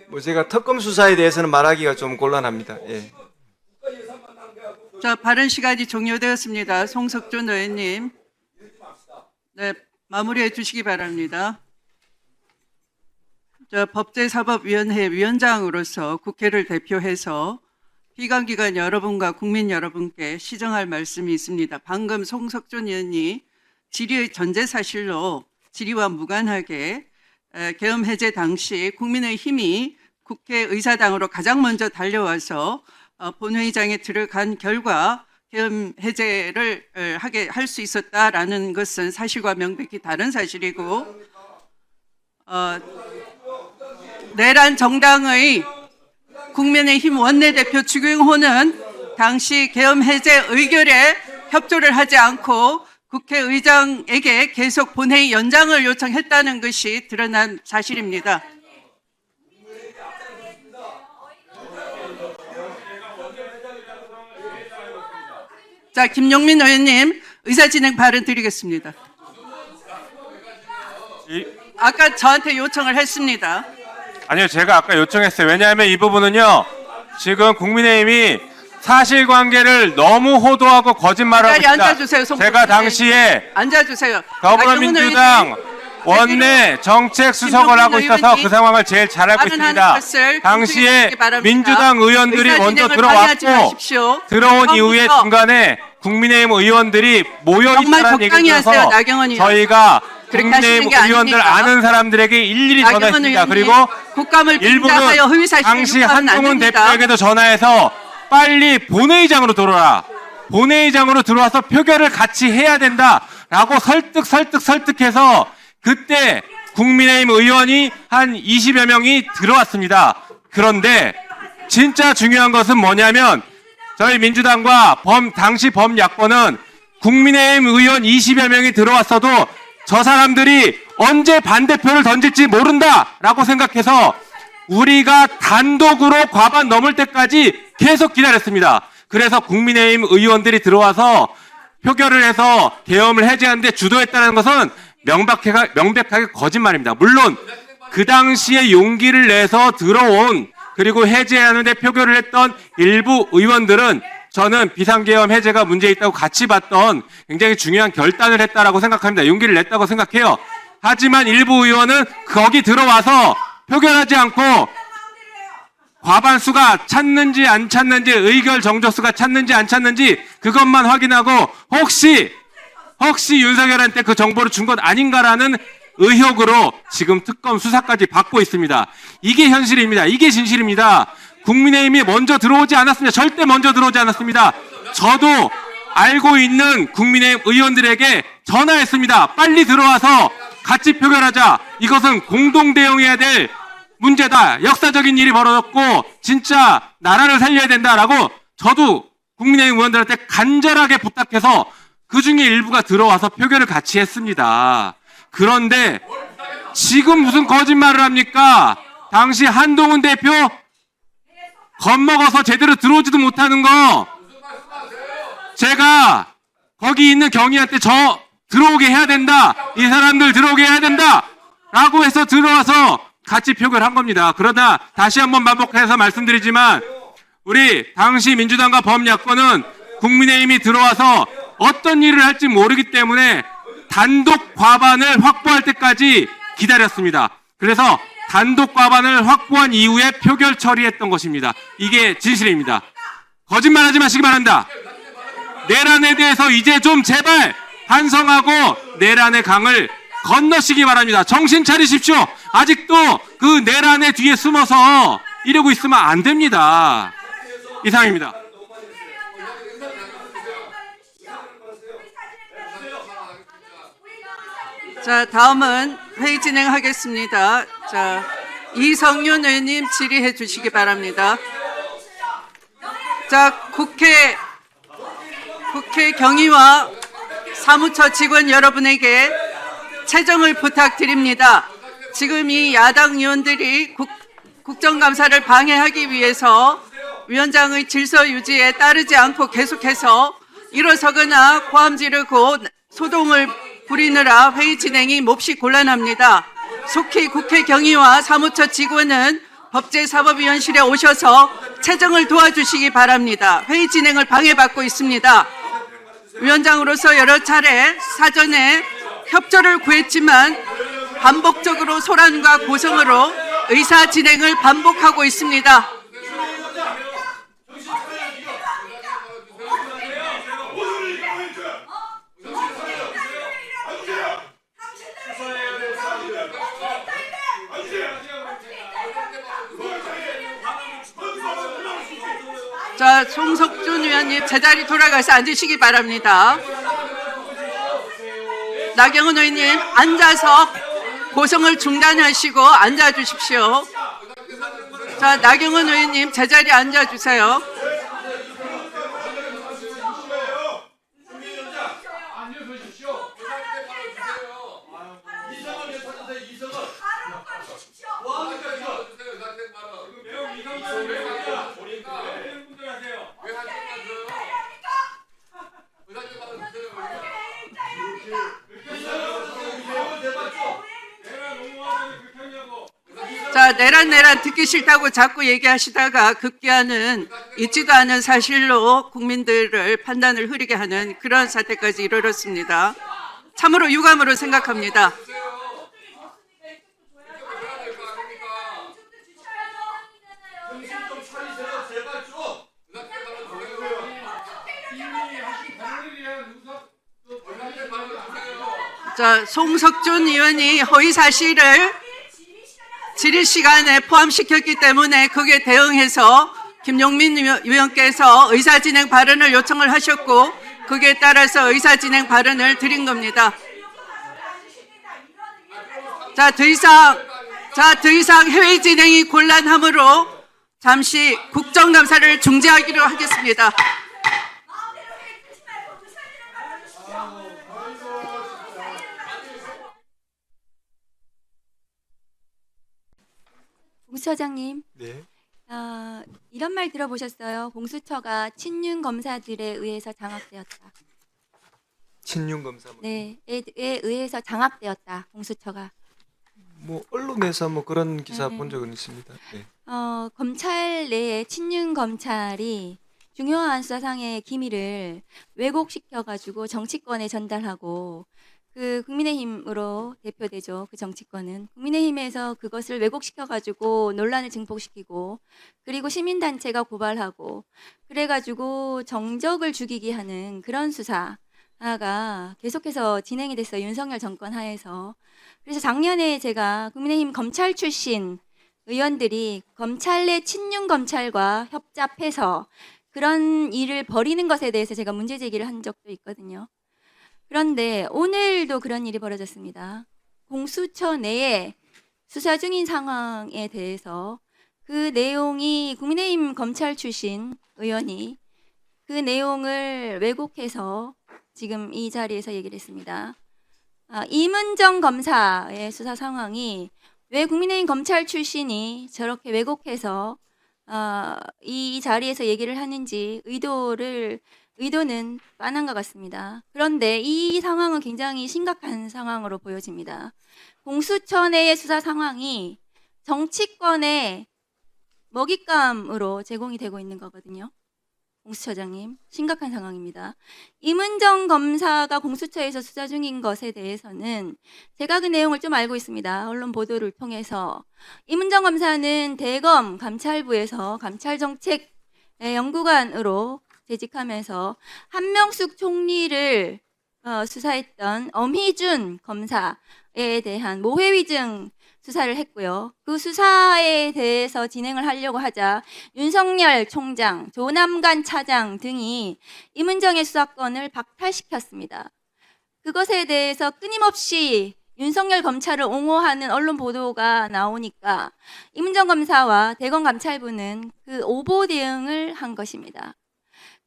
Speaker 5: 뭐 제가 특검 수사에 대해서는 말하기가 좀 곤란합니다. 예.
Speaker 1: 자, 발언 시간이 종료되었습니다. 송석준 의원님, 네, 마무리해 주시기 바랍니다. 자, 법제사법위원회 위원장으로서 국회를 대표해서 피감기관 여러분과 국민 여러분께 시정할 말씀이 있습니다. 방금 송석준 의원이 질의의 전제 사실로 질의와 무관하게 계엄 해제 당시 국민의힘이 국회의사당으로 가장 먼저 달려와서 본회의장에 들어간 결과 계엄 해제를 할 수 있었다라는 것은 사실과 명백히 다른 사실이고 내란 정당의 국민의힘 원내대표 주경호는 당시 계엄 해제 의결에 협조를 하지 않고 국회의장에게 계속 본회의 연장을 요청했다는 것이 드러난 사실입니다. 자, 김용민 의원님, 의사진행 발언 드리겠습니다. 아까 저한테 요청을 했습니다.
Speaker 6: 아니요, 제가 아까 요청했어요. 왜냐하면 이 부분은요, 지금 국민의힘이 사실관계를 너무 호도하고 거짓말하고
Speaker 1: 자리
Speaker 6: 있다.
Speaker 1: 앉아주세요, 송국진
Speaker 6: 제가 당시에
Speaker 1: 앉아주세요.
Speaker 6: 더불어민주당 원내 정책 수석을 하고 있어서 그 상황을 제일 잘 알고 있습니다. 당시에 민주당 의원들이 먼저 들어왔고 들어온 이후에 중간에 국민의힘 의원들이 모여 있다는 얘기를 들어서 저희가 국민의힘 의원들 아는 사람들에게 일일이 전화했습니다. 그리고 일부는 당시 한동훈 대표에게도 전화해서 빨리 본회의장으로 들어오라. 본회의장으로 들어와서 표결을 같이 해야 된다라고 설득해서 그때 국민의힘 의원이 한 20여 명이 들어왔습니다. 그런데 진짜 중요한 것은 뭐냐면 저희 민주당과 당시 범야권은 국민의힘 의원 20여 명이 들어왔어도 저 사람들이 언제 반대표를 던질지 모른다라고 생각해서 우리가 단독으로 과반 넘을 때까지 계속 기다렸습니다. 그래서 국민의힘 의원들이 들어와서 표결을 해서 계엄을 해제하는데 주도했다는 것은 명백하게 거짓말입니다. 물론 그 당시에 용기를 내서 들어온 그리고 해제하는데 표결을 했던 일부 의원들은 저는 비상계엄 해제가 문제 있다고 같이 봤던 굉장히 중요한 결단을 했다라고 생각합니다. 용기를 냈다고 생각해요. 하지만 일부 의원은 거기 들어와서 표결하지 않고 과반수가 찼는지 안 찼는지 의결 정족수가 찼는지 안 찼는지 그것만 확인하고 혹시 윤석열한테 그 정보를 준 것 아닌가라는 의혹으로 지금 특검 수사까지 받고 있습니다. 이게 현실입니다. 이게 진실입니다. 국민의힘이 먼저 들어오지 않았습니다. 절대 먼저 들어오지 않았습니다. 저도 알고 있는 국민의힘 의원들에게 전화했습니다. 빨리 들어와서 같이 표결하자. 이것은 공동 대응해야 될 문제다. 역사적인 일이 벌어졌고 진짜 나라를 살려야 된다라고 저도 국민의힘 의원들한테 간절하게 부탁해서 그중에 일부가 들어와서 표결을 같이 했습니다. 그런데 지금 무슨 거짓말을 합니까? 당시 한동훈 대표 겁먹어서 제대로 들어오지도 못하는 거 제가 거기 있는 경위한테 저 들어오게 해야 된다. 이 사람들 들어오게 해야 된다. 라고 해서 들어와서 같이 표결한 겁니다. 그러나 다시 한번 반복해서 말씀드리지만 우리 당시 민주당과 범야권은 국민의힘이 들어와서 어떤 일을 할지 모르기 때문에 단독 과반을 확보할 때까지 기다렸습니다. 그래서 단독 과반을 확보한 이후에 표결 처리했던 것입니다. 이게 진실입니다. 거짓말하지 마시기 바란다. 내란에 대해서 이제 좀 제발 반성하고 내란의 강을 건너시기 바랍니다. 정신 차리십시오. 아직도 그 내란의 뒤에 숨어서 이러고 있으면 안 됩니다. 이상입니다.
Speaker 1: 자, 다음은 회의 진행하겠습니다. 자, 이성윤 의원님 질의해 주시기 바랍니다. 자, 국회 경위와 사무처 직원 여러분에게 체정을 부탁드립니다. 지금 이 야당 의원들이 국정감사를 방해하기 위해서 위원장의 질서 유지에 따르지 않고 계속해서 일어서거나 고함 지르고 소동을 부리느라 회의 진행이 몹시 곤란합니다. 속히 국회 경위와 사무처 직원은 법제사법위원실에 오셔서 체정을 도와주시기 바랍니다. 회의 진행을 방해받고 있습니다. 위원장으로서 여러 차례 사전에 협조를 구했지만 반복적으로 소란과 고성으로 의사 진행을 반복하고 있습니다. 자, 송석준 의원님 제자리 돌아가서 앉으시기 바랍니다. 나경원 의원님 앉아서 고성을 중단하시고 앉아주십시오. 자, 나경원 의원님 제자리에 앉아주세요. 자, 내란 듣기 싫다고 자꾸 얘기하시다가 급기야는 있지도 않은 사실로 국민들을 판단을 흐리게 하는 그런 사태까지 이르렀습니다. 참으로 유감으로 생각합니다. 자, 송석준 의원이 허위 사실을 질의 시간에 포함시켰기 때문에 그게 대응해서 김용민 의원께서 의사진행 발언을 요청을 하셨고 그에 따라서 의사진행 발언을 드린 겁니다. 자, 더 이상 회의 진행이 곤란하므로 잠시 국정감사를 중지하기로 하겠습니다.
Speaker 11: 공수처장님,
Speaker 3: 네.
Speaker 11: 이런 말 들어보셨어요? 공수처가 친윤 검사들에 의해서 장악되었다.
Speaker 5: 친윤 검사
Speaker 11: 네, 에 의해서 장악되었다. 공수처가.
Speaker 5: 뭐 언론에서 뭐 그런 기사
Speaker 11: 네.
Speaker 5: 본 적은 있습니다. 네.
Speaker 11: 검찰 내에 친윤 검찰이 중요한 수사상의 기밀을 왜곡시켜가지고 정치권에 전달하고 그 국민의힘으로 대표되죠. 그 정치권은 국민의힘에서 그것을 왜곡시켜가지고 논란을 증폭시키고 그리고 시민단체가 고발하고 그래가지고 정적을 죽이게 하는 그런 수사 가 계속해서 진행이 됐어요. 윤석열 정권 하에서. 그래서 작년에 제가 국민의힘 검찰 출신 의원들이 검찰 내 친윤 검찰과 협잡해서 그런 일을 벌이는 것에 대해서 제가 문제 제기를 한 적도 있거든요. 그런데 오늘도 그런 일이 벌어졌습니다. 공수처 내에 수사 중인 상황에 대해서 그 내용이 국민의힘 검찰 출신 의원이 그 내용을 왜곡해서 지금 이 자리에서 얘기를 했습니다. 이문정 검사의 수사 상황이 왜 국민의힘 검찰 출신이 저렇게 왜곡해서 이 자리에서 얘기를 하는지 의도는 빤한 것 같습니다. 그런데 이 상황은 굉장히 심각한 상황으로 보여집니다. 공수처 내의 수사 상황이 정치권의 먹잇감으로 제공이 되고 있는 거거든요. 공수처장님, 심각한 상황입니다. 이문정 검사가 공수처에서 수사 중인 것에 대해서는 제가 그 내용을 좀 알고 있습니다. 언론 보도를 통해서. 이문정 검사는 대검 감찰부에서 감찰정책 연구관으로 재직하면서 한명숙 총리를 수사했던 엄희준 검사에 대한 모해위증 수사를 했고요. 그 수사에 대해서 진행을 하려고 하자 윤석열 총장, 조남관 차장 등이 이문정의 수사권을 박탈시켰습니다. 그것에 대해서 끊임없이 윤석열 검찰을 옹호하는 언론 보도가 나오니까 이문정 검사와 대검 감찰부는 그 오보 대응을 한 것입니다.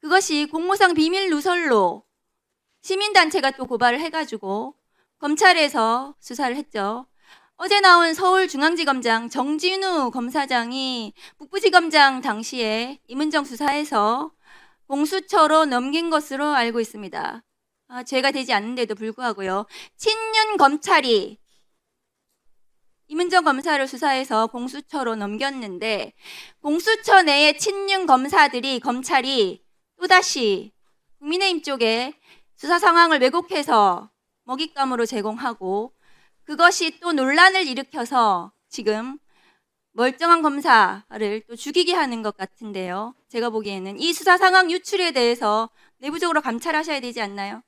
Speaker 11: 그것이 공무상 비밀 누설로 시민단체가 또 고발을 해가지고 검찰에서 수사를 했죠. 어제 나온 서울중앙지검장 정진우 검사장이 북부지검장 당시에 이문정 수사에서 공수처로 넘긴 것으로 알고 있습니다. 죄가 되지 않는데도 불구하고요. 친윤 검찰이 이문정 검사를 수사해서 공수처로 넘겼는데 공수처 내에 친윤 검찰이 또다시 국민의힘 쪽에 수사 상황을 왜곡해서 먹잇감으로 제공하고 그것이 또 논란을 일으켜서 지금 멀쩡한 검사를 또 죽이게 하는 것 같은데요. 제가 보기에는 이 수사 상황 유출에 대해서 내부적으로 감찰하셔야 되지 않나요?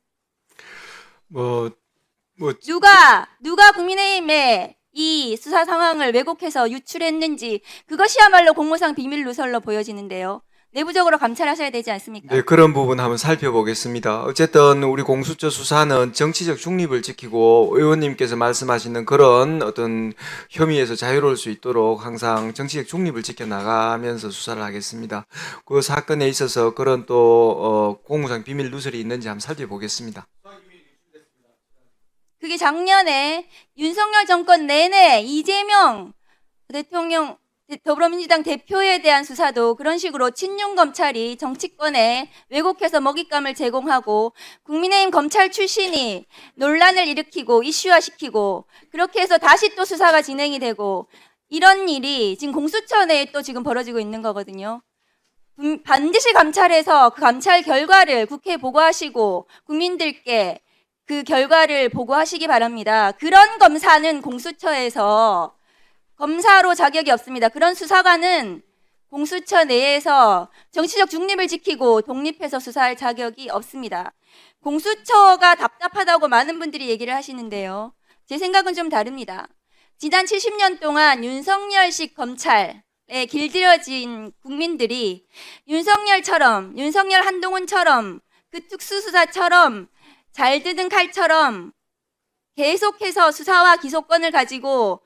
Speaker 11: 누가 국민의힘에 이 수사 상황을 왜곡해서 유출했는지 그것이야말로 공무상 비밀 누설로 보여지는데요. 내부적으로 감찰하셔야 되지 않습니까?
Speaker 5: 네, 그런 부분 한번 살펴보겠습니다. 어쨌든 우리 공수처 수사는 정치적 중립을 지키고 의원님께서 말씀하시는 그런 어떤 혐의에서 자유로울 수 있도록 항상 정치적 중립을 지켜나가면서 수사를 하겠습니다. 그 사건에 있어서 그런 또 공무상 비밀 누설이 있는지 한번 살펴보겠습니다.
Speaker 11: 그게 작년에 윤석열 정권 내내 이재명 대통령 더불어민주당 대표에 대한 수사도 그런 식으로 친윤 검찰이 정치권에 왜곡해서 먹잇감을 제공하고 국민의힘 검찰 출신이 논란을 일으키고 이슈화시키고 그렇게 해서 다시 또 수사가 진행이 되고 이런 일이 지금 공수처 내에 또 지금 벌어지고 있는 거거든요. 반드시 감찰해서 그 감찰 결과를 국회에 보고하시고 국민들께 그 결과를 보고하시기 바랍니다. 그런 검사는 공수처에서 검사로 자격이 없습니다. 그런 수사관은 공수처 내에서 정치적 중립을 지키고 독립해서 수사할 자격이 없습니다. 공수처가 답답하다고 많은 분들이 얘기를 하시는데요. 제 생각은 좀 다릅니다. 지난 70년 동안 윤석열식 검찰에 길들여진 국민들이 윤석열 한동훈처럼 그 특수수사처럼 잘 드는 칼처럼 계속해서 수사와 기소권을 가지고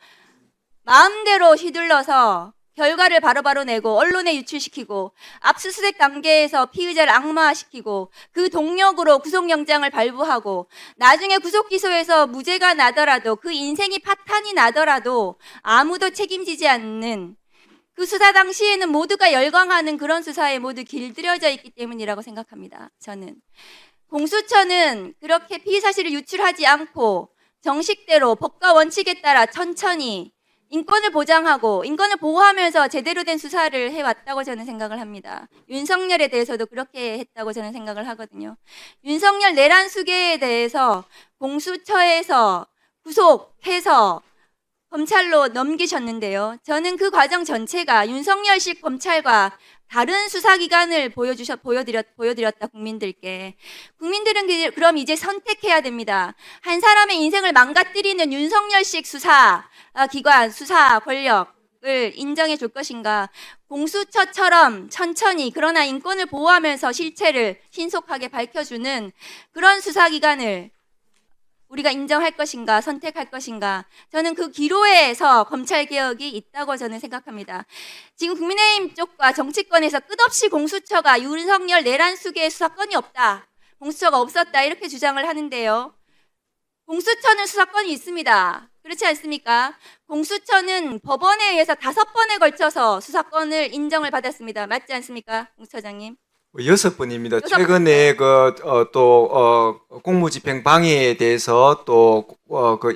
Speaker 11: 마음대로 휘둘러서 결과를 바로바로 내고 언론에 유출시키고 압수수색 단계에서 피의자를 악마화시키고 그 동력으로 구속영장을 발부하고 나중에 구속기소에서 무죄가 나더라도 그 인생이 파탄이 나더라도 아무도 책임지지 않는 그 수사 당시에는 모두가 열광하는 그런 수사에 모두 길들여져 있기 때문이라고 생각합니다. 저는. 공수처는 그렇게 피의 사실을 유출하지 않고 정식대로 법과 원칙에 따라 천천히 인권을 보장하고 인권을 보호하면서 제대로 된 수사를 해왔다고 저는 생각을 합니다. 윤석열에 대해서도 그렇게 했다고 저는 생각을 하거든요. 윤석열 내란 수계에 대해서 공수처에서 구속해서 검찰로 넘기셨는데요. 저는 그 과정 전체가 윤석열식 검찰과 다른 수사기관을 보여드렸다 국민들께. 국민들은 그럼 이제 선택해야 됩니다. 한 사람의 인생을 망가뜨리는 윤석열식 수사 기관, 수사 권력을 인정해 줄 것인가, 공수처처럼 천천히 그러나 인권을 보호하면서 실체를 신속하게 밝혀주는 그런 수사기관을 우리가 인정할 것인가, 선택할 것인가. 저는 그 기로에서 검찰개혁이 있다고 저는 생각합니다. 지금 국민의힘 쪽과 정치권에서 끝없이 공수처가 윤석열 내란 수계 수사권이 없다, 공수처가 없었다 이렇게 주장을 하는데요. 공수처는 수사권이 있습니다. 그렇지 않습니까? 공수처는 법원에 의해서 5번에 걸쳐서 수사권을 인정을 받았습니다. 맞지 않습니까, 공수처장님?
Speaker 5: 6번입니다.
Speaker 11: 6번.
Speaker 5: 최근에 공무집행 방해에 대해서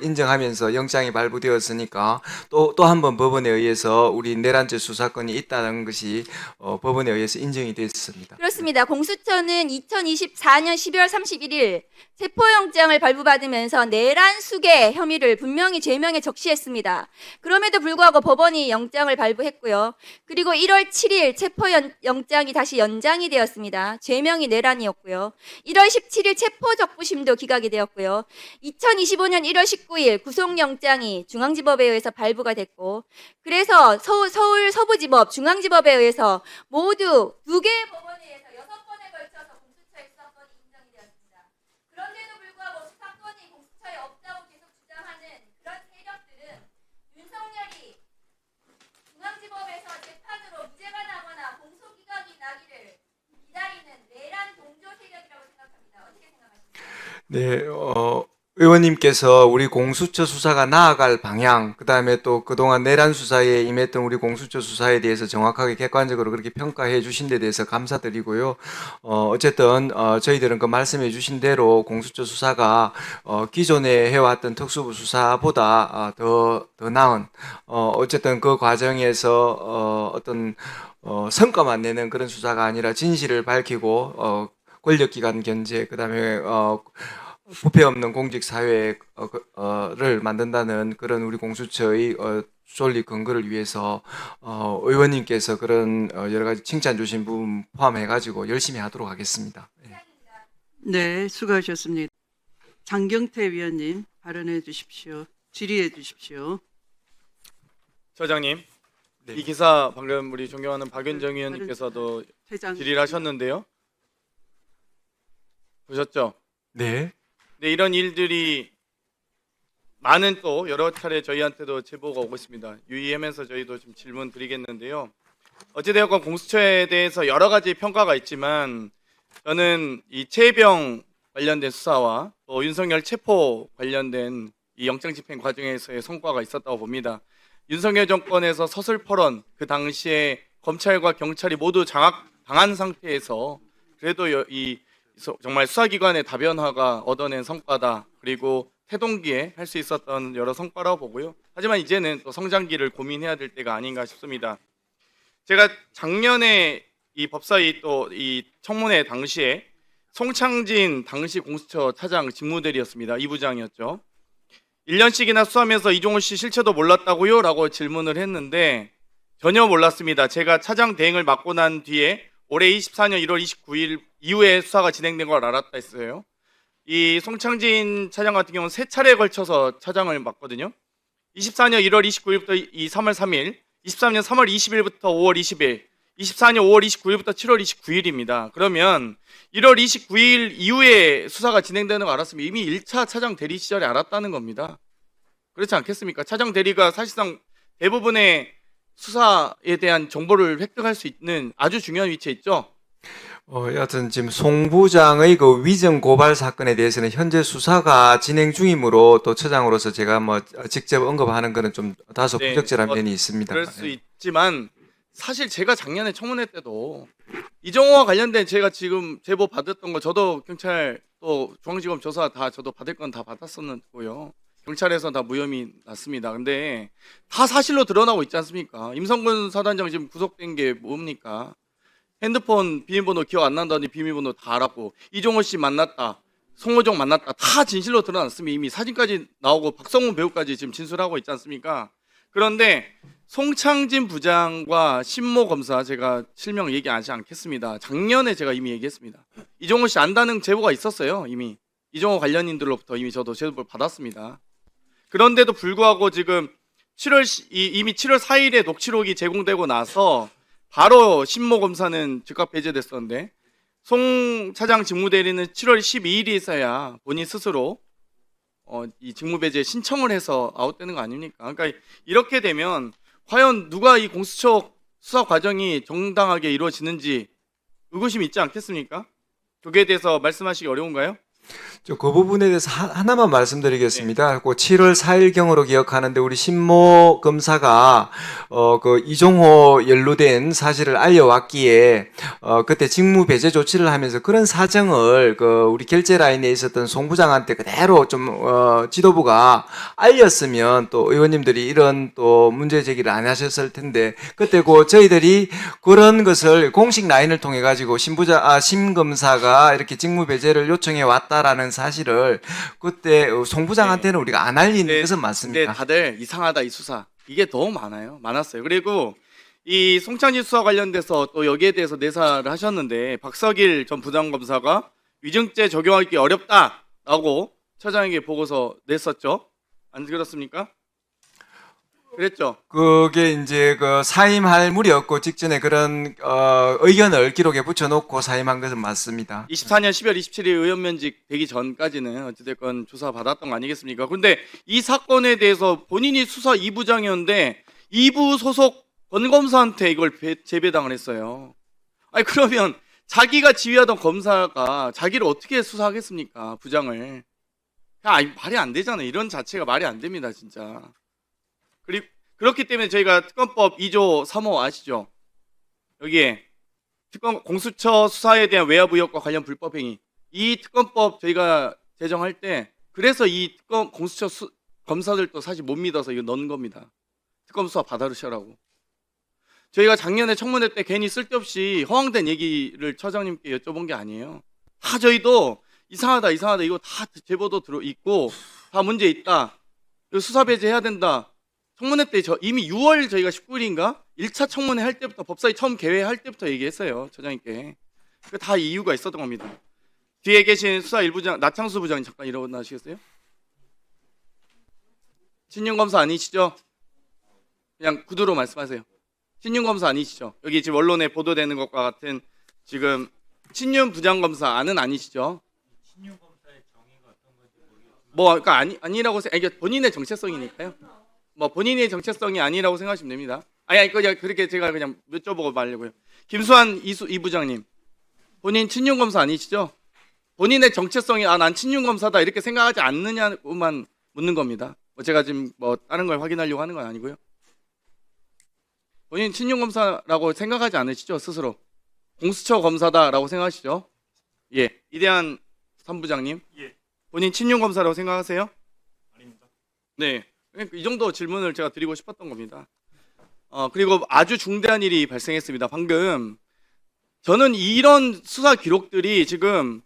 Speaker 5: 인정하면서 영장이 발부되었으니까 또 한 번 법원에 의해서 우리 내란죄 수사권이 있다는 것이 법원에 의해서 인정이 됐습니다.
Speaker 11: 그렇습니다. 공수처는 2024년 12월 31일 체포영장을 발부받으면서 내란 수계 혐의를 분명히 죄명에 적시했습니다. 그럼에도 불구하고 법원이 영장을 발부했고요. 그리고 1월 7일 체포영장이 다시 연장이 되었습니다. 죄명이 내란이었고요. 1월 17일 체포적부심도 기각이 되었고요. 2025년 1월 19일 구속영장이 중앙지법에 의해서 발부가 됐고, 그래서 서울 서부지법, 중앙지법에 의해서 모두 2개의 법원에 의해서 6번에 걸쳐서 공수처의 수사권이 인정이 되었습니다. 그런데도 불구하고 수사권이 공수처에 없다고 계속 주장하는 그런 세력들은 윤석열이 중앙지법에서 재판으로 무죄가 나거나 공소기각이 나기를 기다리는 내란 동조 세력이라고 생각합니다. 어떻게 생각하십니까?
Speaker 5: 네, 의원님께서 우리 공수처 수사가 나아갈 방향, 그다음에 또 그동안 내란 수사에 임했던 우리 공수처 수사에 대해서 정확하게 객관적으로 그렇게 평가해 주신 데 대해서 감사드리고요. 어쨌든 저희들은 그 말씀해 주신 대로 공수처 수사가 기존에 해왔던 특수부 수사보다 더 나은, 어쨌든 그 과정에서 어떤 성과만 내는 그런 수사가 아니라 진실을 밝히고 권력기관 견제, 그다음에 부패 없는 공직 사회를 만든다는 그런 우리 공수처의 존립 근거를 위해서 의원님께서 그런 여러 가지 칭찬 주신 부분 포함해 가지고 열심히 하도록 하겠습니다.
Speaker 1: 네, 수고하셨습니다. 장경태 위원님 발언해 주십시오. 질의해 주십시오.
Speaker 12: 처장님,
Speaker 5: 네.
Speaker 12: 이 기사 방금 우리 존경하는 박윤정 의원님께서도
Speaker 1: 퇴장.
Speaker 12: 질의를 하셨는데요. 보셨죠?
Speaker 5: 네.
Speaker 12: 네, 이런 일들이 많은 또 여러 차례 저희한테도 제보가 오고 있습니다. 유의하면서 저희도 좀 질문 드리겠는데요. 어찌되었건 공수처에 대해서 여러 가지 평가가 있지만 저는 이 최혜병 관련된 수사와 또 윤석열 체포 관련된 이 영장 집행 과정에서의 성과가 있었다고 봅니다. 윤석열 정권에서 서슬퍼런 그 당시에 검찰과 경찰이 모두 장악당한 상태에서 그래도 이 정말 수사기관의 다변화가 얻어낸 성과다. 그리고 태동기에 할 수 있었던 여러 성과라고 보고요. 하지만 이제는 또 성장기를 고민해야 될 때가 아닌가 싶습니다. 제가 작년에 이 법사위 또 이 청문회 당시에 송창진 당시 공수처 차장 직무대리였습니다. 2부장이었죠. 1년씩이나 수사하면서 이종호 씨 실체도 몰랐다고요? 라고 질문을 했는데 전혀 몰랐습니다. 제가 차장 대행을 맡고 난 뒤에 올해 24년 1월 29일 이후에 수사가 진행된 걸 알았다 했어요. 이 송창진 차장 같은 경우는 3차례에 걸쳐서 차장을 맡거든요. 24년 1월 29일부터 이 3월 3일, 23년 3월 20일부터 5월 20일, 24년 5월 29일부터 7월 29일입니다. 그러면 1월 29일 이후에 수사가 진행되는 거 알았으면 이미 1차 차장 대리 시절에 알았다는 겁니다. 그렇지 않겠습니까? 차장 대리가 사실상 대부분의 수사에 대한 정보를 획득할 수 있는 아주 중요한 위치에 있죠.
Speaker 5: 여하튼 지금 송 부장의 그 위증 고발 사건에 대해서는 현재 수사가 진행 중이므로 또 처장으로서 제가 직접 언급하는 것은 좀 다소
Speaker 12: 네,
Speaker 5: 부적절한 면이 있습니다.
Speaker 12: 그럴 수 있지만 사실 제가 작년에 청문회 때도 이종호와 관련된 제가 지금 제보 받았던 거 저도 경찰 또 중앙지검 조사 다 저도 받을 건 다 받았었고요. 경찰에서 다 무혐의 났습니다. 근데 다 사실로 드러나고 있지 않습니까? 임성근 사단장 지금 구속된 게 뭡니까? 핸드폰 비밀번호 기억 안 난다니 비밀번호 다 알았고 이종호 씨 만났다. 송호정 만났다 다 진실로 드러났습니다. 이미 사진까지 나오고 박성훈 배우까지 지금 진술하고 있지 않습니까? 그런데 송창진 부장과 신모 검사 제가 실명 얘기하지 않겠습니다. 작년에 제가 이미 얘기했습니다. 이종호 씨 안다는 제보가 있었어요. 이미 이종호 관련인들로부터 이미 저도 제보를 받았습니다. 그런데도 불구하고 지금 이미 7월 4일에 녹취록이 제공되고 나서 바로 신모 검사는 즉각 배제됐었는데 송 차장 직무대리는 7월 12일에서야 본인 스스로 이 직무배제 신청을 해서 아웃되는 거 아닙니까? 그러니까 이렇게 되면 과연 누가 이 공수처 수사 과정이 정당하게 이루어지는지 의구심이 있지 않겠습니까? 거기에 대해서 말씀하시기 어려운가요?
Speaker 13: 그 부분에 대해서 하나만 말씀드리겠습니다. 그 7월 4일경으로 기억하는데 우리 신모 검사가 그 이종호 연루된 사실을 알려왔기에 그때 직무 배제 조치를 하면서 그런 사정을 그 우리 결제 라인에 있었던 송 부장한테 그대로 좀 지도부가 알렸으면 또 의원님들이 이런 또 문제 제기를 안 하셨을 텐데 그때 그 저희들이 그런 것을 공식 라인을 통해 가지고 신 검사가 이렇게 직무 배제를 요청해 왔다라는 사실을 그때 송 부장한테는 우리가 안 알리는 것은 맞습니다.
Speaker 12: 근데 다들 이상하다 이 수사 이게 너무 많았어요. 그리고 이 송창진 수사 관련돼서 또 여기에 대해서 내사를 하셨는데 박석일 전 부장검사가 위증죄 적용하기 어렵다라고 처장에게 보고서 냈었죠. 안 그렇습니까? 그랬죠.
Speaker 13: 그게 이제 그 사임할 무렵 직전에 그런 의견을 기록에 붙여놓고 사임한 것은 맞습니다.
Speaker 12: 24년 12월 27일 의원 면직 되기 전까지는 어찌됐건 조사 받았던 거 아니겠습니까? 근데 이 사건에 대해서 본인이 수사 2부장이었는데 2부 소속 권검사한테 이걸 재배당을 했어요. 아니 그러면 자기가 지휘하던 검사가 자기를 어떻게 수사하겠습니까? 부장을. 아니, 말이 안 되잖아요. 이런 자체가 말이 안 됩니다, 진짜. 그리고 그렇기 때문에 저희가 특검법 2조 3호 아시죠? 여기에 특검 공수처 수사에 대한 외압 의혹과 관련 불법 행위. 이 특검법 저희가 제정할 때 그래서 이 특검 공수처 검사들도 사실 못 믿어서 이거 넣은 겁니다. 특검 수사 받아주시라고. 저희가 작년에 청문회 때 괜히 쓸데없이 허황된 얘기를 처장님께 여쭤본 게 아니에요. 다 저희도 이상하다 이거 다 제보도 들어 있고 다 문제 있다. 이거 수사 배제해야 된다. 청문회 때 이미 6월 저희가 19일인가 1차 청문회 할 때부터 법사위 처음 개회할 때부터 얘기했어요. 처장님께. 다 이유가 있었던 겁니다. 뒤에 계신 수사 1부장 나창수 부장님 잠깐 일어나시겠어요? 신윤검사 아니시죠? 그냥 구두로 말씀하세요. 신윤검사 아니시죠? 여기 지금 언론에 보도되는 것과 같은 지금 신윤 부장검사 아니시죠? 신윤검사의 정의가 어떤 건지 모르겠지만 그러니까 아니라고 이게 본인의 정체성이니까요. 본인의 정체성이 아니라고 생각하시면 됩니다. 그렇게 제가 그냥 여쭤보고 말려고요. 김수환 이 부장님, 본인 친윤검사 아니시죠? 본인의 정체성이 난 친윤검사다 이렇게 생각하지 않느냐고만 묻는 겁니다. 제가 지금 다른 걸 확인하려고 하는 건 아니고요. 본인 친윤검사라고 생각하지 않으시죠? 스스로 공수처 검사다라고 생각하시죠? 예, 이대한 3부장님, 예. 본인 친윤검사라고 생각하세요? 아닙니다. 네. 이 정도 질문을 제가 드리고 싶었던 겁니다. 그리고 아주 중대한 일이 발생했습니다. 방금 저는 이런 수사 기록들이 지금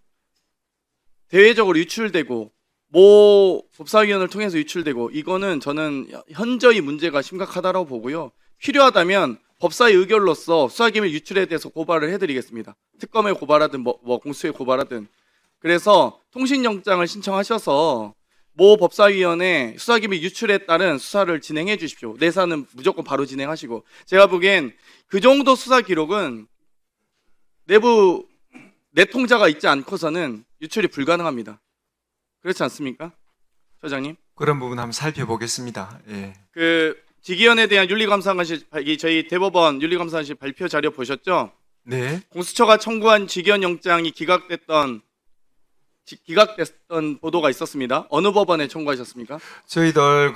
Speaker 12: 대외적으로 유출되고 모 법사위원을 통해서 유출되고 이거는 저는 현저히 문제가 심각하다고 보고요. 필요하다면 법사위 의결로서 수사기밀 유출에 대해서 고발을 해드리겠습니다. 특검에 고발하든 공수처에 고발하든. 그래서 통신영장을 신청하셔서 모 법사위원회 수사기밀 유출에 따른 수사를 진행해 주십시오. 내사는 무조건 바로 진행하시고. 제가 보기엔 그 정도 수사 기록은 내부 내통자가 있지 않고서는 유출이 불가능합니다. 그렇지 않습니까? 처장님?
Speaker 13: 그런 부분 한번 살펴보겠습니다. 예.
Speaker 12: 그 직위원에 대한 윤리감사관실 저희 대법원 윤리감사관실 발표 자료 보셨죠?
Speaker 13: 네.
Speaker 12: 공수처가 청구한 직위원 영장이 기각됐던 보도가 있었습니다. 어느 법원에 청구하셨습니까?
Speaker 13: 저희들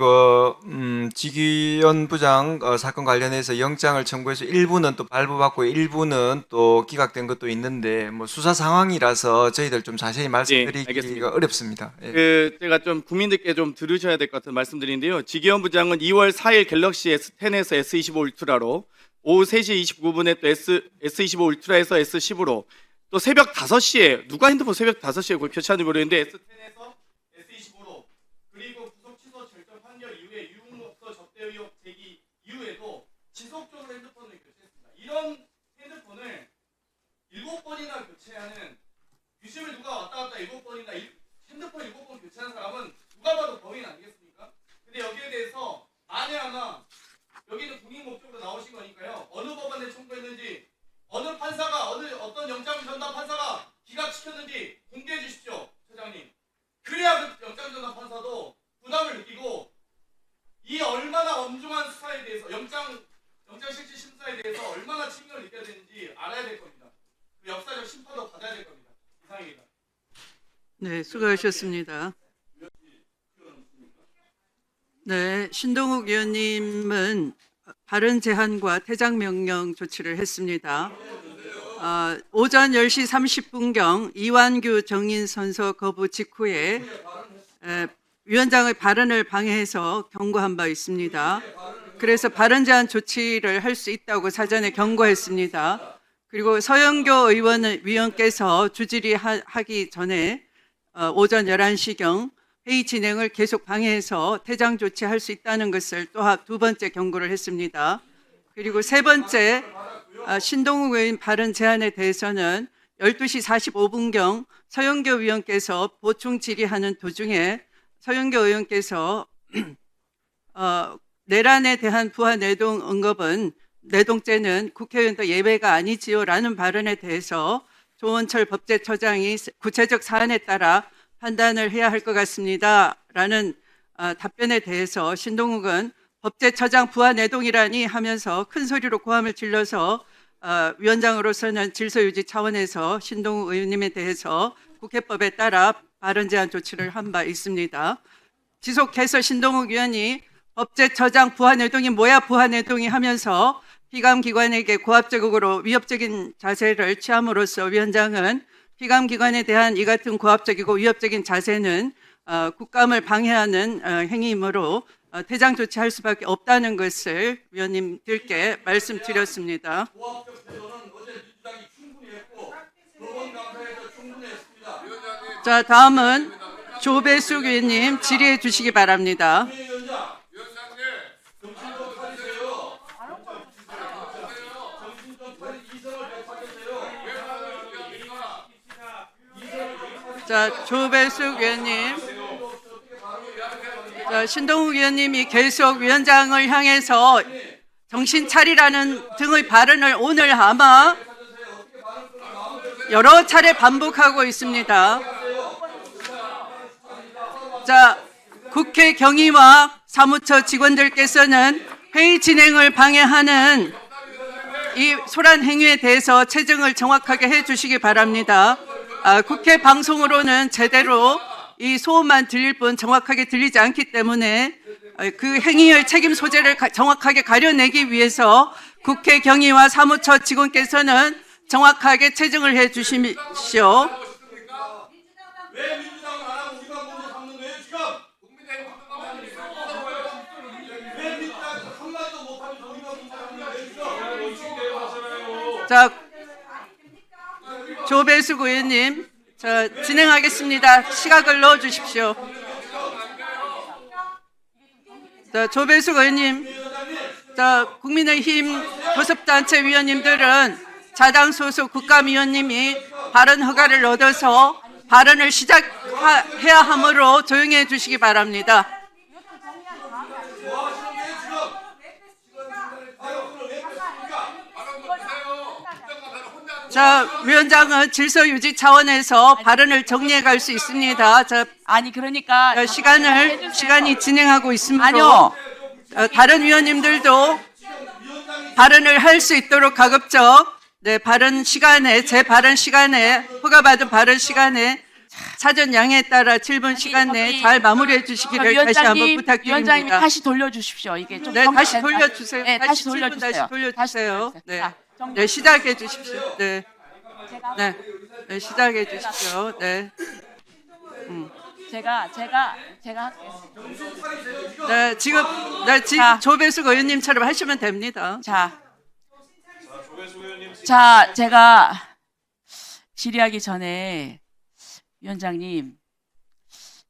Speaker 13: 직위원 부장 사건 관련해서 영장을 청구해서 일부는 또 발부받고 일부는 또 기각된 것도 있는데 수사 상황이라서 저희들 좀 자세히 말씀드리기가 어렵습니다. 예.
Speaker 12: 제가 좀 국민들께 좀 들으셔야 될 것 같은 말씀드리는데요. 직위원 부장은 2월 4일 갤럭시 S10에서 S25 울트라로 오후 3시 29분에 또 S25 울트라에서 S10으로 또 새벽 5시에 누가 핸드폰 새벽 5시에 교체하는지 모르겠는데 S10에서 S25로 그리고 구속 취소 결정 판결 이후에 유흥목소 접대 의혹 제기 이후에도 지속적으로 핸드폰을 교체했습니다. 이런 핸드폰을 7번이나 교체하는 유심을 누가 왔다 갔다 7번이나 핸드폰 7번 교체하는 사람은 누가 봐도 범인 아니겠습니까? 근데 여기에 대해서 만에 하나 여기는 국익 목적으로 나오신 거니까요. 어느 법원에 청구했는지 어느 판사가 어떤 영장 전담 판사가 기각시켰는지 공개해 주십시오, 처장님. 그래야 그 영장 전담 판사도 부담을 느끼고 이 얼마나 엄중한 수사에 대해서 영장 실질 심사에 대해서 얼마나 책임을 느껴야 되는지 알아야 될 겁니다. 그 역사적 심판도 받아야 될 겁니다. 이상입니다.
Speaker 1: 네, 수고하셨습니다. 네, 신동욱 의원님은 발언 제한과 퇴장 명령 조치를 했습니다. 오전 10시 30분경 이완규 정인 선서 거부 직후에 위원장의 발언을 방해해서 경고한 바 있습니다. 그래서 발언 제한 조치를 할 수 있다고 사전에 경고했습니다. 그리고 서영교 위원께서 주질의하기 전에 오전 11시경 회의 진행을 계속 방해해서 퇴장 조치할 수 있다는 것을 또 두 번째 경고를 했습니다. 그리고 세 번째 신동욱 의원 발언 제안에 대해서는 12시 45분경 서영교 위원께서 보충 질의하는 도중에 서영교 의원께서 내란에 대한 부하 내동 언급은 내동죄는 국회의원도 예외가 아니지요라는 발언에 대해서 조원철 법제처장이 구체적 사안에 따라 판단을 해야 할 것 같습니다. 라는 답변에 대해서 신동욱은 법제처장 부하 내동이라니 하면서 큰 소리로 고함을 질러서 위원장으로서는 질서유지 차원에서 신동욱 의원님에 대해서 국회법에 따라 발언 제한 조치를 한 바 있습니다. 지속해서 신동욱 의원이 법제처장 부하 내동이 뭐야 부하 내동이 하면서 피감기관에게 고압적으로 위협적인 자세를 취함으로써 위원장은 피감기관에 대한 이 같은 고압적이고 위협적인 자세는 국감을 방해하는 행위이므로 퇴장 조치할 수밖에 없다는 것을 위원님들께 말씀드렸습니다. 자, 다음은 조배숙 의원님 질의해 주시기 바랍니다. 자, 조배숙 의원님. 자, 신동욱 의원님이 계속 위원장을 향해서 정신 차리라는 등의 발언을 오늘 아마 여러 차례 반복하고 있습니다. 자, 국회 경위와 사무처 직원들께서는 회의 진행을 방해하는 이 소란 행위에 대해서 체증을 정확하게 해 주시기 바랍니다. 국회 방송으로는 제대로 이 소음만 들릴 뿐 정확하게 들리지 않기 때문에 그 행위의 책임 소재를 정확하게 가려내기 위해서 국회 경위와 사무처 직원께서는 정확하게 체증을 해 주십시오. 자, 조배숙 의원님, 자, 진행하겠습니다. 시각을 넣어 주십시오. 자, 조배숙 의원님, 자, 국민의힘 교섭단체 위원님들은 자당 소속 국감위원님이 발언 허가를 얻어서 발언을 시작해야 하므로 조용히 해 주시기 바랍니다. 자, 위원장은 질서 유지 차원에서 발언을 정리해 갈 수 있습니다. 자,
Speaker 14: 아니 그러니까
Speaker 1: 시간이 진행하고 있으므로
Speaker 14: 아니요.
Speaker 1: 다른 위원님들도 발언을 할 수 있도록 가급적 발언 시간에 제 발언 시간에 허가받은 발언 시간에 사전 양해에 따라 7분 시간 내에 잘 마무리해 주시기를 다시 한번 부탁드립니다.
Speaker 14: 위원장님 다시 돌려주십시오. 이게 좀
Speaker 1: 네, 다시 돌려주세요.
Speaker 14: 네, 다시 돌려주세요.
Speaker 1: 다시 돌려주세요. 네,
Speaker 14: 자,
Speaker 1: 네, 시작해 주십시오. 네, 네, 시작해 주십시오. 네.
Speaker 14: 제가 하겠습니다.
Speaker 1: 네, 지금 조배숙 의원님처럼 하시면 됩니다.
Speaker 14: 자, 제가 질의하기 전에 위원장님,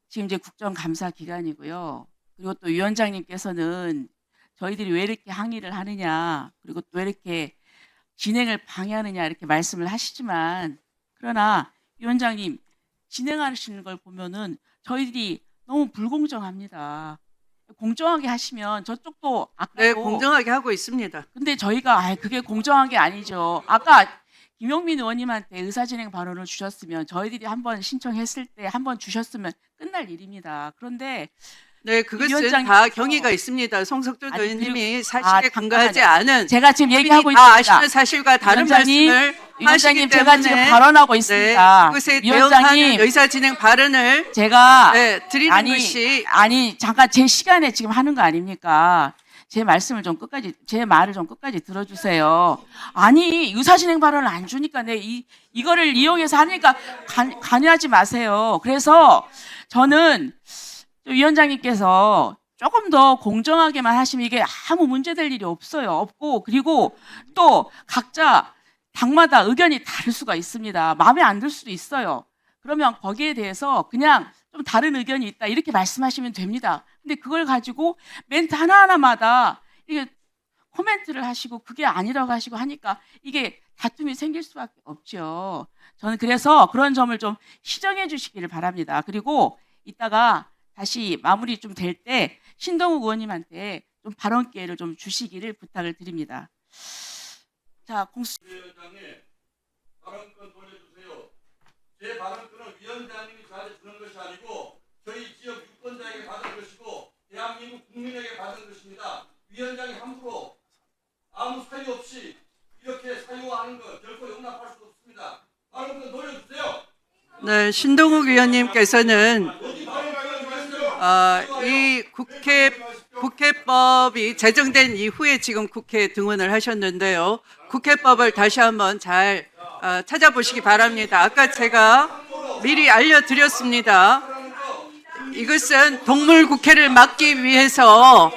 Speaker 14: 지금 이제 국정감사 기간이고요. 그리고 또 위원장님께서는 저희들이 왜 이렇게 항의를 하느냐, 그리고 또 왜 이렇게 진행을 방해하느냐 이렇게 말씀을 하시지만, 그러나 위원장님 진행하시는 걸 보면은 저희들이 너무 불공정합니다. 공정하게 하시면 저쪽도 아까도
Speaker 1: 네, 공정하게 하고 있습니다.
Speaker 14: 근데 저희가 그게 공정한 게 아니죠. 아까 김용민 의원님한테 의사진행 발언을 주셨으면 저희들이 한번 신청했을 때 한번 주셨으면 끝날 일입니다. 그런데
Speaker 1: 네, 그것은
Speaker 14: 위원장님께서-
Speaker 1: 다 경위가 있습니다. 송석준
Speaker 14: 아니,
Speaker 1: 의원님이
Speaker 14: 잠깐만요.
Speaker 1: 사실에 근거하지 않은
Speaker 14: 제가 지금 얘기하고
Speaker 1: 다
Speaker 14: 있습니다.
Speaker 1: 아시는 사실과 다른
Speaker 14: 위원장님,
Speaker 1: 말씀을
Speaker 14: 위원장님
Speaker 1: 하시기
Speaker 14: 제가 지금
Speaker 1: 때문에
Speaker 14: 발언하고
Speaker 1: 네,
Speaker 14: 있습니다.
Speaker 1: 그것에
Speaker 14: 위원장님,
Speaker 1: 대응하는 의사진행 발언을
Speaker 14: 제가
Speaker 1: 드리는 것이
Speaker 14: 잠깐 제 시간에 지금 하는 거 아닙니까? 제 말씀을 좀 끝까지, 제 말을 좀 끝까지 들어주세요. 아니, 의사진행 발언을 안 주니까 이거를 이용해서 하니까 관여하지 마세요. 그래서 저는 위원장님께서 조금 더 공정하게만 하시면 이게 아무 문제될 일이 없고, 그리고 또 각자 당마다 의견이 다를 수가 있습니다. 마음에 안 들 수도 있어요. 그러면 거기에 대해서 그냥 좀 다른 의견이 있다 이렇게 말씀하시면 됩니다. 근데 그걸 가지고 멘트 하나하나마다 이게 코멘트를 하시고 그게 아니라고 하시고 하니까 이게 다툼이 생길 수밖에 없죠. 저는 그래서 그런 점을 좀 시정해 주시기를 바랍니다. 그리고 이따가 다시 마무리 좀 될 때 신동욱 의원님한테 좀 발언 기회를 좀 주시기를 부탁을 드립니다. 자,
Speaker 8: 위원장님, 발언권 돌려주세요. 제 발언권은 위원장님이 저한테 주는 것이 아니고 저희 지역 유권자에게 받은 것이고 대한민국 국민에게 받은 것입니다. 위원장이 함부로 아무 사유 없이 이렇게 사유하는 것 결코 용납할 수 없습니다. 발언권 돌려주세요.
Speaker 1: 네, 신동욱 위원님께서는 이 국회법이 제정된 이후에 지금 국회에 등원을 하셨는데요. 국회법을 다시 한번 잘 찾아보시기 바랍니다. 아까 제가 미리 알려드렸습니다. 이것은 동물국회를 막기 위해서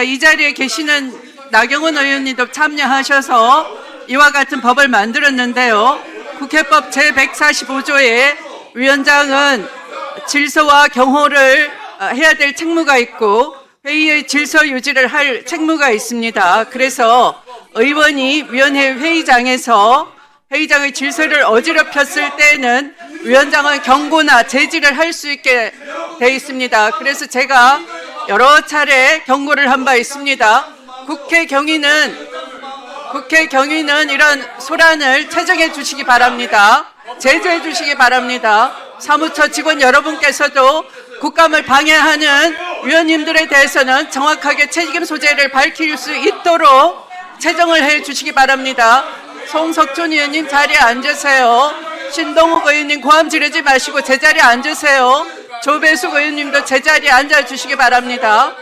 Speaker 1: 이 자리에 계시는 나경원 의원님도 참여하셔서 이와 같은 법을 만들었는데요. 국회법 제145조에 위원장은 질서와 경호를 해야 될 책무가 있고 회의의 질서 유지를 할 책무가 있습니다. 그래서 의원이 위원회 회의장에서 회의장의 질서를 어지럽혔을 때는 위원장은 경고나 제지를 할 수 있게 돼 있습니다. 그래서 제가 여러 차례 경고를 한 바 있습니다. 국회 경위는 이런 소란을 체정해 주시기 바랍니다. 제재해 주시기 바랍니다. 사무처 직원 여러분께서도 국감을 방해하는 위원님들에 대해서는 정확하게 책임 소재를 밝힐 수 있도록 체정을 해 주시기 바랍니다. 송석준 의원님 자리에 앉으세요. 신동욱 의원님 고함 지르지 마시고 제자리에 앉으세요. 조배숙 의원님도 제자리에 앉아주시기 바랍니다.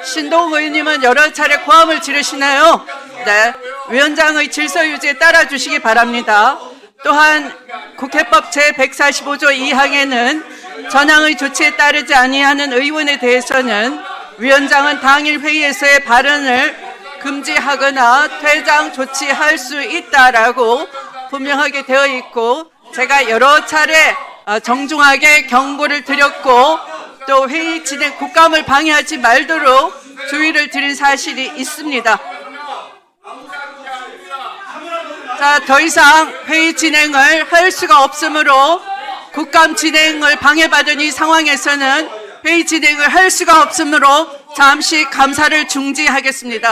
Speaker 1: 신동욱 의원님은 여러 차례 고함을 지르시나요? 네, 위원장의 질서 유지에 따라 주시기 바랍니다. 또한 국회법 제145조 2항에는 전항의 조치에 따르지 아니하는 의원에 대해서는 위원장은 당일 회의에서의 발언을 금지하거나 퇴장 조치할 수 있다라고 분명하게 되어 있고 제가 여러 차례 정중하게 경고를 드렸고 또 회의 진행 국감을 방해하지 말도록 주의를 드린 사실이 있습니다. 자, 더 이상 회의 진행을 할 수가 없으므로 국감 진행을 방해받은 이 상황에서는 회의 진행을 할 수가 없으므로 잠시 감사를 중지하겠습니다.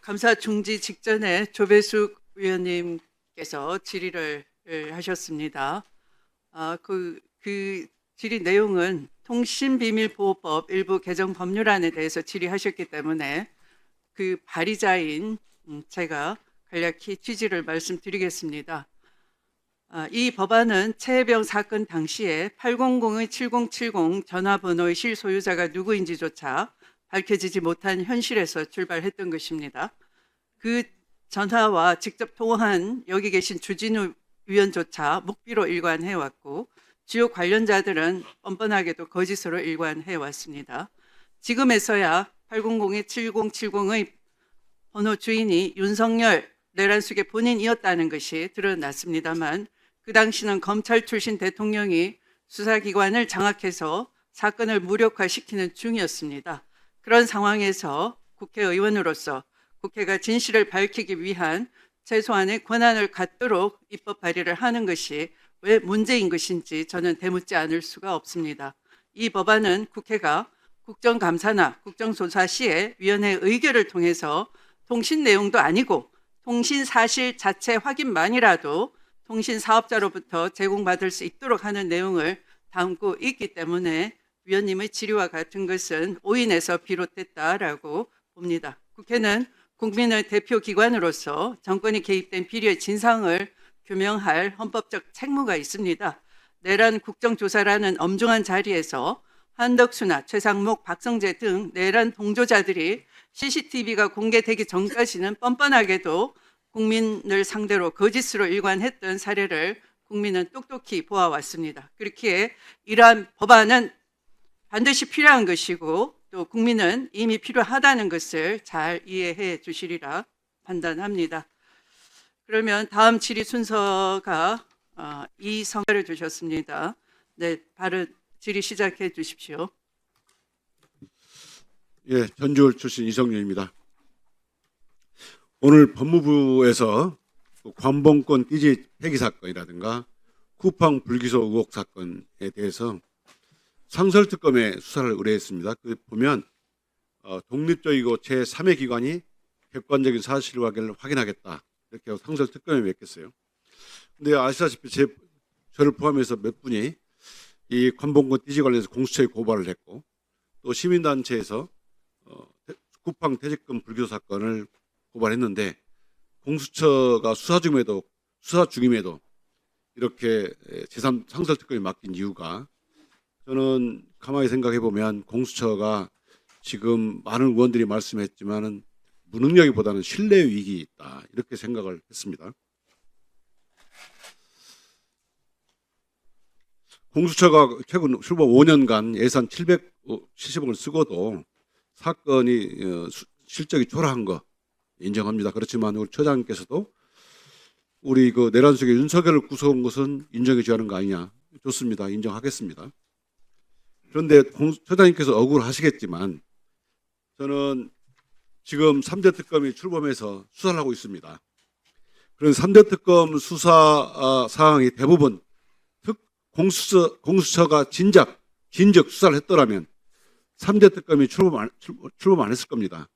Speaker 1: 감사 중지 직전에 조배숙 의원님께서 질의를 하셨습니다. 그 질의 내용은 통신비밀보호법 일부 개정 법률안에 대해서 질의하셨기 때문에 그 발의자인 제가 간략히 취지를 말씀드리겠습니다. 이 법안은 최혜병 사건 당시에 800-7070 전화번호의 실소유자가 누구인지조차 밝혀지지 못한 현실에서 출발했던 것입니다. 그 전화와 직접 통화한 여기 계신 주진우 위원조차 묵비로 일관해왔고 주요 관련자들은 뻔뻔하게도 거짓으로 일관해왔습니다. 지금에서야 800-7070의 번호 주인이 윤석열 내란숙의 본인이었다는 것이 드러났습니다만 그 당시는 검찰 출신 대통령이 수사기관을 장악해서 사건을 무력화시키는 중이었습니다. 그런 상황에서 국회의원으로서 국회가 진실을 밝히기 위한 최소한의 권한을 갖도록 입법 발의를 하는 것이 왜 문제인 것인지 저는 되묻지 않을 수가 없습니다. 이 법안은 국회가 국정감사나 국정조사 시에 위원회 의결을 통해서 통신 내용도 아니고 통신 사실 자체 확인만이라도 통신 사업자로부터 제공받을 수 있도록 하는 내용을 담고 있기 때문에 위원님의 질의와 같은 것은 오인에서 비롯됐다라고 봅니다. 국회는 국민의 대표 기관으로서 정권이 개입된 비리의 진상을 규명할 헌법적 책무가 있습니다. 내란 국정조사라는 엄중한 자리에서 한덕수나 최상목, 박성재 등 내란 동조자들이 CCTV가 공개되기 전까지는 뻔뻔하게도 국민을 상대로 거짓으로 일관했던 사례를 국민은 똑똑히 보아왔습니다. 그렇기에 이러한 법안은 반드시 필요한 것이고 또 국민은 이미 필요하다는 것을 잘 이해해 주시리라 판단합니다. 그러면 다음 질의 순서가 이성을 주셨습니다. 네, 바로 질의 시작해 주십시오.
Speaker 15: 예, 전주울 출신 이성윤입니다. 오늘 법무부에서 관봉권 띠지 폐기 사건이라든가 쿠팡 불기소 의혹 사건에 대해서 상설특검에 수사를 의뢰했습니다. 그 보면 독립적이고 제3의 기관이 객관적인 사실관계를 확인하겠다 이렇게 하고 상설특검에 맡겼어요. 근데 아시다시피 저를 포함해서 몇 분이 이 관봉권 띠지 관련해서 공수처에 고발을 했고 또 시민단체에서 쿠팡 퇴직금 불기소 사건을 고발했는데 공수처가 수사 중임에도 이렇게 제3 상설특검이 맡긴 이유가 저는 가만히 생각해 보면 공수처가 지금 많은 의원들이 말씀했지만은 무능력이보다는 신뢰 위기 있다 이렇게 생각을 했습니다. 공수처가 최근 출범 5년간 예산 770억을 쓰고도 사건이 실적이 초라한 거 인정합니다. 그렇지만 우리 처장님께서도 우리 그 내란 속에 윤석열을 구속한 것은 인정해 줘야 하는 거 아니냐. 좋습니다. 인정하겠습니다. 그런데 처장님께서 억울하시겠지만 저는 지금 3대 특검이 출범해서 수사를 하고 있습니다. 그런 3대 특검 수사 사항이 대부분 공수처가 진작 수사를 했더라면 3대 특검이 출범 안 했을 겁니다.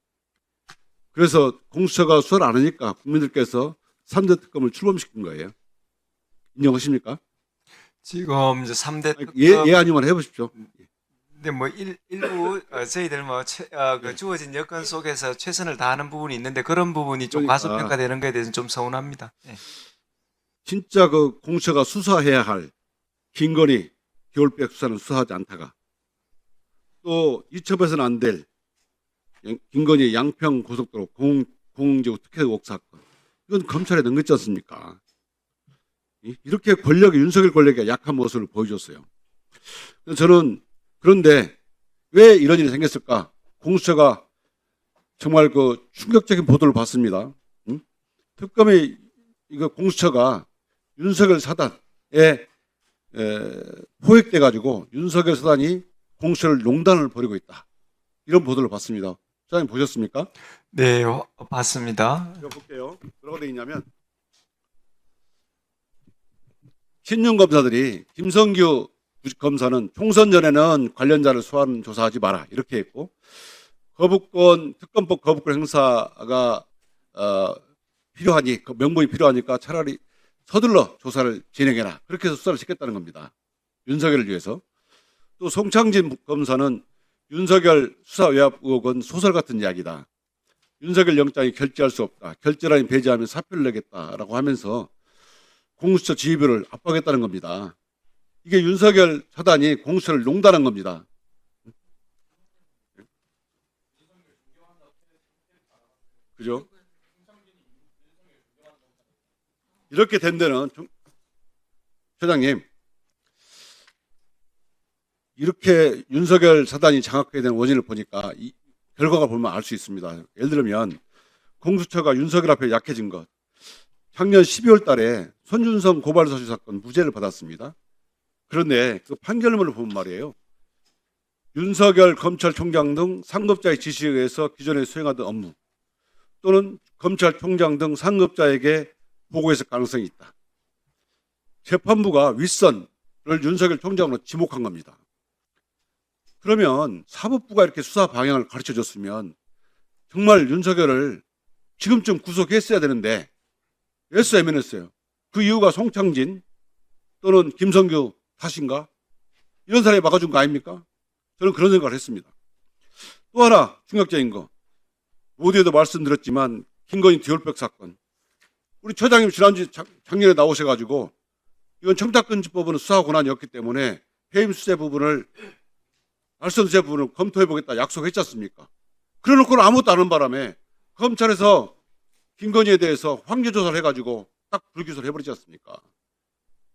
Speaker 15: 그래서 공수처가 수사를 안 하니까 국민들께서 3대 특검을 출범시킨 거예요. 인정하십니까?
Speaker 13: 지금 이제 3대 특검
Speaker 15: 예 아니면 해보십시오.
Speaker 13: 근데 뭐 일부 저희들 그 주어진 여건 속에서 최선을 다하는 부분이 있는데 그런 부분이 좀 과소평가되는 것에 대해서는 좀 서운합니다. 네.
Speaker 15: 진짜 그 공수처가 수사해야 할 김건희 겨울백 수사는 수사하지 않다가 또 이첩해서는 안 될 김건희 양평 고속도로 공공지구 특혜 의혹 사건 이건 검찰에 넘겼지 않습니까? 이렇게 윤석열 권력이 약한 모습을 보여줬어요. 저는 그런데 왜 이런 일이 생겼을까? 공수처가 정말 그 충격적인 보도를 봤습니다. 특검의 공수처가 윤석열 사단에 포획돼 가지고 윤석열 사단이 공수처를 농단을 벌이고 있다. 이런 보도를 봤습니다. 소장님 보셨습니까?
Speaker 13: 네, 봤습니다.
Speaker 15: 이거 볼게요. 뭐라고 되어 있냐면 신윤 검사들이 김성규 검사는 총선 전에는 관련자를 소환 조사하지 마라 이렇게 했고 특검법 거부권 행사가 필요하니 그 명분이 필요하니까 차라리 서둘러 조사를 진행해라. 그렇게 해서 수사를 시켰다는 겁니다. 윤석열을 위해서. 또 송창진 검사는 윤석열 수사 외압 의혹은 소설 같은 이야기다. 윤석열 영장이 결재할 수 없다. 결재라인 배제하면 사표를 내겠다라고 하면서 공수처 지휘부를 압박했다는 겁니다. 이게 윤석열 사단이 공수처를 농단한 겁니다. 그죠? 이렇게 된 데는 처장님, 이렇게 윤석열 사단이 장악하게 된 원인을 보니까 이 결과가 보면 알 수 있습니다. 예를 들면 공수처가 윤석열 앞에 약해진 것. 작년 12월 달에 손준성 고발사주 사건 무죄를 받았습니다. 그런데 그 판결문을 보면 말이에요. 윤석열 검찰총장 등 상급자의 지시에 의해서 기존에 수행하던 업무 또는 검찰총장 등 상급자에게 보고했을 가능성이 있다. 재판부가 윗선을 윤석열 총장으로 지목한 겁니다. 그러면 사법부가 이렇게 수사 방향을 가르쳐 줬으면 정말 윤석열을 지금쯤 구속했어야 되는데 왜 애매했어요? 그 이유가 송창진 또는 김성규 탓인가? 이런 사람이 막아준 거 아닙니까? 저는 그런 생각을 했습니다. 또 하나 충격적인 거. 모두에도 말씀드렸지만 김건희 듀얼백 사건. 우리 처장님 작년에 나오셔가지고 이건 청탁금지법은 수사 권한이 없기 때문에 해임 수재 부분을 알선 수재 부분을 검토해보겠다 약속했지 않습니까? 그래놓고는 아무것도 안 한 바람에 검찰에서 김건희에 대해서 황제 조사를 해가지고 딱 불기소를 해버리지 않습니까?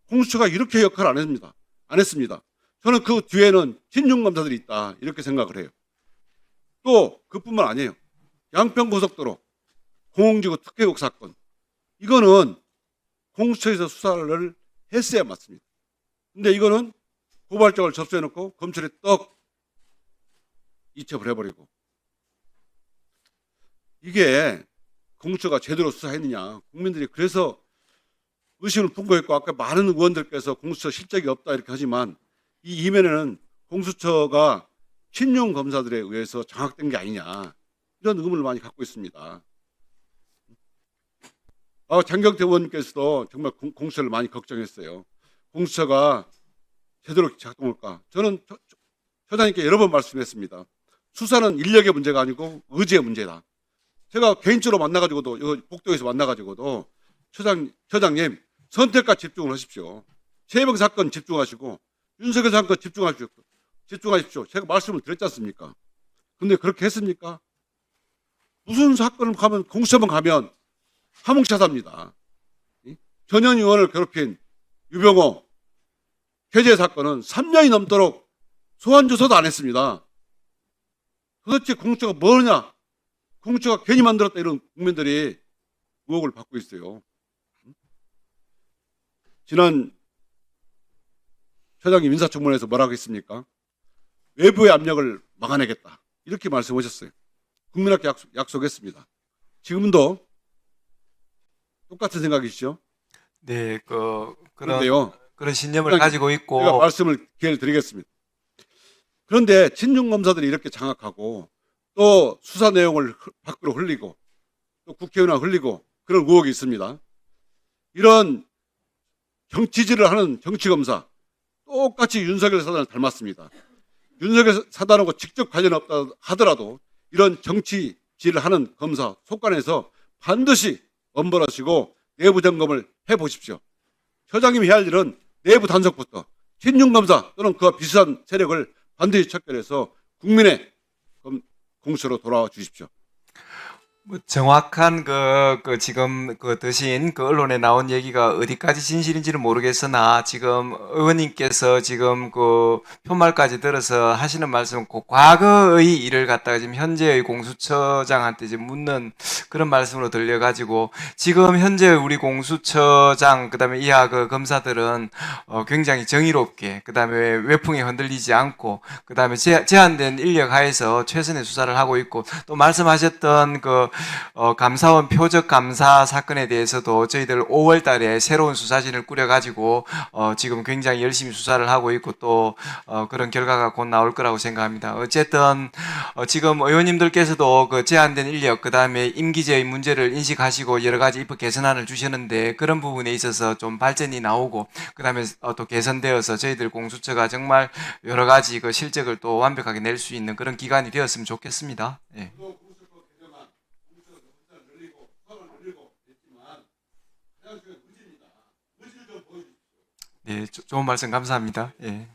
Speaker 15: 공수처가 이렇게 역할을 안 했습니다. 저는 그 뒤에는 친중 검사들이 있다 이렇게 생각을 해요. 또 그뿐만 아니에요. 양평고속도로 공홍지구 특혜국 사건 이거는 공수처에서 수사를 했어야 맞습니다. 근데 이거는 고발장을 접수해놓고 검찰에 떡 이첩을 해버리고 이게 공수처가 제대로 수사했느냐 국민들이 그래서 의심을 풍부했고 아까 많은 의원들께서 공수처 실적이 없다 이렇게 하지만 이 이면에는 공수처가 친용 검사들에 의해서 장악된 게 아니냐 이런 의문을 많이 갖고 있습니다. 장경태 의원님께서도 정말 공수처를 많이 걱정했어요. 공수처가 제대로 작동할까? 저는 처장님께 여러 번 말씀했습니다. 수사는 인력의 문제가 아니고 의지의 문제다. 제가 개인적으로 만나가지고도 복도에서 만나가지고도 처장님 선택과 집중을 하십시오. 최혜병 사건 집중하시고 윤석열 사건 집중하십시오. 제가 말씀을 드렸지 않습니까? 근데 그렇게 했습니까? 무슨 사건을 가면 공수처만 가면 화목차사입니다. 전현 의원을 괴롭힌 유병호 해제 사건은 3년이 넘도록 소환 조사도 안 했습니다. 도대체 공수처가 뭐냐? 공수처가 괜히 만들었다 이런 국민들이 의혹을 받고 있어요. 지난 처장님 인사청문회에서 뭐라고 했습니까? 외부의 압력을 막아내겠다 이렇게 말씀하셨어요. 국민학교 약속했습니다. 지금도 똑같은 생각이시죠?
Speaker 13: 네,
Speaker 15: 그런데요.
Speaker 13: 그런 신념을 가지고 있고
Speaker 15: 제가 말씀을 기회를 드리겠습니다. 그런데 친중 검사들이 이렇게 장악하고 또 수사 내용을 밖으로 흘리고 또 국회의원을 흘리고 그런 의혹이 있습니다. 이런 정치질을 하는 정치검사 똑같이 윤석열 사단을 닮았습니다. 윤석열 사단하고 직접 관련 없다 하더라도 이런 정치질을 하는 검사 속관에서 반드시 엄벌하시고 내부 점검을 해보십시오. 처장님이 해야 할 일은 내부 단속부터 친중검사 또는 그와 비슷한 세력을 반드시 척결해서 국민의 공수처로 돌아와 주십시오.
Speaker 13: 뭐 정확한 지금 드신 언론에 나온 얘기가 어디까지 진실인지는 모르겠으나 지금 의원님께서 지금 표말까지 들어서 하시는 말씀은 과거의 일을 갖다가 지금 현재의 공수처장한테 지금 묻는 그런 말씀으로 들려가지고 지금 현재 우리 공수처장 그다음에 이하 검사들은 굉장히 정의롭게 그다음에 외풍에 흔들리지 않고 그다음에 제한된 인력 하에서 최선의 수사를 하고 있고 또 말씀하셨던 감사원 표적 감사 사건에 대해서도 저희들 5월 달에 새로운 수사진을 꾸려가지고 지금 굉장히 열심히 수사를 하고 있고 또 그런 결과가 곧 나올 거라고 생각합니다. 어쨌든 지금 의원님들께서도 그 제한된 인력 그다음에 임기제의 문제를 인식하시고 여러 가지 입법 개선안을 주시는데 그런 부분에 있어서 좀 발전이 나오고 그다음에 또 개선되어서 저희들 공수처가 정말 여러 가지 그 실적을 또 완벽하게 낼 수 있는 그런 기관이 되었으면 좋겠습니다. 예. 네, 좋은 말씀 감사합니다. 예.